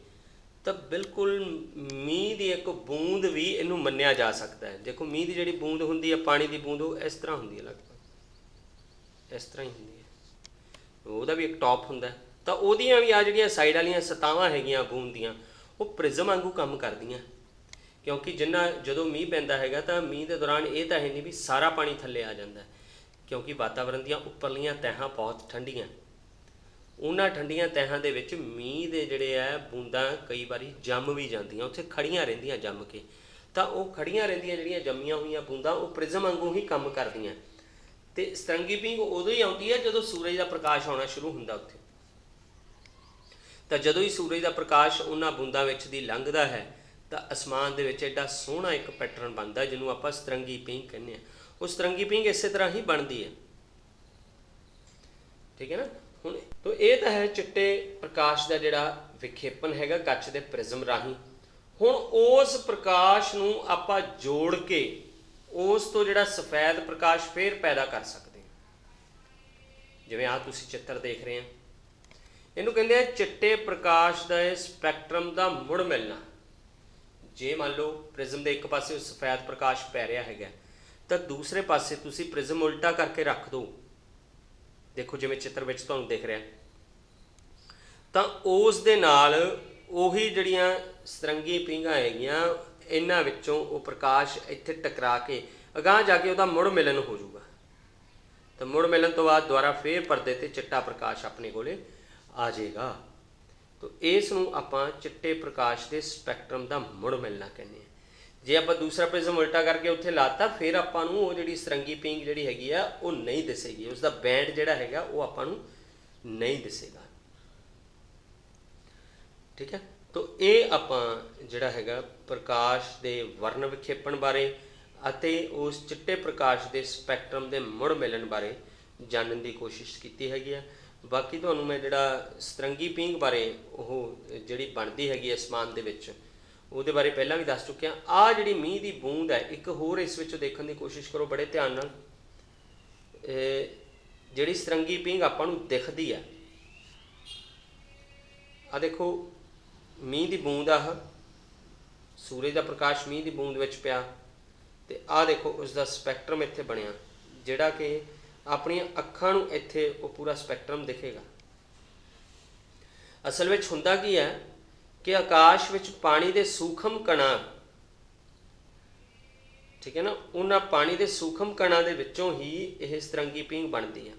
ਤਾਂ ਬਿਲਕੁਲ ਮੀਂਹ ਦੀ ਇੱਕ ਬੂੰਦ ਵੀ ਇਹਨੂੰ ਮੰਨਿਆ ਜਾ ਸਕਦਾ ਹੈ। ਦੇਖੋ ਮੀਂਹ ਦੀ ਜਿਹੜੀ ਬੂੰਦ ਹੁੰਦੀ ਹੈ, ਪਾਣੀ ਦੀ ਬੂੰਦ, ਉਹ ਇਸ ਤਰ੍ਹਾਂ ਹੁੰਦੀ ਹੈ, ਲਗਭਗ ਇਸ ਤਰ੍ਹਾਂ ਹੀ ਹੁੰਦੀ ਹੈ। ਉਹਦਾ ਵੀ ਇੱਕ ਟੌਪ ਹੁੰਦਾ ਹੈ, ਤਾਂ ਉਹਦੀਆਂ ਵੀ ਆ ਜਿਹੜੀਆਂ ਸਾਈਡ ਵਾਲੀਆਂ ਸਤਾਵਾਂ ਹੈਗੀਆਂ ਬੂੰਦ ਦੀਆਂ ਉਹ ਪ੍ਰਿਜ਼ਮ ਵਾਂਗੂ ਕੰਮ ਕਰਦੀਆਂ, ਕਿਉਂਕਿ ਜਦੋਂ ਮੀਂਹ ਪੈਂਦਾ ਹੈਗਾ ਤਾਂ ਮੀਂਹ ਦੇ ਦੌਰਾਨ ਇਹ ਤਾਂ ਹੈ ਨਹੀਂ ਵੀ ਸਾਰਾ ਪਾਣੀ ਥੱਲੇ ਆ ਜਾਂਦਾ, ਕਿਉਂਕਿ ਵਾਤਾਵਰਨ ਦੀਆਂ ਉੱਪਰਲੀਆਂ ਤਹਿਾਂ ਬਹੁਤ ਠੰਡੀਆਂ, ਉਹਨਾਂ ਠੰਡੀਆਂ ਤਹਿਾਂ ਦੇ ਵਿੱਚ ਮੀਂਹ ਦੇ ਜਿਹੜੇ ਆ ਬੂੰਦਾਂ ਕਈ ਵਾਰੀ ਜੰਮ ਵੀ ਜਾਂਦੀਆਂ, ਉੱਥੇ ਖੜੀਆਂ ਰਹਿੰਦੀਆਂ ਜੰਮ ਕੇ। ਤਾਂ ਉਹ ਖੜੀਆਂ ਰਹਿੰਦੀਆਂ ਜਿਹੜੀਆਂ ਜੰਮੀਆਂ ਹੋਈਆਂ ਬੂੰਦਾਂ ਉਹ ਪ੍ਰਿਜ਼ਮ ਵਾਂਗੂ ਹੀ ਕੰਮ ਕਰਦੀਆਂ। ਤੇ ਸਤਰੰਗੀ ਪੀਂਘ ਉਦੋਂ ਹੀ ਆਉਂਦੀ ਹੈ ਜਦੋਂ ਸੂਰਜ ਦਾ ਪ੍ਰਕਾਸ਼ ਆਉਣਾ ਸ਼ੁਰੂ ਹੁੰਦਾ ਉੱਥੇ। ਤਾਂ ਜਦੋਂ ਹੀ ਸੂਰਜ ਦਾ ਪ੍ਰਕਾਸ਼ ਉਹਨਾਂ ਬੂੰਦਾਂ ਵਿੱਚ ਦੀ ਲੰਘਦਾ ਹੈ ਤਾਂ ਅਸਮਾਨ ਦੇ ਵਿੱਚ ਐਡਾ ਸੋਹਣਾ ਇੱਕ ਪੈਟਰਨ ਬਣਦਾ ਜਿਹਨੂੰ ਆਪਾਂ ਸਤਰੰਗੀ ਪੀਂਘ ਕਹਿੰਦੇ ਹਾਂ। ਉਹ ਸਤਰੰਗੀ ਪੀਂਘ ਇਸੇ ਤਰ੍ਹਾਂ ਹੀ ਬਣਦੀ ਹੈ, ਠੀਕ ਹੈ ਨਾ। ਹੁਣ ਤੋਂ ਇਹ ਤਾਂ ਹੈ ਚਿੱਟੇ ਪ੍ਰਕਾਸ਼ ਦਾ ਜਿਹੜਾ ਵਿਖੇਪਣ ਹੈਗਾ ਕੱਚ ਦੇ ਪ੍ਰਿਜ਼ਮ ਰਾਹੀਂ। ਹੁਣ ਉਸ ਪ੍ਰਕਾਸ਼ ਨੂੰ ਆਪਾਂ ਜੋੜ ਕੇ ਉਸ ਤੋਂ ਜਿਹੜਾ ਸਫੈਦ ਪ੍ਰਕਾਸ਼ ਫੇਰ ਪੈਦਾ ਕਰ ਸਕਦੇ ਹਾਂ। ਜਿਵੇਂ ਆਹ ਤੁਸੀਂ ਚਿੱਤਰ ਦੇਖ ਰਹੇ ਆ, ਇਹਨੂੰ ਕਹਿੰਦੇ ਆ ਚਿੱਟੇ ਪ੍ਰਕਾਸ਼ ਦਾ ਸਪੈਕਟਰਮ ਦਾ ਮੁੜ ਮਿਲਣਾ। ਜੇ ਮੰਨ ਲਓ ਪ੍ਰਿਜ਼ਮ ਦੇ ਇੱਕ ਪਾਸੇ ਸਫੈਦ ਪ੍ਰਕਾਸ਼ ਪੈ ਰਿਹਾ ਹੈਗਾ ਤਾਂ ਦੂਸਰੇ ਪਾਸੇ ਤੁਸੀਂ ਪ੍ਰਿਜ਼ਮ ਉਲਟਾ ਕਰਕੇ ਰੱਖ ਦਿਓ, ਦੇਖੋ ਜਿਵੇਂ ਚਿੱਤਰ ਵਿੱਚ ਤੁਹਾਨੂੰ ਦਿਖ ਰਿਹਾ, ਤਾਂ ਉਸ ਦੇ ਨਾਲ ਉਹੀ ਜਿਹੜੀਆਂ ਸਤਰੰਗੀ ਪੀਂਘਾਂ ਹੈਗੀਆਂ ਇਹਨਾਂ ਵਿੱਚੋਂ ਉਹ ਪ੍ਰਕਾਸ਼ ਇੱਥੇ ਟਕਰਾ ਕੇ ਅਗਾਂਹ ਜਾ ਕੇ ਉਹਦਾ ਮੁੜ ਮਿਲਨ ਹੋ ਜਾਊਗਾ। ਤਾਂ ਮੁੜ ਮਿਲਣ ਤੋਂ ਬਾਅਦ ਦੁਬਾਰਾ ਫੇਰ ਪਰਦੇ ਤੇ ਚਿੱਟਾ ਪ੍ਰਕਾਸ਼ ਆਪਣੇ ਕੋਲੇ ਆ ਜਾਏਗਾ। ਤਾਂ ਇਸ ਨੂੰ ਆਪਾਂ ਚਿੱਟੇ ਪ੍ਰਕਾਸ਼ ਦੇ ਸਪੈਕਟਰਮ ਦਾ ਮੁੜ ਮਿਲਣਾ ਕਹਿੰਦੇ ਹਾਂ। ਜੇ ਆਪਾਂ ਦੂਸਰਾ ਪ੍ਰਿਜ਼ਮ ਉਲਟਾ ਕਰਕੇ ਉੱਥੇ ਲਾਤਾ ਫਿਰ ਆਪਾਂ ਨੂੰ ਉਹ ਜਿਹੜੀ ਸਤਰੰਗੀ ਪੀਂਘ ਜਿਹੜੀ ਹੈਗੀ ਆ ਉਹ ਨਹੀਂ ਦਿਸੇਗੀ, ਉਸ ਦਾ ਬੈਂਡ ਜਿਹੜਾ ਹੈਗਾ ਉਹ ਆਪਾਂ ਨੂੰ ਨਹੀਂ ਦਿਸੇਗਾ, ਠੀਕ ਹੈ। ਤਾਂ ਇਹ ਆਪਾਂ ਜਿਹੜਾ ਹੈਗਾ ਪ੍ਰਕਾਸ਼ ਦੇ ਵਰਨ ਵਿਖੇਪਣ ਬਾਰੇ ਅਤੇ ਉਸ ਚਿੱਟੇ ਪ੍ਰਕਾਸ਼ ਦੇ ਸਪੈਕਟਰਮ ਦੇ ਮੁੜ ਮਿਲਣ ਬਾਰੇ ਜਾਣਨ ਦੀ ਕੋਸ਼ਿਸ਼ ਕੀਤੀ ਹੈਗੀ ਆ। ਬਾਕੀ ਤੁਹਾਨੂੰ ਮੈਂ ਜਿਹੜਾ ਸਤਰੰਗੀ ਪੀਂਘ ਬਾਰੇ ਉਹ ਜਿਹੜੀ ਬਣਦੀ ਹੈਗੀ ਅਸਮਾਨ ਦੇ ਵਿੱਚ ਉਹਦੇ ਬਾਰੇ ਪਹਿਲਾਂ ਵੀ ਦੱਸ ਚੁੱਕਿਆ। ਆਹ ਜਿਹੜੀ ਮੀਂਹ ਦੀ ਬੂੰਦ ਹੈ, ਇੱਕ ਹੋਰ ਇਸ ਵਿੱਚੋਂ ਦੇਖਣ ਦੀ ਕੋਸ਼ਿਸ਼ ਕਰੋ ਬੜੇ ਧਿਆਨ ਨਾਲ। ਜਿਹੜੀ ਸਤਰੰਗੀ ਪੀਂਘ ਆਪਾਂ ਨੂੰ ਦਿਖਦੀ ਹੈ, ਆਹ ਦੇਖੋ ਮੀਂਹ ਦੀ ਬੂੰਦ, ਆਹ ਸੂਰਜ ਦਾ ਪ੍ਰਕਾਸ਼ ਮੀਂਹ ਦੀ ਬੂੰਦ ਵਿੱਚ ਪਿਆ ਤੇ ਆਹ ਦੇਖੋ ਉਸ ਦਾ ਸਪੈਕਟਰਮ ਇੱਥੇ ਬਣਿਆ ਜਿਹੜਾ ਕਿ ਆਪਣੀਆਂ ਅੱਖਾਂ ਨੂੰ ਇੱਥੇ ਉਹ ਪੂਰਾ ਸਪੈਕਟਰਮ ਦਿਖੇਗਾ। ਅਸਲ ਵਿੱਚ ਹੁੰਦਾ ਕੀ ਹੈ ਕਿ ਆਕਾਸ਼ ਵਿੱਚ ਪਾਣੀ ਦੇ ਸੂਖਮ ਕਣਾਂ, ਠੀਕ ਹੈ ਨਾ, ਉਹਨਾਂ ਪਾਣੀ ਦੇ ਸੂਖਮ ਕਣਾਂ ਦੇ ਵਿੱਚੋਂ ਹੀ ਇਹ ਸਤਰੰਗੀ ਪੀਂਘ ਬਣਦੀ ਹੈ,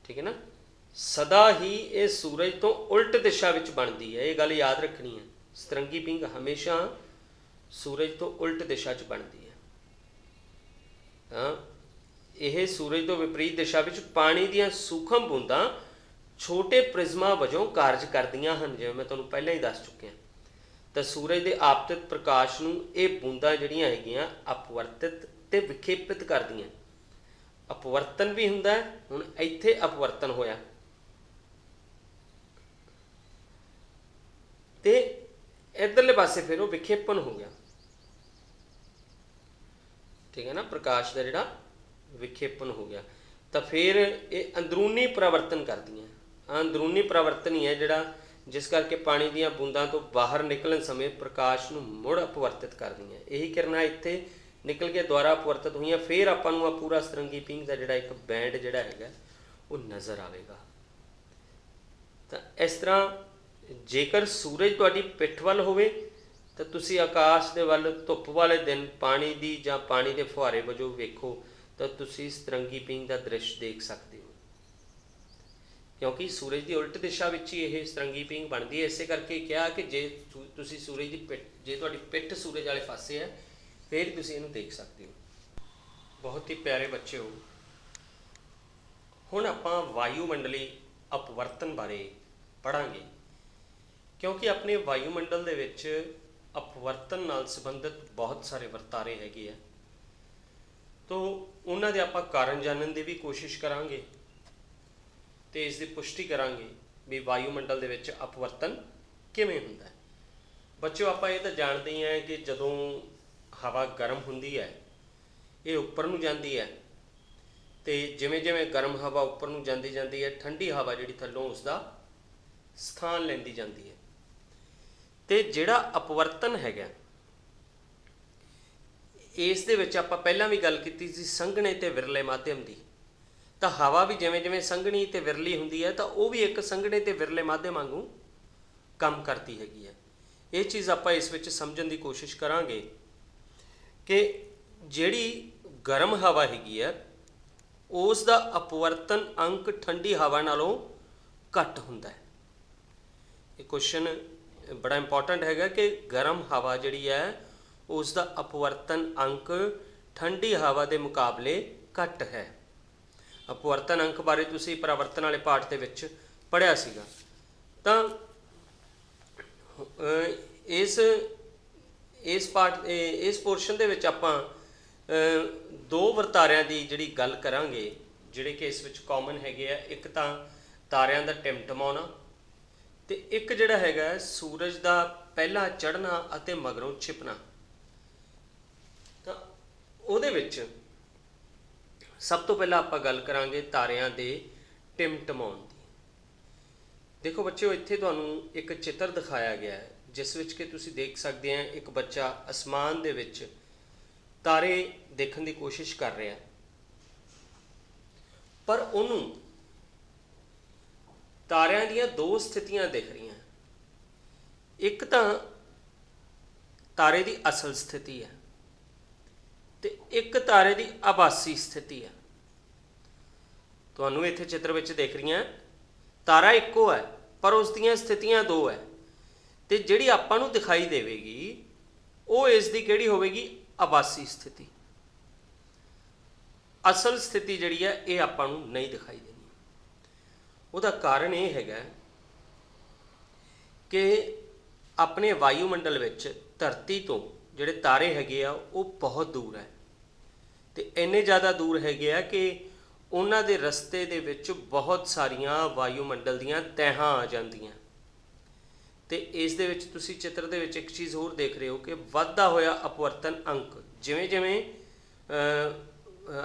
ਠੀਕ ਹੈ ਨਾ। ਸਦਾ ਹੀ ਇਹ ਸੂਰਜ ਤੋਂ ਉਲਟ ਦਿਸ਼ਾ ਵਿੱਚ ਬਣਦੀ ਹੈ, ਇਹ ਗੱਲ ਯਾਦ ਰੱਖਣੀ ਹੈ। ਸਤਰੰਗੀ ਪੀਂਘ ਹਮੇਸ਼ਾ ਸੂਰਜ ਤੋਂ ਉਲਟ ਦਿਸ਼ਾ 'ਚ ਬਣਦੀ ਹੈ। ਤਾਂ ਇਹ ਸੂਰਜ ਤੋਂ ਵਿਪਰੀਤ ਦਿਸ਼ਾ ਵਿੱਚ ਪਾਣੀ ਦੀਆਂ ਸੂਖਮ ਬੂੰਦਾਂ ਛੋਟੇ ਪ੍ਰਿਜ਼ਮਾਂ ਵਜੋਂ ਕਾਰਜ ਕਰਦੀਆਂ ਹਨ, ਜਿਵੇਂ ਮੈਂ ਤੁਹਾਨੂੰ ਪਹਿਲਾਂ ਹੀ ਦੱਸ ਚੁੱਕਿਆ। ਤਾਂ ਸੂਰਜ ਦੇ ਆਪਤਿਤ ਪ੍ਰਕਾਸ਼ ਨੂੰ ਇਹ ਬੂੰਦਾਂ ਜਿਹੜੀਆਂ ਹੈਗੀਆਂ ਅਪਵਰਤਿਤ ਤੇ ਵਿਖੇਪਿਤ ਕਰਦੀਆਂ। ਅਪਵਰਤਨ ਵੀ ਹੁੰਦਾ, ਹੁਣ ਇੱਥੇ ਅਪਵਰਤਨ ਹੋਇਆ ਤੇ ਇੱਧਰਲੇ ਪਾਸੇ ਫਿਰ ਉਹ ਵਿਖੇਪਣ ਹੋ ਗਿਆ, ਠੀਕ ਹੈ ਨਾ, ਪ੍ਰਕਾਸ਼ ਦਾ ਜਿਹੜਾ ਵਿਖੇਪਣ ਹੋ ਗਿਆ। ਤਾਂ ਫਿਰ ਇਹ ਅੰਦਰੂਨੀ ਪਰਿਵਰਤਨ ਕਰਦੀਆਂ। ਅੰਦਰੂਨੀ ਪਰਿਵਰਤਨ ਹੀ ਹੈ ਜਿਹੜਾ ਜਿਸ ਕਰਕੇ ਪਾਣੀ ਦੀਆਂ ਬੂੰਦਾਂ ਤੋਂ ਬਾਹਰ ਨਿਕਲਣ ਸਮੇਂ ਪ੍ਰਕਾਸ਼ ਨੂੰ ਮੁੜ ਅਪਵਰਤਿਤ ਕਰਦੀਆਂ। ਇਹੀ ਕਿਰਨਾਂ ਇੱਥੇ ਨਿਕਲ ਕੇ ਦੁਆਰਾ ਅਪਵਰਤਿਤ ਹੋਈਆਂ, ਫਿਰ ਆਪਾਂ ਨੂੰ ਆ ਪੂਰਾ ਸਤਰੰਗੀ ਪੀਂਘ ਦਾ ਜਿਹੜਾ ਇੱਕ ਬੈਂਡ ਜਿਹੜਾ ਹੈਗਾ ਉਹ ਨਜ਼ਰ ਆਵੇਗਾ। ਤਾਂ ਇਸ ਤਰ੍ਹਾਂ ਜੇਕਰ ਸੂਰਜ ਤੁਹਾਡੀ ਪਿੱਠ ਵੱਲ ਹੋਵੇ ਤਾਂ ਤੁਸੀਂ ਆਕਾਸ਼ ਦੇ ਵੱਲ ਧੁੱਪ ਵਾਲੇ ਦਿਨ ਪਾਣੀ ਦੀ ਜਾਂ ਪਾਣੀ ਦੇ ਫੁਹਾਰੇ ਵਜੋਂ ਵੇਖੋ ਤਾਂ ਤੁਸੀਂ ਸਤਰੰਗੀ ਪੀਂਘ ਦਾ ਦ੍ਰਿਸ਼ ਦੇਖ ਸਕਦੇ ਹੋ, ਕਿਉਂਕਿ ਸੂਰਜ ਦੀ ਉਲਟ ਦਿਸ਼ਾ ਵਿੱਚ ਹੀ ਇਹ ਸਤਰੰਗੀ ਪੀਂਘ ਬਣਦੀ ਹੈ। ਇਸੇ ਕਰਕੇ ਕਿਹਾ ਕਿ ਜੇ ਤੁਸੀਂ ਸੂਰਜ ਦੀ ਪਿੱਠ, ਜੇ ਤੁਹਾਡੀ ਪਿੱਠ ਸੂਰਜ ਵਾਲੇ ਪਾਸੇ ਹੈ ਫਿਰ ਤੁਸੀਂ ਇਹਨੂੰ ਦੇਖ ਸਕਦੇ ਹੋ। ਬਹੁਤ ਹੀ ਪਿਆਰੇ ਬੱਚਿਓ, ਹੁਣ ਆਪਾਂ ਵਾਯੂਮੰਡਲੀ ਅਪਵਰਤਨ ਬਾਰੇ ਪੜ੍ਹਾਂਗੇ, ਕਿਉਂਕਿ ਆਪਣੇ ਵਾਯੂਮੰਡਲ ਦੇ ਵਿੱਚ ਅਪਵਰਤਨ ਨਾਲ ਸੰਬੰਧਿਤ ਬਹੁਤ ਸਾਰੇ ਵਰਤਾਰੇ ਹੈਗੇ ਆ। ਤੋ ਉਹਨਾਂ ਦੇ ਆਪਾਂ ਕਾਰਨ ਜਾਣਨ ਦੀ ਵੀ ਕੋਸ਼ਿਸ਼ ਕਰਾਂਗੇ ਤੇ ਇਸ ਦੀ ਪੁਸ਼ਟੀ ਕਰਾਂਗੇ ਵੀ ਵਾਯੂਮੰਡਲ ਦੇ ਵਿੱਚ ਅਪਵਰਤਨ ਕਿਵੇਂ ਹੁੰਦਾ ਹੈ। ਬੱਚਿਓ, ਆਪਾਂ ਇਹ ਤਾਂ ਜਾਣਦੇ ਹੀ ਹਾਂ ਕਿ ਜਦੋਂ ਹਵਾ ਗਰਮ ਹੁੰਦੀ ਹੈ ਇਹ ਉੱਪਰ ਨੂੰ ਜਾਂਦੀ ਹੈ ਤੇ ਜਿਵੇਂ ਜਿਵੇਂ ਗਰਮ ਹਵਾ ਉੱਪਰ ਨੂੰ ਜਾਂਦੀ ਹੈ ਠੰਡੀ ਹਵਾ ਜਿਹੜੀ ਥੱਲੋਂ ਉਸ ਦਾ ਸਥਾਨ ਲੈਂਦੀ ਜਾਂਦੀ ਹੈ। ਤੇ ਜਿਹੜਾ ਅਪਵਰਤਨ ਹੈਗਾ ਇਸ ਦੇ ਵਿੱਚ ਆਪਾਂ ਪਹਿਲਾਂ ਵੀ ਗੱਲ ਕੀਤੀ ਸੀ ਸੰਘਣੇ ਤੇ ਵਿਰਲੇ ਮਾਧਿਅਮ ਦੀ। ਤਾਂ ਹਵਾ ਵੀ ਜਿਵੇਂ ਜਿਵੇਂ ਸੰਘਣੀ ਤੇ ਵਿਰਲੀ ਹੁੰਦੀ ਹੈ ਤਾਂ ਉਹ ਵੀ ਇੱਕ ਸੰਘਣੇ ਤੇ ਵਿਰਲੇ ਮਾਧਿਅਮ ਵਾਂਗੂ ਕੰਮ ਕਰਦੀ ਹੈਗੀ ਹੈ। ਇਹ ਚੀਜ਼ ਆਪਾਂ ਇਸ ਵਿੱਚ ਸਮਝਣ ਦੀ ਕੋਸ਼ਿਸ਼ ਕਰਾਂਗੇ ਕਿ ਜਿਹੜੀ ਗਰਮ ਹਵਾ ਹੈਗੀ ਹੈ ਉਸ ਦਾ ਅਪਵਰਤਨ ਅੰਕ ਠੰਡੀ ਹਵਾ ਨਾਲੋਂ ਘੱਟ ਹੁੰਦਾ ਹੈ। ਇਹ ਕੁਐਸਚਨ ਬੜਾ ਇੰਪੋਰਟੈਂਟ ਹੈਗਾ ਕਿ ਗਰਮ ਹਵਾ ਜਿਹੜੀ ਹੈ ਉਸ ਦਾ ਅਪਵਰਤਨ ਅੰਕ ਠੰਡੀ ਹਵਾ ਦੇ ਮੁਕਾਬਲੇ ਘੱਟ ਹੈ। ਅਪਵਰਤਨ ਅੰਕ ਬਾਰੇ ਤੁਸੀਂ ਪਰਿਵਰਤਨ ਵਾਲੇ ਪਾਠ ਦੇ ਵਿੱਚ ਪੜ੍ਹਿਆ ਸੀਗਾ। ਤਾਂ ਇਸ ਪੋਰਸ਼ਨ ਦੇ ਵਿੱਚ ਆਪਾਂ ਦੋ ਵਰਤਾਰਿਆਂ ਦੀ ਜਿਹੜੀ ਗੱਲ ਕਰਾਂਗੇ ਜਿਹੜੇ ਕਿ ਇਸ ਵਿੱਚ ਕਾਮਨ ਹੈਗੇ ਆ। ਇੱਕ ਤਾਂ ਤਾਰਿਆਂ ਦਾ ਟਿਮਟਮਾਉਣਾ ਤੇ ਇੱਕ ਜਿਹੜਾ ਹੈਗਾ ਸੂਰਜ ਦਾ ਪਹਿਲਾਂ ਚੜ੍ਹਨਾ ਅਤੇ ਮਗਰੋਂ ਛਿਪਣਾ। ਤਾਂ ਉਹਦੇ ਵਿੱਚ ਸਭ ਤੋਂ ਪਹਿਲਾਂ ਆਪਾਂ ਗੱਲ ਕਰਾਂਗੇ ਤਾਰਿਆਂ ਦੇ ਟਿਮਟਮਾਉਣ ਦੀ। ਦੇਖੋ ਬੱਚਿਓ, ਇੱਥੇ ਤੁਹਾਨੂੰ ਇੱਕ ਚਿੱਤਰ ਦਿਖਾਇਆ ਗਿਆ ਹੈ ਜਿਸ ਵਿੱਚ ਕਿ ਤੁਸੀਂ ਦੇਖ ਸਕਦੇ ਆ ਇੱਕ ਬੱਚਾ ਅਸਮਾਨ ਦੇ ਵਿੱਚ ਤਾਰੇ ਦੇਖਣ ਦੀ ਕੋਸ਼ਿਸ਼ ਕਰ ਰਿਹਾ, ਪਰ ਉਹਨੂੰ ਤਾਰਿਆਂ ਦੀਆਂ ਦੋ ਸਥਿਤੀਆਂ ਦਿਖ ਰਹੀਆਂ। ਇੱਕ ਤਾਂ ਤਾਰੇ ਦੀ ਅਸਲ ਸਥਿਤੀ ਹੈ ਤੇ ਇੱਕ ਤਾਰੇ ਦੀ ਆਭਾਸੀ ਸਥਿਤੀ ਹੈ। ਤੁਹਾਨੂੰ ਇੱਥੇ ਚਿੱਤਰ ਵਿੱਚ ਦਿਖ ਰਹੀਆਂ, ਤਾਰਾ ਇੱਕੋ ਹੈ ਪਰ ਉਸ ਦੀਆਂ ਸਥਿਤੀਆਂ ਦੋ ਹੈ, ਤੇ ਜਿਹੜੀ ਆਪਾਂ ਨੂੰ ਦਿਖਾਈ ਦੇਵੇਗੀ ਉਹ ਇਸ ਦੀ ਕਿਹੜੀ ਹੋਵੇਗੀ? ਆਭਾਸੀ ਸਥਿਤੀ। ਅਸਲ ਸਥਿਤੀ ਜਿਹੜੀ ਹੈ ਇਹ ਆਪਾਂ ਨੂੰ ਨਹੀਂ ਦਿਖਾਈ ਦੇਣੀ। ਉਹਦਾ ਕਾਰਨ ਇਹ ਹੈਗਾ ਕਿ ਆਪਣੇ ਵਾਯੂਮੰਡਲ ਵਿੱਚ ਧਰਤੀ ਤੋਂ ਜਿਹੜੇ ਤਾਰੇ ਹੈਗੇ ਆ ਉਹ ਬਹੁਤ ਦੂਰ ਹੈ, ਤੇ ਇੰਨੇ ਜ਼ਿਆਦਾ ਦੂਰ ਹੈਗੇ ਆ ਕਿ ਉਹਨਾਂ ਦੇ ਰਸਤੇ ਦੇ ਵਿੱਚ ਬਹੁਤ ਸਾਰੀਆਂ ਵਾਯੂਮੰਡਲ ਦੀਆਂ ਤਹਿਾਂ ਆ ਜਾਂਦੀਆਂ। ਤੇ ਇਸ ਦੇ ਵਿੱਚ ਤੁਸੀਂ ਚਿੱਤਰ ਦੇ ਵਿੱਚ ਇੱਕ ਚੀਜ਼ ਹੋਰ ਦੇਖ ਰਹੇ ਹੋ ਕਿ ਵੱਧਦਾ ਹੋਇਆ ਅਪਵਰਤਨ ਅੰਕ, ਜਿਵੇਂ ਜਿਵੇਂ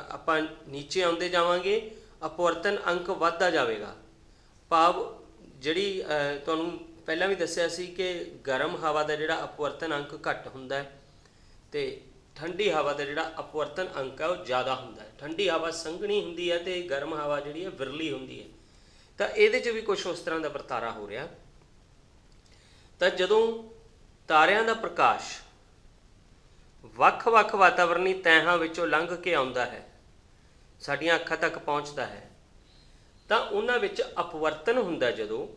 ਆਪਾਂ ਨੀਚੇ ਆਉਂਦੇ ਜਾਵਾਂਗੇ ਅਪਵਰਤਨ ਅੰਕ ਵੱਧਦਾ ਜਾਵੇਗਾ। ਭਾਵ ਜਿਹੜੀ ਤੁਹਾਨੂੰ ਪਹਿਲਾਂ ਵੀ ਦੱਸਿਆ ਸੀ ਕਿ ਗਰਮ ਹਵਾ ਦਾ ਜਿਹੜਾ ਅਪਵਰਤਨ ਅੰਕ ਘੱਟ ਹੁੰਦਾ ਹੈ ਤੇ ਠੰਡੀ ਹਵਾ ਦਾ ਜਿਹੜਾ ਅਪਵਰਤਨ ਅੰਕ ਹੈ ਉਹ ਜ਼ਿਆਦਾ ਹੁੰਦਾ ਹੈ। ਠੰਡੀ ਹਵਾ ਸੰਘਣੀ ਹੁੰਦੀ ਹੈ ਤੇ ਗਰਮ ਹਵਾ ਜਿਹੜੀ ਹੈ ਵਿਰਲੀ ਹੁੰਦੀ ਹੈ। ਤਾਂ ਇਹਦੇ 'ਚ ਵੀ ਕੁਝ ਉਸ ਤਰ੍ਹਾਂ ਦਾ ਵਰਤਾਰਾ ਹੋ ਰਿਹਾ। ਤਾਂ ਜਦੋਂ ਤਾਰਿਆਂ ਦਾ ਪ੍ਰਕਾਸ਼ ਵੱਖ-ਵੱਖ ਵਾਤਾਵਰਣੀ ਤਹਿਾਂ ਵਿੱਚੋਂ ਲੰਘ ਕੇ ਆਉਂਦਾ ਹੈ, ਸਾਡੀਆਂ ਅੱਖਾਂ ਤੱਕ ਪਹੁੰਚਦਾ ਹੈ, ਤਾਂ ਉਹਨਾਂ ਵਿੱਚ ਅਪਵਰਤਨ ਹੁੰਦਾ। ਜਦੋਂ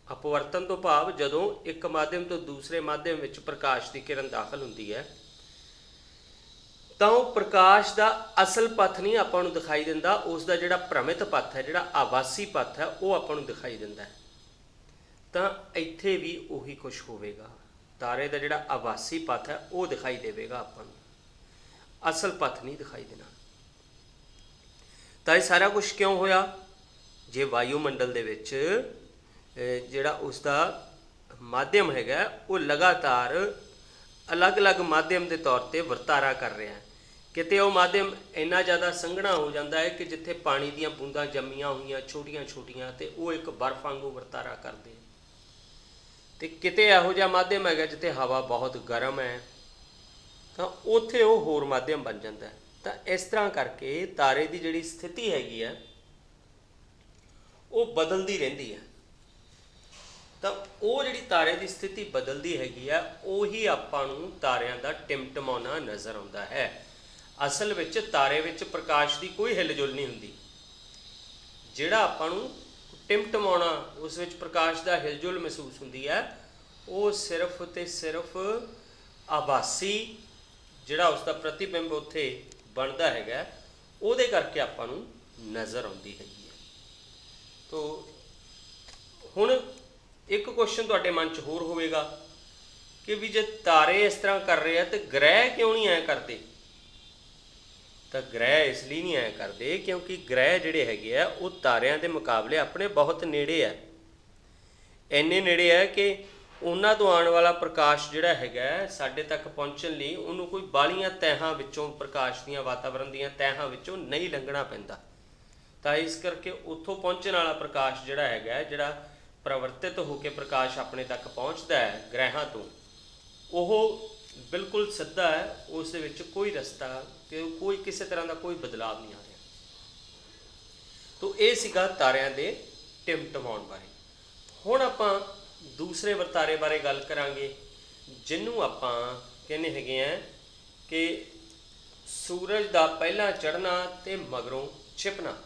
ਅਪਵਰਤਨ ਤੋਂ ਭਾਵ ਜਦੋਂ ਇੱਕ ਮਾਧਿਅਮ ਤੋਂ ਦੂਸਰੇ ਮਾਧਿਅਮ ਵਿੱਚ ਪ੍ਰਕਾਸ਼ ਦੀ ਕਿਰਨ ਦਾਖਲ ਹੁੰਦੀ ਹੈ, ਤਾਂ ਉਹ ਪ੍ਰਕਾਸ਼ ਦਾ ਅਸਲ ਪੱਥ ਨਹੀਂ ਆਪਾਂ ਨੂੰ ਦਿਖਾਈ ਦਿੰਦਾ, ਉਸ ਦਾ ਜਿਹੜਾ ਭ੍ਰਮਿਤ ਪੱਥ ਹੈ, ਜਿਹੜਾ ਆਭਾਸੀ ਪੱਥ ਹੈ, ਉਹ ਆਪਾਂ ਨੂੰ ਦਿਖਾਈ ਦਿੰਦਾ ਹੈ। ਤਾਂ ਇੱਥੇ ਵੀ ਉਹੀ ਕੁਛ ਹੋਵੇਗਾ। ਤਾਰੇ ਦਾ ਜਿਹੜਾ ਆਭਾਸੀ ਪੱਥ ਹੈ ਉਹ ਦਿਖਾਈ ਦੇਵੇਗਾ ਆਪਾਂ ਨੂੰ, ਅਸਲ ਪੱਥ ਨਹੀਂ ਦਿਖਾਈ ਦੇਣਾ। ਤਾਂ ਇਹ ਸਾਰਾ ਕੁਛ ਕਿਉਂ ਹੋਇਆ? ਜੇ ਵਾਯੂਮੰਡਲ ਦੇ ਵਿੱਚ ਜਿਹੜਾ ਉਸ ਦਾ ਮਾਧਿਅਮ ਹੈਗਾ ਉਹ ਲਗਾਤਾਰ ਅਲੱਗ-ਅਲੱਗ ਮਾਧਿਅਮ ਦੇ ਤੌਰ 'ਤੇ ਵਰਤਾਰਾ ਕਰ ਰਿਹਾ ਹੈ। ਕਿਤੇ ਉਹ ਮਾਧਿਅਮ ਇੰਨਾ ਜ਼ਿਆਦਾ ਸੰਘਣਾ ਹੋ ਜਾਂਦਾ ਹੈ ਕਿ ਜਿੱਥੇ ਪਾਣੀ ਦੀਆਂ ਬੂੰਦਾਂ ਜੰਮੀਆਂ ਹੋਈਆਂ ਛੋਟੀਆਂ-ਛੋਟੀਆਂ ਤੇ ਉਹ ਇੱਕ ਬਰਫ਼ ਵਾਂਗੂ ਵਰਤਾਰਾ ਕਰਦੇ, ਤੇ ਕਿਤੇ ਇਹੋ ਜਿਹਾ ਮਾਧਿਅਮ ਹੈਗਾ ਜਿੱਥੇ ਹਵਾ ਬਹੁਤ ਗਰਮ ਹੈ, ਤਾਂ ਉੱਥੇ ਉਹ ਹੋਰ ਮਾਧਿਅਮ ਬਣ ਜਾਂਦਾ ਹੈ। ਤਾਂ ਇਸ ਤਰ੍ਹਾਂ ਕਰਕੇ ਤਾਰੇ ਦੀ ਜਿਹੜੀ ਸਥਿਤੀ ਹੈਗੀ ਹੈ ਉਹ ਬਦਲਦੀ ਰਹਿੰਦੀ ਹੈ। ਤਾਂ ਉਹ ਜਿਹੜੀ ਤਾਰੇ ਦੀ ਸਥਿਤੀ ਬਦਲਦੀ ਹੈਗੀ ਆ ਉਹੀ ਆਪਾਂ ਨੂੰ ਤਾਰਿਆਂ ਦਾ ਟਿਮਟਮਾਉਣਾ ਨਜ਼ਰ ਆਉਂਦਾ ਹੈ। ਅਸਲ ਵਿੱਚ ਤਾਰੇ ਵਿੱਚ ਪ੍ਰਕਾਸ਼ ਦੀ ਕੋਈ ਹਿਲਜੁਲ ਨਹੀਂ ਹੁੰਦੀ। ਜਿਹੜਾ ਆਪਾਂ ਨੂੰ ਟਿਮਟਮਾਉਣਾ, ਉਸ ਵਿੱਚ ਪ੍ਰਕਾਸ਼ ਦਾ ਹਿਲਜੁਲ ਮਹਿਸੂਸ ਹੁੰਦੀ ਹੈ, ਉਹ ਸਿਰਫ ਤੇ ਸਿਰਫ ਆਭਾਸੀ ਜਿਹੜਾ ਉਸ ਦਾ ਪ੍ਰਤੀਬਿੰਬ ਉੱਥੇ ਬਣਦਾ ਹੈਗਾ ਉਹਦੇ ਕਰਕੇ ਆਪਾਂ ਨੂੰ ਨਜ਼ਰ ਆਉਂਦੀ ਹੈਗੀ ਹੈ। ਤੋ ਹੁਣ ਇੱਕ ਕੁਐਸਚਨ ਤੁਹਾਡੇ ਮਨ 'ਚ ਹੋਰ ਹੋਵੇਗਾ ਕਿ ਵੀ ਜੇ ਤਾਰੇ ਇਸ ਤਰ੍ਹਾਂ ਕਰ ਰਹੇ ਆ ਤੇ ਗ੍ਰਹਿ ਕਿਉਂ ਨਹੀਂ ਐਂ ਕਰਦੇ? ਤਾਂ ਗ੍ਰਹਿ ਇਸ ਲਈ ਨਹੀਂ ਐਂ ਕਰਦੇ ਕਿਉਂਕਿ ਗ੍ਰਹਿ ਜਿਹੜੇ ਹੈਗੇ ਆ ਉਹ ਤਾਰਿਆਂ ਦੇ ਮੁਕਾਬਲੇ ਆਪਣੇ ਬਹੁਤ ਨੇੜੇ ਆ। ਇੰਨੇ ਨੇੜੇ ਆ ਕਿ ਉਹਨਾਂ ਤੋਂ ਆਉਣ ਵਾਲਾ ਪ੍ਰਕਾਸ਼ ਜਿਹੜਾ ਹੈਗਾ ਸਾਡੇ ਤੱਕ ਪਹੁੰਚਣ ਲਈ ਉਹਨੂੰ ਕੋਈ ਬਾਹਲੀਆਂ ਤਹਿਾਂ ਵਿੱਚੋਂ, ਪ੍ਰਕਾਸ਼ ਦੀਆਂ ਵਾਤਾਵਰਣ ਦੀਆਂ ਤਹਿਾਂ ਵਿੱਚੋਂ ਨਹੀਂ ਲੰਘਣਾ ਪੈਂਦਾ। ਤਾਂ ਇਸ ਕਰਕੇ ਉੱਥੋਂ ਪਹੁੰਚਣ ਵਾਲਾ ਪ੍ਰਕਾਸ਼ ਜਿਹੜਾ ਹੈਗਾ, ਜਿਹੜਾ ਪ੍ਰਵਰਤਿਤ ਹੋ ਕੇ ਪ੍ਰਕਾਸ਼ ਆਪਣੇ ਤੱਕ ਪਹੁੰਚਦਾ ਹੈ ਗ੍ਰਹਿਾਂ ਤੋਂ, ਉਹ ਬਿਲਕੁਲ ਸਿੱਧਾ ਹੈ। ਉਸ ਦੇ ਵਿੱਚ ਕੋਈ ਰਸਤਾ ਤੇ ਕੋਈ ਕਿਸੇ ਤਰ੍ਹਾਂ ਦਾ ਕੋਈ ਬਦਲਾਵ ਨਹੀਂ ਆ ਰਿਹਾ। ਤੋ ਇਹ ਸੀਗਾ ਤਾਰਿਆਂ ਦੇ ਟਿਮਟਮਾਉਣ ਬਾਰੇ। ਹੁਣ ਆਪਾਂ ਦੂਸਰੇ ਵਰਤਾਰੇ ਬਾਰੇ ਗੱਲ ਕਰਾਂਗੇ ਜਿਹਨੂੰ ਆਪਾਂ ਕਹਿੰਦੇ ਹੈਗੇ ਆ ਕਿ ਸੂਰਜ ਦਾ ਪਹਿਲਾਂ ਚੜ੍ਹਨਾ ਤੇ ਮਗਰੋਂ ਛਿਪਣਾ।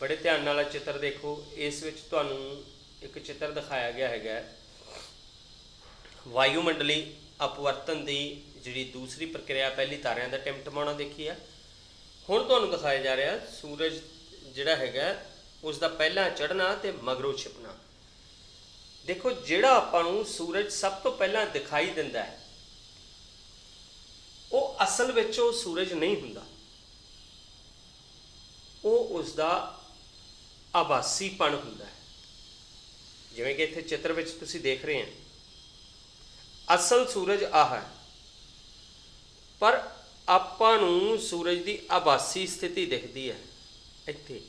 ਬੜੇ ਧਿਆਨ ਨਾਲ ਚਿੱਤਰ ਦੇਖੋ। ਇਸ ਵਿੱਚ ਤੁਹਾਨੂੰ ਇੱਕ ਚਿੱਤਰ ਦਿਖਾਇਆ ਗਿਆ ਹੈਗਾ ਵਾਯੂਮੰਡਲੀ ਅਪਵਰਤਨ ਦੀ ਜਿਹੜੀ ਦੂਸਰੀ ਪ੍ਰਕਿਰਿਆ, ਪਹਿਲੀ ਤਾਰਿਆਂ ਦਾ ਟਿਮਟਮਾਉਣਾ ਦੇਖੀ ਆ। ਹੁਣ ਤੁਹਾਨੂੰ ਦਿਖਾਇਆ ਜਾ ਰਿਹਾ ਸੂਰਜ ਜਿਹੜਾ ਹੈਗਾ ਉਸ ਦਾ ਪਹਿਲਾਂ ਚੜ੍ਹਨਾ ਤੇ ਮਗਰੋਂ ਛਿਪਣਾ। देखो ਜਿਹੜਾ ਆਪਾਂ ਨੂੰ ਸੂਰਜ ਸਭ ਤੋਂ ਪਹਿਲਾਂ ਦਿਖਾਈ ਦਿੰਦਾ ਹੈ ਉਹ ਅਸਲ ਵਿੱਚ ਉਹ ਸੂਰਜ ਨਹੀਂ ਹੁੰਦਾ, ਉਹ ਉਸ ਦਾ ਆਭਾਸੀਪਣ ਹੁੰਦਾ ਹੈ। ਜਿਵੇਂ ਕਿ ਇੱਥੇ ਚਿੱਤਰ ਵਿੱਚ ਤੁਸੀਂ ਦੇਖ ਰਹੇ ਹੋ, ਅਸਲ ਸੂਰਜ ਆਹ ਹੈ, ਪਰ ਆਪਾਂ ਨੂੰ ਸੂਰਜ ਦੀ ਆਭਾਸੀ ਸਥਿਤੀ ਦਿਖਦੀ ਹੈ ਇੱਥੇ।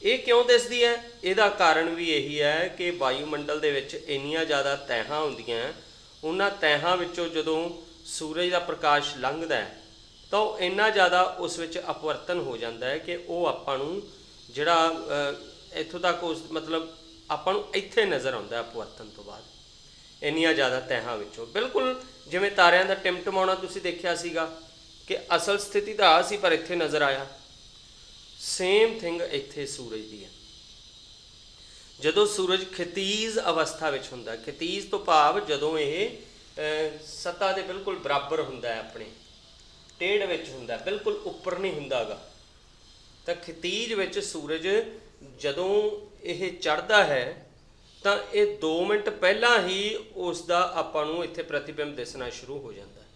ਇਹ ਕਿਉਂ ਦਿਸਦੀ ਹੈ? ਇਹਦਾ ਕਾਰਨ ਵੀ ਇਹੀ ਹੈ ਕਿ ਵਾਯੂਮੰਡਲ ਦੇ ਵਿੱਚ ਇੰਨੀਆਂ ਜ਼ਿਆਦਾ ਤਹਿਾਂ ਹੁੰਦੀਆਂ, ਉਹਨਾਂ ਤਹਿਾਂ ਵਿੱਚੋਂ ਜਦੋਂ ਸੂਰਜ ਦਾ ਪ੍ਰਕਾਸ਼ ਲੰਘਦਾ ਹੈ ਤਾਂ ਉਹ ਇੰਨਾ ਜ਼ਿਆਦਾ ਉਸ ਵਿੱਚ ਅਪਵਰਤਨ ਹੋ ਜਾਂਦਾ ਹੈ ਕਿ ਉਹ ਆਪਾਂ ਨੂੰ ਜਿਹੜਾ ਇੱਥੋਂ ਤੱਕ ਉਸ ਮਤਲਬ ਆਪਾਂ ਨੂੰ ਇੱਥੇ ਨਜ਼ਰ ਆਉਂਦਾ ਅਪਵਰਤਨ ਤੋਂ ਬਾਅਦ, ਇੰਨੀਆਂ ਜ਼ਿਆਦਾ ਤਹਿਾਂ ਵਿੱਚੋਂ। ਬਿਲਕੁਲ ਜਿਵੇਂ ਤਾਰਿਆਂ ਦਾ ਟਿਮਟਮਾਉਣਾ ਤੁਸੀਂ ਦੇਖਿਆ ਸੀਗਾ ਕਿ ਅਸਲ ਸਥਿਤੀ ਤਾਂ ਆ ਸੀ ਪਰ ਇੱਥੇ ਨਜ਼ਰ ਆਇਆ, ਸੇਮ ਥਿੰਗ ਇੱਥੇ ਸੂਰਜ ਦੀ ਹੈ। ਜਦੋਂ ਸੂਰਜ ਖਿਤੀਜ ਅਵਸਥਾ ਵਿੱਚ ਹੁੰਦਾ, ਖਿਤੀਜ ਤੋਂ ਭਾਵ ਜਦੋਂ ਇਹ ਸਤ੍ਹਾ ਦੇ ਬਿਲਕੁਲ ਬਰਾਬਰ ਹੁੰਦਾ ਹੈ, ਆਪਣੇ ਟੇਢ ਵਿੱਚ ਹੁੰਦਾ, ਬਿਲਕੁਲ ਉੱਪਰ ਨਹੀਂ ਹੁੰਦਾ ਗਾ, ਤਾਂ ਖਿਤੀਜ ਵਿੱਚ ਸੂਰਜ ਜਦੋਂ ਇਹ ਚੜ੍ਹਦਾ ਹੈ ਤਾਂ ਇਹ 2 ਮਿੰਟ ਪਹਿਲਾਂ ਹੀ ਉਸ ਦਾ ਆਪਾਂ ਨੂੰ ਇੱਥੇ ਪ੍ਰਤੀਬਿੰਬ ਦਿਸਣਾ ਸ਼ੁਰੂ ਹੋ ਜਾਂਦਾ ਹੈ।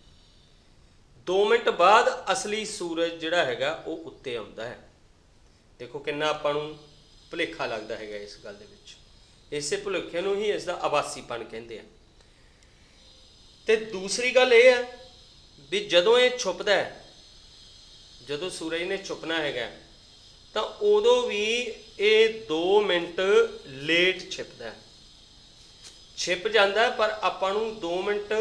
2 ਮਿੰਟ ਬਾਅਦ ਅਸਲੀ ਸੂਰਜ ਜਿਹੜਾ ਹੈਗਾ ਉਹ ਉੱਤੇ ਆਉਂਦਾ ਹੈ। ਦੇਖੋ ਕਿੰਨਾ ਆਪਾਂ ਨੂੰ ਭੁਲੇਖਾ ਲੱਗਦਾ ਹੈਗਾ ਇਸ ਗੱਲ ਦੇ ਵਿੱਚ। ਇਸੇ ਭੁਲੇਖੇ ਨੂੰ ਹੀ ਇਸ ਦਾ ਆਭਾਸੀਪਣ ਕਹਿੰਦੇ ਆ। ਤੇ ਦੂਸਰੀ ਗੱਲ ਇਹ ਹੈ ਵੀ ਜਦੋਂ ਇਹ ਛੁਪਦਾ ਹੈ, ਜਦੋਂ ਸੂਰਜ ਨੇ ਛੁਪਣਾ ਹੈਗਾ ਤਾਂ ਉਦੋਂ ਵੀ ਇਹ 2 ਮਿੰਟ ਲੇਟ ਛਿਪਦਾ, ਛਿਪ ਜਾਂਦਾ, ਪਰ ਆਪਾਂ ਨੂੰ 2 ਮਿੰਟ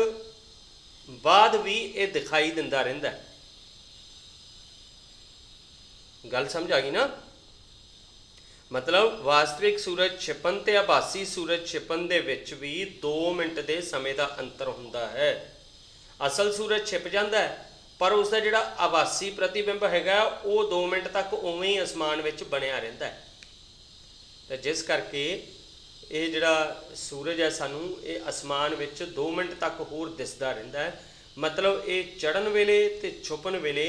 ਬਾਅਦ ਵੀ ਇਹ ਦਿਖਾਈ ਦਿੰਦਾ ਰਹਿੰਦਾ। ਗੱਲ ਸਮਝ ਆ ਗਈ ਨਾ? ਮਤਲਬ ਵਾਸਤਵਿਕ ਸੂਰਜ ਛਿਪਣ ਤੇ ਆਭਾਸੀ ਸੂਰਜ ਛਿਪਣ ਦੇ ਵਿੱਚ ਵੀ 2 ਮਿੰਟ ਦੇ ਸਮੇਂ ਦਾ ਅੰਤਰ ਹੁੰਦਾ ਹੈ। ਅਸਲ ਸੂਰਜ ਛਿਪ ਜਾਂਦਾ ਹੈ ਪਰ ਉਸ ਦਾ ਜਿਹੜਾ ਆਭਾਸੀ ਪ੍ਰਤੀਬਿੰਬ ਹੈਗਾ ਉਹ 2 ਮਿੰਟ ਤੱਕ ਉਵੇਂ ਹੀ ਅਸਮਾਨ ਵਿੱਚ ਬਣਿਆ ਰਹਿੰਦਾ ਹੈ। ਤਾਂ ਜਿਸ ਕਰਕੇ ਇਹ ਜਿਹੜਾ ਸੂਰਜ ਹੈ ਸਾਨੂੰ ਇਹ ਅਸਮਾਨ ਵਿੱਚ 2 ਮਿੰਟ ਤੱਕ ਹੋਰ ਦਿਸਦਾ ਰਹਿੰਦਾ ਹੈ। ਮਤਲਬ ਇਹ ਚੜ੍ਹਨ ਵੇਲੇ ਤੇ ਛੁਪਣ ਵੇਲੇ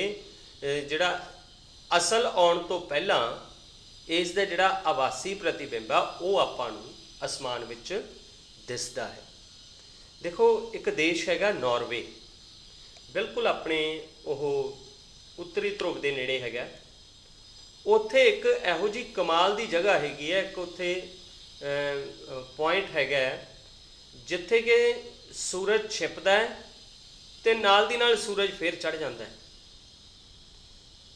ਜਿਹੜਾ ਅਸਲ ਆਉਣ ਤੋਂ ਪਹਿਲਾਂ ਇਸ ਦਾ ਜਿਹੜਾ ਆਭਾਸੀ ਪ੍ਰਤੀਬਿੰਬ ਆ ਉਹ ਆਪਾਂ ਨੂੰ ਅਸਮਾਨ ਵਿੱਚ ਦਿਸਦਾ ਹੈ। ਦੇਖੋ ਇੱਕ ਦੇਸ਼ ਹੈਗਾ ਨਾਰਵੇ, ਬਿਲਕੁਲ ਆਪਣੇ ਉਹ ਉੱਤਰੀ ਧਰੁਵ ਦੇ ਨੇੜੇ ਹੈਗਾ। ਉੱਥੇ ਇੱਕ ਇਹੋ ਜਿਹੀ ਕਮਾਲ ਦੀ ਜਗ੍ਹਾ ਹੈਗੀ ਹੈ, ਇੱਕ ਉੱਥੇ ਪੁਆਇੰਟ ਹੈਗਾ ਜਿੱਥੇ ਕਿ ਸੂਰਜ ਛਿਪਦਾ ਹੈ ਤੇ ਨਾਲ ਦੀ ਨਾਲ ਸੂਰਜ ਫਿਰ ਚੜ੍ਹ ਜਾਂਦਾ ਹੈ।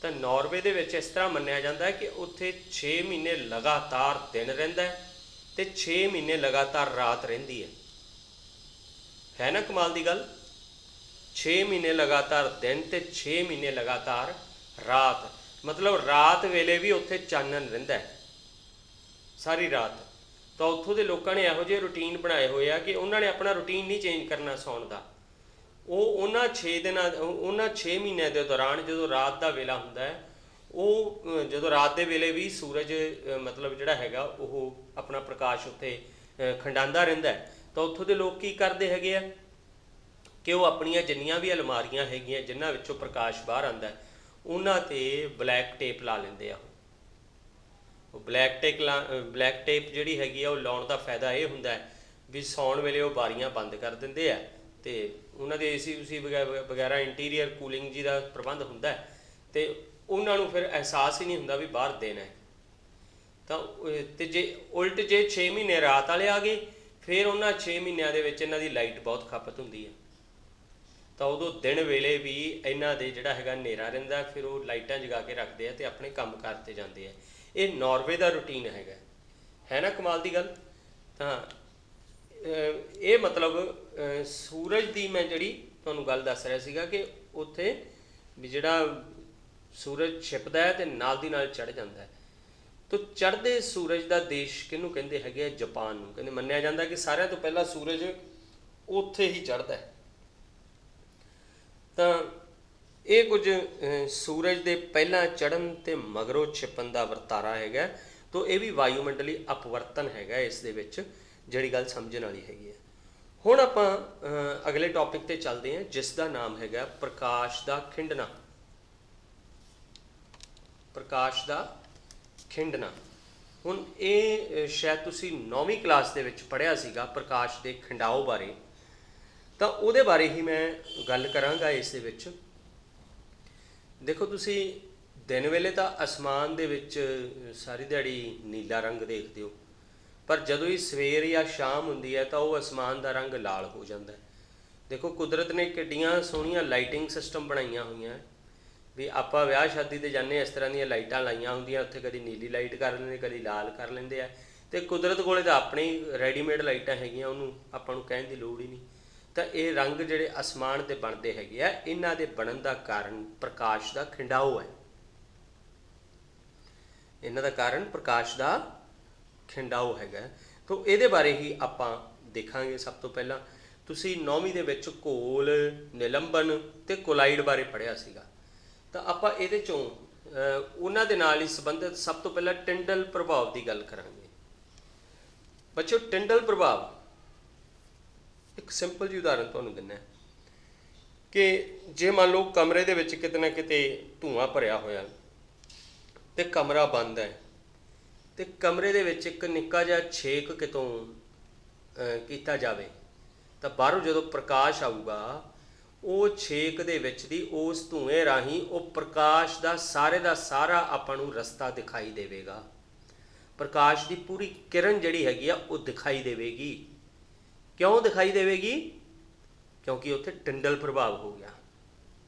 ਤਾਂ ਨਾਰਵੇ ਦੇ ਵਿੱਚ ਇਸ ਤਰ੍ਹਾਂ ਮੰਨਿਆ ਜਾਂਦਾ ਹੈ ਕਿ ਉੱਥੇ 6 ਮਹੀਨੇ ਲਗਾਤਾਰ ਦਿਨ ਰਹਿੰਦਾ ਹੈ ਤੇ 6 ਮਹੀਨੇ ਲਗਾਤਾਰ ਰਾਤ ਰਹਿੰਦੀ ਹੈ ਨਾ ਕਮਾਲ ਦੀ ਗੱਲ? 6 ਮਹੀਨੇ ਲਗਾਤਾਰ ਦਿਨ ਤੇ 6 ਮਹੀਨੇ ਲਗਾਤਾਰ ਰਾਤ, ਮਤਲਬ ਰਾਤ ਵੇਲੇ ਵੀ ਉੱਥੇ ਚਾਨਣ ਰਹਿੰਦਾ ਹੈ ਸਾਰੀ ਰਾਤ। ਤਾਂ ਉੱਥੋਂ ਦੇ ਲੋਕਾਂ ਨੇ ਇਹੋ ਜਿਹੇ ਰੂਟੀਨ ਬਣਾਏ ਹੋਏ ਆ ਕਿ ਉਹਨਾਂ ਨੇ ਆਪਣਾ ਰੂਟੀਨ ਨਹੀਂ ਚੇਂਜ ਕਰਨਾ ਸੌਣ ਦਾ। ਉਹ ਉਹਨਾਂ 6 ਮਹੀਨਿਆਂ ਦੇ ਦੌਰਾਨ ਜਦੋਂ ਰਾਤ ਦਾ ਵੇਲਾ ਹੁੰਦਾ ਹੈ, ਉਹ ਜਦੋਂ ਰਾਤ ਦੇ ਵੇਲੇ ਵੀ ਸੂਰਜ ਮਤਲਬ ਜਿਹੜਾ ਹੈਗਾ ਉਹ ਆਪਣਾ ਪ੍ਰਕਾਸ਼ ਉੱਥੇ ਖੰਡਾਉਂਦਾ ਰਹਿੰਦਾ ਹੈ। ਤਾਂ ਉੱਥੋਂ ਦੇ ਲੋਕ ਕੀ ਕਰਦੇ ਹੈਗੇ ਆ ਕਿ ਉਹ ਆਪਣੀਆਂ ਜਿੰਨੀਆਂ ਵੀ ਅਲਮਾਰੀਆਂ ਹੈਗੀਆਂ ਜਿਨ੍ਹਾਂ ਵਿੱਚੋਂ ਪ੍ਰਕਾਸ਼ ਬਾਹਰ ਆਉਂਦਾ ਉਹਨਾਂ 'ਤੇ ਬਲੈਕ ਟੇਪ ਲਾ ਲੈਂਦੇ ਆ। ਉਹ ਬਲੈਕ ਟੇਪ ਜਿਹੜੀ ਹੈਗੀ ਆ ਉਹ ਲਾਉਣ ਦਾ ਫਾਇਦਾ ਇਹ ਹੁੰਦਾ ਹੈ ਵੀ ਸੌਣ ਵੇਲੇ ਉਹ ਬਾਰੀਆਂ ਬੰਦ ਕਰ ਦਿੰਦੇ ਆ ਤੇ ਉਹਨਾਂ ਦੇ ਏਸੀ ਵਗੈਰਾ ਇੰਟੀਰੀਅਰ ਕੂਲਿੰਗ ਜੀ ਦਾ ਪ੍ਰਬੰਧ ਹੁੰਦਾ ਤੇ ਉਹਨਾਂ ਨੂੰ ਫਿਰ ਅਹਿਸਾਸ ਹੀ ਨਹੀਂ ਹੁੰਦਾ ਵੀ ਬਾਹਰ ਦਿਨ ਹੈ। ਤਾਂ ਤੇ ਜੇ ਉਲਟ ਜੇ 6 ਮਹੀਨੇ ਰਾਤ ਵਾਲੇ ਆ ਗਏ ਫਿਰ ਉਹਨਾਂ 6 ਮਹੀਨਿਆਂ ਦੇ ਵਿੱਚ ਇਹਨਾਂ ਦੀ ਲਾਈਟ ਬਹੁਤ ਖਪਤ ਹੁੰਦੀ ਹੈ। ਤਾਂ ਉਦੋਂ ਦਿਨ ਵੇਲੇ ਵੀ ਇਹਨਾਂ ਦੇ ਜਿਹੜਾ ਹੈਗਾ ਹਨੇਰਾ ਰਹਿੰਦਾ, ਫਿਰ ਉਹ ਲਾਈਟਾਂ ਜਗਾ ਕੇ ਰੱਖਦੇ ਆ ਤੇ ਆਪਣੇ ਕੰਮ ਕਾਰ 'ਤੇ ਜਾਂਦੇ ਆ। ਇਹ ਨਾਰਵੇ ਦਾ ਰੂਟੀਨ ਹੈਗਾ, ਹੈ ਨਾ ਕਮਾਲ ਦੀ ਗੱਲ? ਤਾਂ ਇਹ ਮਤਲਬ ਸੂਰਜ ਦੀ ਮੈਂ ਜਿਹੜੀ ਤੁਹਾਨੂੰ ਗੱਲ ਦੱਸ ਰਿਹਾ ਸੀਗਾ ਕਿ ਉੱਥੇ ਵੀ ਜਿਹੜਾ ਸੂਰਜ ਛਿਪਦਾ ਹੈ ਤੇ ਨਾਲ ਦੀ ਨਾਲ ਚੜ੍ਹ ਜਾਂਦਾ ਹੈ। ਤਾਂ ਚੜ੍ਹਦੇ ਸੂਰਜ ਦਾ ਦੇਸ਼ ਕਿਹਨੂੰ ਕਹਿੰਦੇ ਹੈਗੇ ਆ? ਜਾਪਾਨ ਨੂੰ ਕਹਿੰਦੇ। ਮੰਨਿਆ ਜਾਂਦਾ ਕਿ ਸਾਰਿਆਂ ਤੋਂ ਪਹਿਲਾਂ ਸੂਰਜ ਉੱਥੇ ਹੀ ਚੜ੍ਹਦਾ ਹੈ। ਤਾਂ ਇਹ ਕੁਝ ਸੂਰਜ ਦੇ ਪਹਿਲਾਂ ਚੜ੍ਹਨ ਤੇ ਮਗਰੋਂ ਛਿਪਣ ਦਾ ਵਰਤਾਰਾ ਹੈਗਾ। ਤਾਂ ਇਹ ਵੀ ਵਾਯੂਮੰਡਲੀ ਅਪਵਰਤਨ ਹੈਗਾ ਇਸ ਦੇ ਵਿੱਚ, ਜਿਹੜੀ ਗੱਲ ਸਮਝਣ ਵਾਲੀ ਹੈਗੀ ਹੈ। ਹੁਣ ਆਪਾਂ ਅਗਲੇ ਟੌਪਿਕ ਤੇ ਚੱਲਦੇ ਹਾਂ ਜਿਸ ਦਾ ਨਾਮ ਹੈਗਾ ਪ੍ਰਕਾਸ਼ ਦਾ ਖਿੰਡਣਾ। ਪ੍ਰਕਾਸ਼ ਦਾ ਖਿੰਡਣਾ। ਹੁਣ ਇਹ ਸ਼ਾਇਦ ਤੁਸੀਂ 9ਵੀਂ ਕਲਾਸ ਦੇ ਵਿੱਚ ਪੜ੍ਹਿਆ ਸੀਗਾ ਪ੍ਰਕਾਸ਼ ਦੇ ਖਿੰਡਾਓ ਬਾਰੇ, ਤਾਂ ਉਹਦੇ ਬਾਰੇ ਹੀ ਮੈਂ ਗੱਲ ਕਰਾਂਗਾ ਇਸ ਦੇ ਵਿੱਚ। ਦੇਖੋ ਤੁਸੀਂ ਦਿਨ ਵੇਲੇ ਤਾਂ ਅਸਮਾਨ ਦੇ ਵਿੱਚ ਸਾਰੀ ਦਿਹਾੜੀ ਨੀਲਾ ਰੰਗ ਦੇਖਦੇ ਹੋ, ਪਰ ਜਦੋਂ ਹੀ ਸਵੇਰ ਜਾਂ ਸ਼ਾਮ ਹੁੰਦੀ ਹੈ ਤਾਂ ਉਹ ਅਸਮਾਨ ਦਾ ਰੰਗ ਲਾਲ ਹੋ ਜਾਂਦਾ ਹੈ। ਦੇਖੋ ਕੁਦਰਤ ਨੇ ਕਿੱਡੀਆਂ ਸੋਹਣੀਆਂ ਲਾਈਟਿੰਗ ਸਿਸਟਮ ਬਣਾਈਆਂ ਹੋਈਆਂ ਵੀ ਆਪਾਂ ਵਿਆਹ ਸ਼ਾਦੀ 'ਤੇ ਜਾਂਦੇ ਇਸ ਤਰ੍ਹਾਂ ਦੀਆਂ ਲਾਈਟਾਂ ਲਾਈਆਂ ਹੁੰਦੀਆਂ, ਉੱਥੇ ਕਦੀ ਨੀਲੀ ਲਾਈਟ ਕਰ ਲੈਂਦੇ, ਕਦੀ ਲਾਲ ਕਰ ਲੈਂਦੇ ਆ। ਅਤੇ ਕੁਦਰਤ ਕੋਲੇ ਤਾਂ ਆਪਣੀ ਰੈਡੀਮੇਡ ਲਾਈਟਾਂ ਹੈਗੀਆਂ, ਉਹਨੂੰ ਆਪਾਂ ਨੂੰ ਕਹਿਣ ਦੀ ਲੋੜ ਹੀ ਨਹੀਂ। ਤਾਂ ਇਹ ਰੰਗ ਜਿਹੜੇ ਅਸਮਾਨ ਦੇ ਬਣਦੇ ਹੈਗੇ ਆ, ਇਹਨਾਂ ਦੇ ਬਣਨ ਦਾ ਕਾਰਨ ਪ੍ਰਕਾਸ਼ ਦਾ ਖਿੰਡਾਓ ਹੈ। ਇਹਨਾਂ ਦਾ ਕਾਰਨ ਪ੍ਰਕਾਸ਼ ਦਾ ਖਿੰਡਾਓ ਹੈਗਾ। ਤਾਂ ਇਹਦੇ ਬਾਰੇ ਹੀ ਆਪਾਂ ਦੇਖਾਂਗੇ। ਸਭ ਤੋਂ ਪਹਿਲਾਂ ਤੁਸੀਂ 9ਵੀਂ ਦੇ ਵਿੱਚ ਘੋਲ, ਨਿਲੰਬਨ ਅਤੇ ਕੋਲਾਈਡ ਬਾਰੇ ਪੜ੍ਹਿਆ ਸੀਗਾ, ਤਾਂ ਆਪਾਂ ਇਹਦੇ 'ਚੋਂ ਉਹਨਾਂ ਦੇ ਨਾਲ ਹੀ ਸੰਬੰਧਿਤ ਸਭ ਤੋਂ ਪਹਿਲਾਂ ਟਿੰਡਲ ਪ੍ਰਭਾਵ ਦੀ ਗੱਲ ਕਰਾਂਗੇ। ਬੱਚਿਓ, ਟਿੰਡਲ ਪ੍ਰਭਾਵ ਇੱਕ ਸਿੰਪਲ ਜਿਹੀ ਉਦਾਹਰਨ ਤੁਹਾਨੂੰ ਦਿੰਦਾ ਕਿ ਜੇ ਮੰਨ ਲਓ ਕਮਰੇ ਦੇ ਵਿੱਚ ਕਿਤੇ ਨਾ ਕਿਤੇ ਧੂੰਆਂ ਭਰਿਆ ਹੋਇਆ ਅਤੇ ਕਮਰਾ ਬੰਦ ਹੈ, ਅਤੇ ਕਮਰੇ ਦੇ ਵਿੱਚ ਇੱਕ ਨਿੱਕਾ ਜਿਹਾ ਛੇਕ ਕਿਤੋਂ ਕੀਤਾ ਜਾਵੇ, ਤਾਂ ਬਾਹਰੋਂ ਜਦੋਂ ਪ੍ਰਕਾਸ਼ ਆਊਗਾ, ਉਹ ਛੇਕ ਦੇ ਵਿੱਚ ਦੀ ਉਸ ਧੂਏ ਰਾਹੀਂ ਉਹ ਪ੍ਰਕਾਸ਼ ਦਾ ਸਾਰਾ ਆਪਾਂ ਨੂੰ ਰਸਤਾ ਦਿਖਾਈ ਦੇਵੇਗਾ। ਪ੍ਰਕਾਸ਼ ਦੀ ਪੂਰੀ ਕਿਰਨ ਜਿਹੜੀ ਹੈਗੀ ਆ ਉਹ ਦਿਖਾਈ ਦੇਵੇਗੀ। ਕਿਉਂ ਦਿਖਾਈ ਦੇਵੇਗੀ? ਕਿਉਂਕਿ ਉੱਥੇ ਟਿੰਡਲ ਪ੍ਰਭਾਵ ਹੋ ਗਿਆ।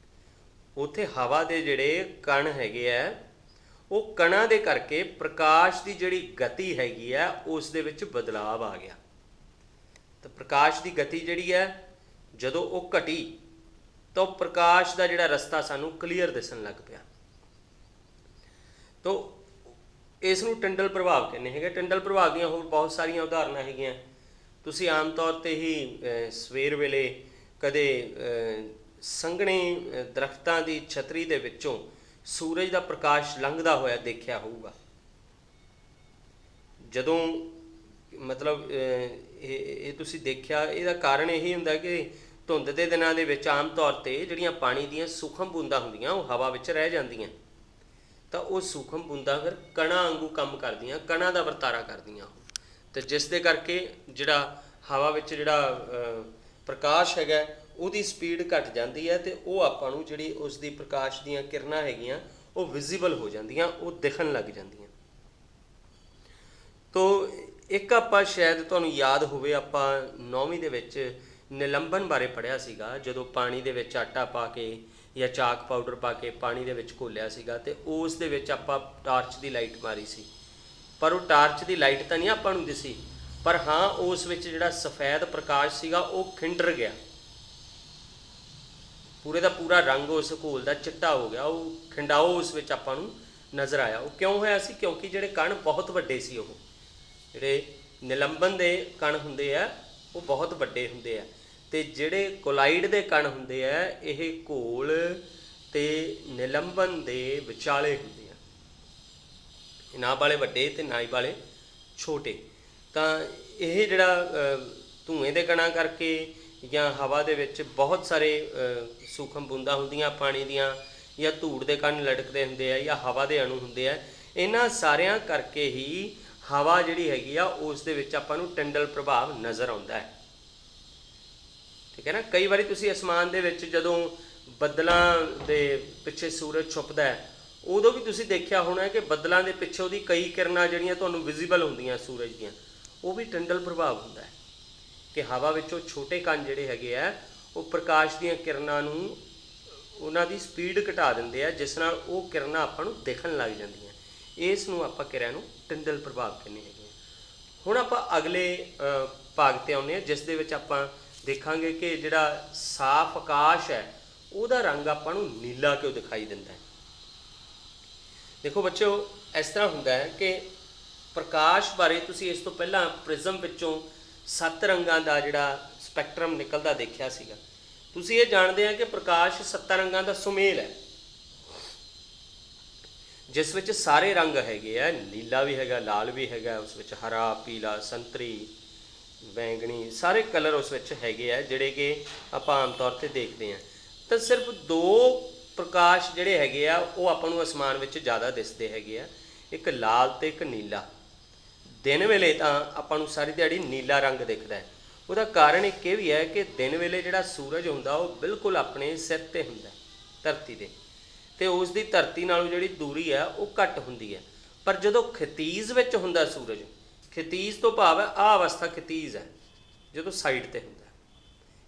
ਉੱਥੇ ਹਵਾ ਦੇ ਜਿਹੜੇ ਕਣ ਹੈਗੇ ਆ, ਉਹ ਕਣਾਂ ਦੇ ਕਰਕੇ ਪ੍ਰਕਾਸ਼ ਦੀ ਜਿਹੜੀ ਗਤੀ ਹੈਗੀ ਆ ਉਸ ਦੇ ਵਿੱਚ ਬਦਲਾਵ ਆ ਗਿਆ। ਤਾਂ ਪ੍ਰਕਾਸ਼ ਦੀ ਗਤੀ ਜਿਹੜੀ ਹੈ ਜਦੋਂ ਉਹ ਘਟੀ ਤਾਂ ਪ੍ਰਕਾਸ਼ ਦਾ ਜਿਹੜਾ ਰਸਤਾ ਸਾਨੂੰ ਕਲੀਅਰ ਦਿਸਣ ਲੱਗ ਪਿਆ। ਤਾਂ ਇਸ ਨੂੰ ਟਿੰਡਲ ਪ੍ਰਭਾਵ ਕਹਿੰਦੇ ਹੈਗੇ। ਟਿੰਡਲ ਪ੍ਰਭਾਵ ਦੀਆਂ ਹੋਰ ਬਹੁਤ ਸਾਰੀਆਂ ਉਦਾਹਰਨਾਂ ਹੈਗੀਆਂ। ਤੁਸੀਂ ਆਮ ਤੌਰ 'ਤੇ ਹੀ ਸਵੇਰ ਵੇਲੇ ਕਦੇ ਸੰਘਣੇ ਦਰਖਤਾਂ ਦੀ ਛਤਰੀ ਦੇ ਵਿੱਚੋਂ ਸੂਰਜ ਦਾ ਪ੍ਰਕਾਸ਼ ਲੰਘਦਾ ਹੋਇਆ ਦੇਖਿਆ ਹੋਊਗਾ। ਜਦੋਂ ਮਤਲਬ ਇਹ ਤੁਸੀਂ ਦੇਖਿਆ, ਇਹਦਾ ਕਾਰਨ ਇਹੀ ਹੁੰਦਾ ਕਿ ਧੁੰਦ ਦੇ ਦਿਨਾਂ ਦੇ ਵਿੱਚ ਆਮ ਤੌਰ 'ਤੇ ਜਿਹੜੀਆਂ ਪਾਣੀ ਦੀਆਂ ਸੂਖਮ ਬੂੰਦਾਂ ਹੁੰਦੀਆਂ ਉਹ ਹਵਾ ਵਿੱਚ ਰਹਿ ਜਾਂਦੀਆਂ, ਤਾਂ ਉਹ ਸੂਖਮ ਬੂੰਦਾਂ ਫਿਰ ਕਣਾਂ ਵਾਂਗੂ ਕੰਮ ਕਰਦੀਆਂ, ਕਣਾਂ ਦਾ ਵਰਤਾਰਾ ਕਰਦੀਆਂ ਉਹ, ਅਤੇ ਜਿਸ ਦੇ ਕਰਕੇ ਜਿਹੜਾ ਹਵਾ ਵਿੱਚ ਜਿਹੜਾ ਪ੍ਰਕਾਸ਼ ਹੈਗਾ ਉਹਦੀ ਸਪੀਡ ਘੱਟ ਜਾਂਦੀ ਹੈ, ਅਤੇ ਉਹ ਆਪਾਂ ਨੂੰ ਜਿਹੜੀ ਉਸ ਦੀ ਪ੍ਰਕਾਸ਼ ਦੀਆਂ ਕਿਰਨਾਂ ਹੈਗੀਆਂ ਉਹ ਵਿਜ਼ੀਬਲ ਹੋ ਜਾਂਦੀਆਂ, ਉਹ ਦਿਖਣ ਲੱਗ ਜਾਂਦੀਆਂ। ਤੋ ਇੱਕ ਆਪਾਂ ਸ਼ਾਇਦ ਤੁਹਾਨੂੰ ਯਾਦ ਹੋਵੇ, ਆਪਾਂ 9ਵੀਂ ਦੇ ਵਿੱਚ ਨਿਲੰਬਨ ਬਾਰੇ ਪੜ੍ਹਿਆ ਸੀਗਾ। ਜਦੋਂ ਪਾਣੀ ਦੇ ਵਿੱਚ ਆਟਾ ਪਾ ਕੇ ਜਾਂ ਚਾਕ ਪਾਊਡਰ ਪਾ ਕੇ ਪਾਣੀ ਦੇ ਵਿੱਚ ਘੋਲਿਆ ਸੀਗਾ, ਅਤੇ ਉਸ ਦੇ ਵਿੱਚ ਆਪਾਂ ਟਾਰਚ ਦੀ ਲਾਈਟ ਮਾਰੀ ਸੀ, ਪਰ ਉਹ ਟਾਰਚ ਦੀ ਲਾਈਟ ਤਾਂ ਨਹੀਂ ਆਪਾਂ ਨੂੰ ਦਿਸੀ, ਪਰ ਹਾਂ ਉਸ ਵਿੱਚ ਜਿਹੜਾ ਸਫੈਦ ਪ੍ਰਕਾਸ਼ ਸੀਗਾ ਉਹ ਖਿੰਡਰ ਗਿਆ, ਪੂਰੇ ਦਾ ਪੂਰਾ ਰੰਗ ਉਸ ਘੋਲ ਦਾ ਚਿੱਟਾ ਹੋ ਗਿਆ। ਉਹ ਖਿੰਡਾਓ ਉਸ ਵਿੱਚ ਆਪਾਂ ਨੂੰ ਨਜ਼ਰ ਆਇਆ। ਉਹ ਕਿਉਂ ਹੋਇਆ ਸੀ? ਕਿਉਂਕਿ ਜਿਹੜੇ ਕਣ ਬਹੁਤ ਵੱਡੇ ਸੀ, ਉਹ ਜਿਹੜੇ ਨਿਲੰਬਨ ਦੇ ਕਣ ਹੁੰਦੇ ਆ ਉਹ ਬਹੁਤ ਵੱਡੇ ਹੁੰਦੇ ਆ, ਅਤੇ ਜਿਹੜੇ ਕੋਲਾਈਡ ਦੇ ਕਣ ਹੁੰਦੇ ਆ ਇਹ ਘੋਲ ਅਤੇ ਨਿਲੰਬਨ ਦੇ ਵਿਚਾਲੇ ਹੁੰਦੇ ਆ, ਨਾ ਵਾਲੇ ਵੱਡੇ ਅਤੇ ਨਾ ਹੀ ਵਾਲੇ ਛੋਟੇ। ਤਾਂ ਇਹ ਜਿਹੜਾ ਧੂਏ ਦੇ ਕਣਾਂ ਕਰਕੇ ਜਾਂ ਹਵਾ ਦੇ ਵਿੱਚ ਬਹੁਤ ਸਾਰੇ ਸੂਖਮ ਬੂੰਦਾਂ ਹੁੰਦੀਆਂ ਪਾਣੀ ਦੀਆਂ, ਜਾਂ ਧੂੜ ਦੇ ਕਣ ਲਟਕਦੇ ਹੁੰਦੇ ਆ, ਜਾਂ ਹਵਾ ਦੇ ਅਣੂ ਹੁੰਦੇ ਆ, ਇਹਨਾਂ ਸਾਰਿਆਂ ਕਰਕੇ ਹੀ ਹਵਾ ਜਿਹੜੀ ਹੈਗੀ ਆ ਉਸ ਦੇ ਵਿੱਚ ਆਪਾਂ ਨੂੰ ਟਿੰਡਲ ਪ੍ਰਭਾਵ ਨਜ਼ਰ ਆਉਂਦਾ ਹੈ। ਠੀਕ ਹੈ ਨਾ। ਕਈ ਵਾਰੀ ਤੁਸੀਂ ਅਸਮਾਨ ਦੇ ਵਿੱਚ ਜਦੋਂ ਬੱਦਲਾਂ ਦੇ ਪਿੱਛੇ ਸੂਰਜ ਛੁਪਦਾ ਹੈ, ਉਦੋਂ ਵੀ ਤੁਸੀਂ ਦੇਖਿਆ ਹੋਣਾ ਕਿ ਬੱਦਲਾਂ ਦੇ ਪਿੱਛੇ ਉਹਦੀ ਕਈ ਕਿਰਨਾਂ ਜਿਹੜੀਆਂ ਤੁਹਾਨੂੰ ਵਿਜ਼ੀਬਲ ਹੁੰਦੀਆਂ ਸੂਰਜ ਦੀਆਂ, ਉਹ ਵੀ ਟਿੰਡਲ ਪ੍ਰਭਾਵ ਹੁੰਦਾ ਹੈ ਕਿ ਹਵਾ ਵਿੱਚੋਂ ਛੋਟੇ ਕਣ ਜਿਹੜੇ ਹੈਗੇ ਆ ਉਹ ਪ੍ਰਕਾਸ਼ ਦੀਆਂ ਕਿਰਨਾਂ ਨੂੰ ਉਹਨਾਂ ਦੀ ਸਪੀਡ ਘਟਾ ਦਿੰਦੇ ਆ, ਜਿਸ ਨਾਲ ਉਹ ਕਿਰਨਾਂ ਆਪਾਂ ਨੂੰ ਦਿਖਣ ਲੱਗ ਜਾਂਦੀਆਂ। ਇਸ ਨੂੰ ਆਪਾਂ ਕਿਰਿਆ ਨੂੰ ਟਿੰਡਲ ਪ੍ਰਭਾਵ ਕਹਿੰਦੇ ਹੈਗੇ ਆ। ਹੁਣ ਆਪਾਂ ਅਗਲੇ ਭਾਗ 'ਤੇ ਆਉਂਦੇ ਹਾਂ, ਜਿਸ ਦੇ ਵਿੱਚ ਆਪਾਂ ਦੇਖਾਂਗੇ ਕਿ ਜਿਹੜਾ ਸਾਫ਼ ਆਕਾਸ਼ ਹੈ ਉਹਦਾ ਰੰਗ ਆਪਾਂ ਨੂੰ ਨੀਲਾ ਕਿਉਂ ਦਿਖਾਈ ਦਿੰਦਾ ਹੈ। ਦੇਖੋ ਬੱਚਿਓ, ਇਸ ਤਰ੍ਹਾਂ ਹੁੰਦਾ ਹੈ ਕਿ ਪ੍ਰਕਾਸ਼ ਬਾਰੇ ਤੁਸੀਂ ਇਸ ਤੋਂ ਪਹਿਲਾਂ ਪ੍ਰਿਜ਼ਮ ਵਿੱਚੋਂ 7 ਰੰਗਾਂ ਦਾ ਜਿਹੜਾ ਸਪੈਕਟਰਮ ਨਿਕਲਦਾ ਦੇਖਿਆ ਸੀਗਾ। ਤੁਸੀਂ ਇਹ ਜਾਣਦੇ ਆ ਕਿ ਪ੍ਰਕਾਸ਼ 7 ਰੰਗਾਂ ਦਾ ਸੁਮੇਲ ਹੈ, ਜਿਸ ਵਿੱਚ ਸਾਰੇ ਰੰਗ ਹੈਗੇ ਆ, ਨੀਲਾ ਵੀ ਹੈਗਾ, ਲਾਲ ਵੀ ਹੈਗਾ, ਉਸ ਵਿੱਚ ਹਰਾ, ਪੀਲਾ, ਸੰਤਰੀ, ਬੈਂਗਣੀ, ਸਾਰੇ ਕਲਰ ਉਸ ਵਿੱਚ ਹੈਗੇ ਆ ਜਿਹੜੇ ਕਿ ਆਪਾਂ ਆਮ ਤੌਰ 'ਤੇ ਦੇਖਦੇ ਹਾਂ। ਤਾਂ ਸਿਰਫ 2 ਪ੍ਰਕਾਸ਼ ਜਿਹੜੇ ਹੈਗੇ ਆ ਉਹ ਆਪਾਂ ਨੂੰ ਅਸਮਾਨ ਵਿੱਚ ਜ਼ਿਆਦਾ ਦਿਸਦੇ ਹੈਗੇ ਆ, ਇੱਕ ਲਾਲ ਅਤੇ ਇੱਕ ਨੀਲਾ। दिन वेले तो आपां नूं सारी दिहाड़ी नीला रंग दिखदा है। ਉਹਦਾ ਕਾਰਨ ਇੱਕ ਇਹ ਵੀ ਹੈ ਕਿ दिन वेले ਜਿਹੜਾ सूरज ਹੁੰਦਾ ਉਹ ਬਿਲकुल ਆਪਣੇ ਸਿਰ ਤੇ ਹੁੰਦਾ ਧਰਤੀ ਦੇ, ਤੇ ਉਸ ਦੀ ਧਰਤੀ ਨਾਲੋਂ ਜਿਹੜੀ ਦੂਰੀ ਹੈ ਉਹ ਘੱਟ ਹੁੰਦੀ ਹੈ। ਪਰ ਜਦੋਂ ਖਤੀਜ਼ ਵਿੱਚ ਹੁੰਦਾ ਸੂਰਜ, ਖਤੀਜ਼ ਤੋਂ ਭਾਵ ਹੈ ਆਹ ਅਵਸਥਾ ਖਤੀਜ਼ ਹੈ, ਜਦੋਂ ਸਾਈਡ ਤੇ ਹੁੰਦਾ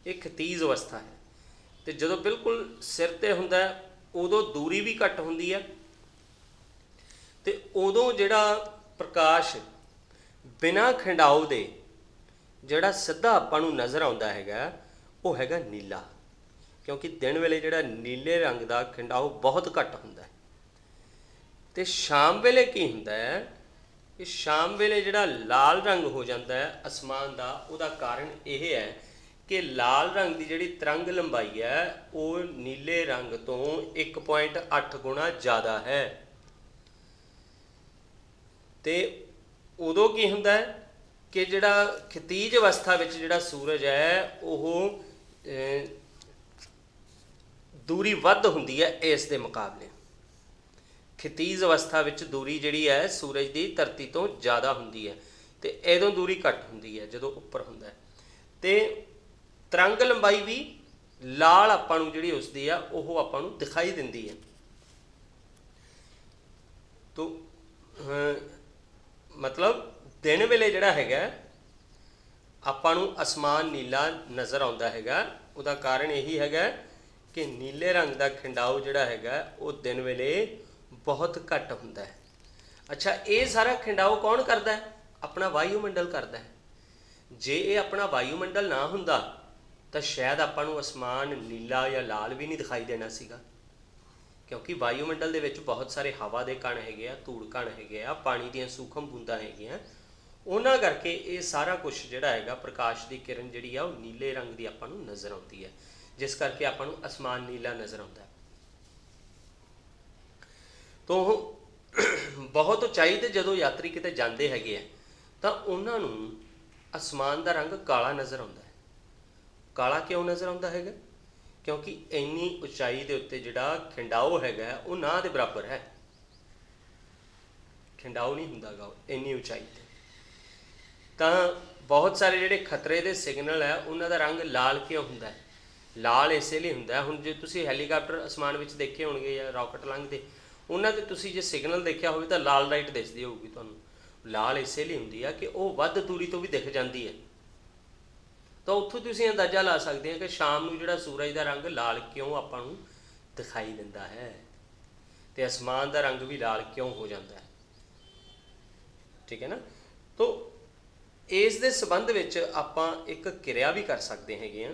ਇਹ ਖਤੀਜ਼ ਅਵਸਥਾ ਹੈ। ਤੇ ਜਦੋਂ ਬਿਲकुल ਸਿਰ ਤੇ ਹੁੰਦਾ ਉਦੋਂ ਦੂਰੀ ਵੀ ਘੱਟ ਹੁੰਦੀ ਹੈ, ਤੇ ਉਦੋਂ ਜਿਹੜਾ ਪ੍ਰਕਾਸ਼ ਬਿਨਾਂ ਖਿੰਡਾਓ ਦੇ ਜਿਹੜਾ ਸਿੱਧਾ ਆਪਾਂ ਨੂੰ ਨਜ਼ਰ ਆਉਂਦਾ ਹੈਗਾ ਉਹ ਹੈਗਾ ਨੀਲਾ, ਕਿਉਂਕਿ ਦਿਨ ਵੇਲੇ ਜਿਹੜਾ ਨੀਲੇ ਰੰਗ ਦਾ ਖਿੰਡਾਓ ਬਹੁਤ ਘੱਟ ਹੁੰਦਾ ਹੈ। ਤੇ ਸ਼ਾਮ ਵੇਲੇ ਕੀ ਹੁੰਦਾ ਹੈ, ਇਹ ਸ਼ਾਮ ਵੇਲੇ ਜਿਹੜਾ ਲਾਲ ਰੰਗ ਹੋ ਜਾਂਦਾ ਹੈ ਅਸਮਾਨ ਦਾ, ਉਹਦਾ ਕਾਰਨ ਇਹ ਹੈ ਕਿ ਲਾਲ ਰੰਗ ਦੀ ਜਿਹੜੀ ਤਰੰਗ ਲੰਬਾਈ ਹੈ ਉਹ ਨੀਲੇ ਰੰਗ ਤੋਂ 1.8 ਗੁਣਾ ਜ਼ਿਆਦਾ ਹੈ। ਤੇ ਉਦੋਂ ਕੀ ਹੁੰਦਾ ਹੈ ਕਿ ਜਿਹੜਾ ਖਤੀਜ ਅਵਸਥਾ ਵਿੱਚ ਜਿਹੜਾ ਸੂਰਜ ਹੈ ਉਹ ਦੂਰੀ ਵੱਧ ਹੁੰਦੀ ਹੈ ਇਸ ਦੇ ਮੁਕਾਬਲੇ। ਖਤੀਜ ਅਵਸਥਾ ਵਿੱਚ ਦੂਰੀ ਜਿਹੜੀ ਹੈ ਸੂਰਜ ਦੀ ਧਰਤੀ ਤੋਂ ਜ਼ਿਆਦਾ ਹੁੰਦੀ ਹੈ, ਤੇ ਇਹਦੋਂ ਦੂਰੀ ਘੱਟ ਹੁੰਦੀ ਹੈ ਜਦੋਂ ਉੱਪਰ ਹੁੰਦਾ ਹੈ। ਤੇ ਤਰੰਗ ਲੰਬਾਈ ਵੀ ਲਾਲ ਆਪਾਂ ਨੂੰ ਜਿਹੜੀ ਉਸਦੀ ਆ ਉਹ ਆਪਾਂ ਨੂੰ ਦਿਖਾਈ ਦਿੰਦੀ ਹੈ। ਤੋ ਮਤਲਬ दिन वेले जिहड़ा हैगा आपां नूं आसमान नीला नज़र आउंदा हैगा, उहदा कारण यही हैगा कि नीले रंग दा खिंडाऊ जिहड़ा हैगा वो दिन वेले बहुत घट हुंदा है। अच्छा, ये सारा खिंडाऊ कौन करदा है? अपना वायुमंडल करदा है। जे ये अपना वायुमंडल ना हुंदा तां शायद आपां नूं आसमान नीला या लाल भी नहीं दिखाई देना सीगा, क्योंकि वायुमंडल दे विच बहुत सारे हवा दे कण हैगे आ, धूड़ कण हैगे आ, पानी दीयां सूखम बूंदां हैगीआं, ਉਹਨਾਂ ਕਰਕੇ ਇਹ ਸਾਰਾ ਕੁਝ ਜਿਹੜਾ ਹੈਗਾ ਪ੍ਰਕਾਸ਼ ਦੀ ਕਿਰਨ ਜਿਹੜੀ ਆ ਉਹ ਨੀਲੇ ਰੰਗ ਦੀ ਆਪਾਂ ਨੂੰ ਨਜ਼ਰ ਆਉਂਦੀ ਹੈ, ਜਿਸ ਕਰਕੇ ਆਪਾਂ ਨੂੰ ਅਸਮਾਨ ਨੀਲਾ ਨਜ਼ਰ ਆਉਂਦਾ ਹੈ। ਤੋਂ ਬਹੁਤ ਉਚਾਈ ਤੇ ਜਦੋਂ ਯਾਤਰੀ ਕਿਤੇ ਜਾਂਦੇ ਹੈਗੇ ਆ ਤਾਂ ਉਹਨਾਂ ਨੂੰ ਅਸਮਾਨ ਦਾ ਰੰਗ ਕਾਲਾ ਨਜ਼ਰ ਆਉਂਦਾ ਹੈ। ਕਾਲਾ ਕਿਉਂ ਨਜ਼ਰ ਆਉਂਦਾ ਹੈਗਾ? ਕਿਉਂਕਿ ਇੰਨੀ ਉਚਾਈ ਦੇ ਉੱਤੇ ਜਿਹੜਾ ਖਿੰਡਾਓ ਹੈਗਾ ਉਹ ਨਾ ਦੇ ਬਰਾਬਰ ਹੈ। ਖਿੰਡਾਓ ਨਹੀਂ ਹੁੰਦਾਗਾ ਇੰਨੀ ਉਚਾਈ ਤੇ। ਤਾਂ ਬਹੁਤ ਸਾਰੇ ਜਿਹੜੇ ਖਤਰੇ ਦੇ ਸਿਗਨਲ ਹੈ ਉਹਨਾਂ ਦਾ ਰੰਗ ਲਾਲ ਕਿਉਂ ਹੁੰਦਾ ਹੈ? ਲਾਲ ਇਸੇ ਲਈ ਹੁੰਦਾ। ਹੁਣ ਜੇ ਤੁਸੀਂ ਹੈਲੀਕਾਪਟਰ ਅਸਮਾਨ ਵਿੱਚ ਦੇਖੇ ਹੋਣਗੇ ਜਾਂ ਰਾਕਟ ਲੰਘਦੇ, ਉਹਨਾਂ ਦੇ ਤੁਸੀਂ ਜੇ ਸਿਗਨਲ ਦੇਖਿਆ ਹੋਵੇ ਤਾਂ ਲਾਲ ਲਾਈਟ ਦਿਸਦੀ ਹੋਊਗੀ ਤੁਹਾਨੂੰ। ਲਾਲ ਇਸੇ ਲਈ ਹੁੰਦੀ ਆ ਕਿ ਉਹ ਵੱਧ ਦੂਰੀ ਤੋਂ ਵੀ ਦਿਖ ਜਾਂਦੀ ਹੈ। ਤਾਂ ਉੱਥੋਂ ਤੁਸੀਂ ਅੰਦਾਜ਼ਾ ਲਾ ਸਕਦੇ ਆ ਕਿ ਸ਼ਾਮ ਨੂੰ ਜਿਹੜਾ ਸੂਰਜ ਦਾ ਰੰਗ ਲਾਲ ਕਿਉਂ ਆਪਾਂ ਨੂੰ ਦਿਖਾਈ ਦਿੰਦਾ ਹੈ, ਤੇ ਅਸਮਾਨ ਦਾ ਰੰਗ ਵੀ ਲਾਲ ਕਿਉਂ ਹੋ ਜਾਂਦਾ ਹੈ। ਠੀਕ ਹੈ ਨਾ? ਤੋ ਇਸ ਦੇ ਸੰਬੰਧ ਵਿੱਚ ਆਪਾਂ ਇੱਕ ਕਿਰਿਆ ਵੀ ਕਰ ਸਕਦੇ ਹੈਗੇ ਆ,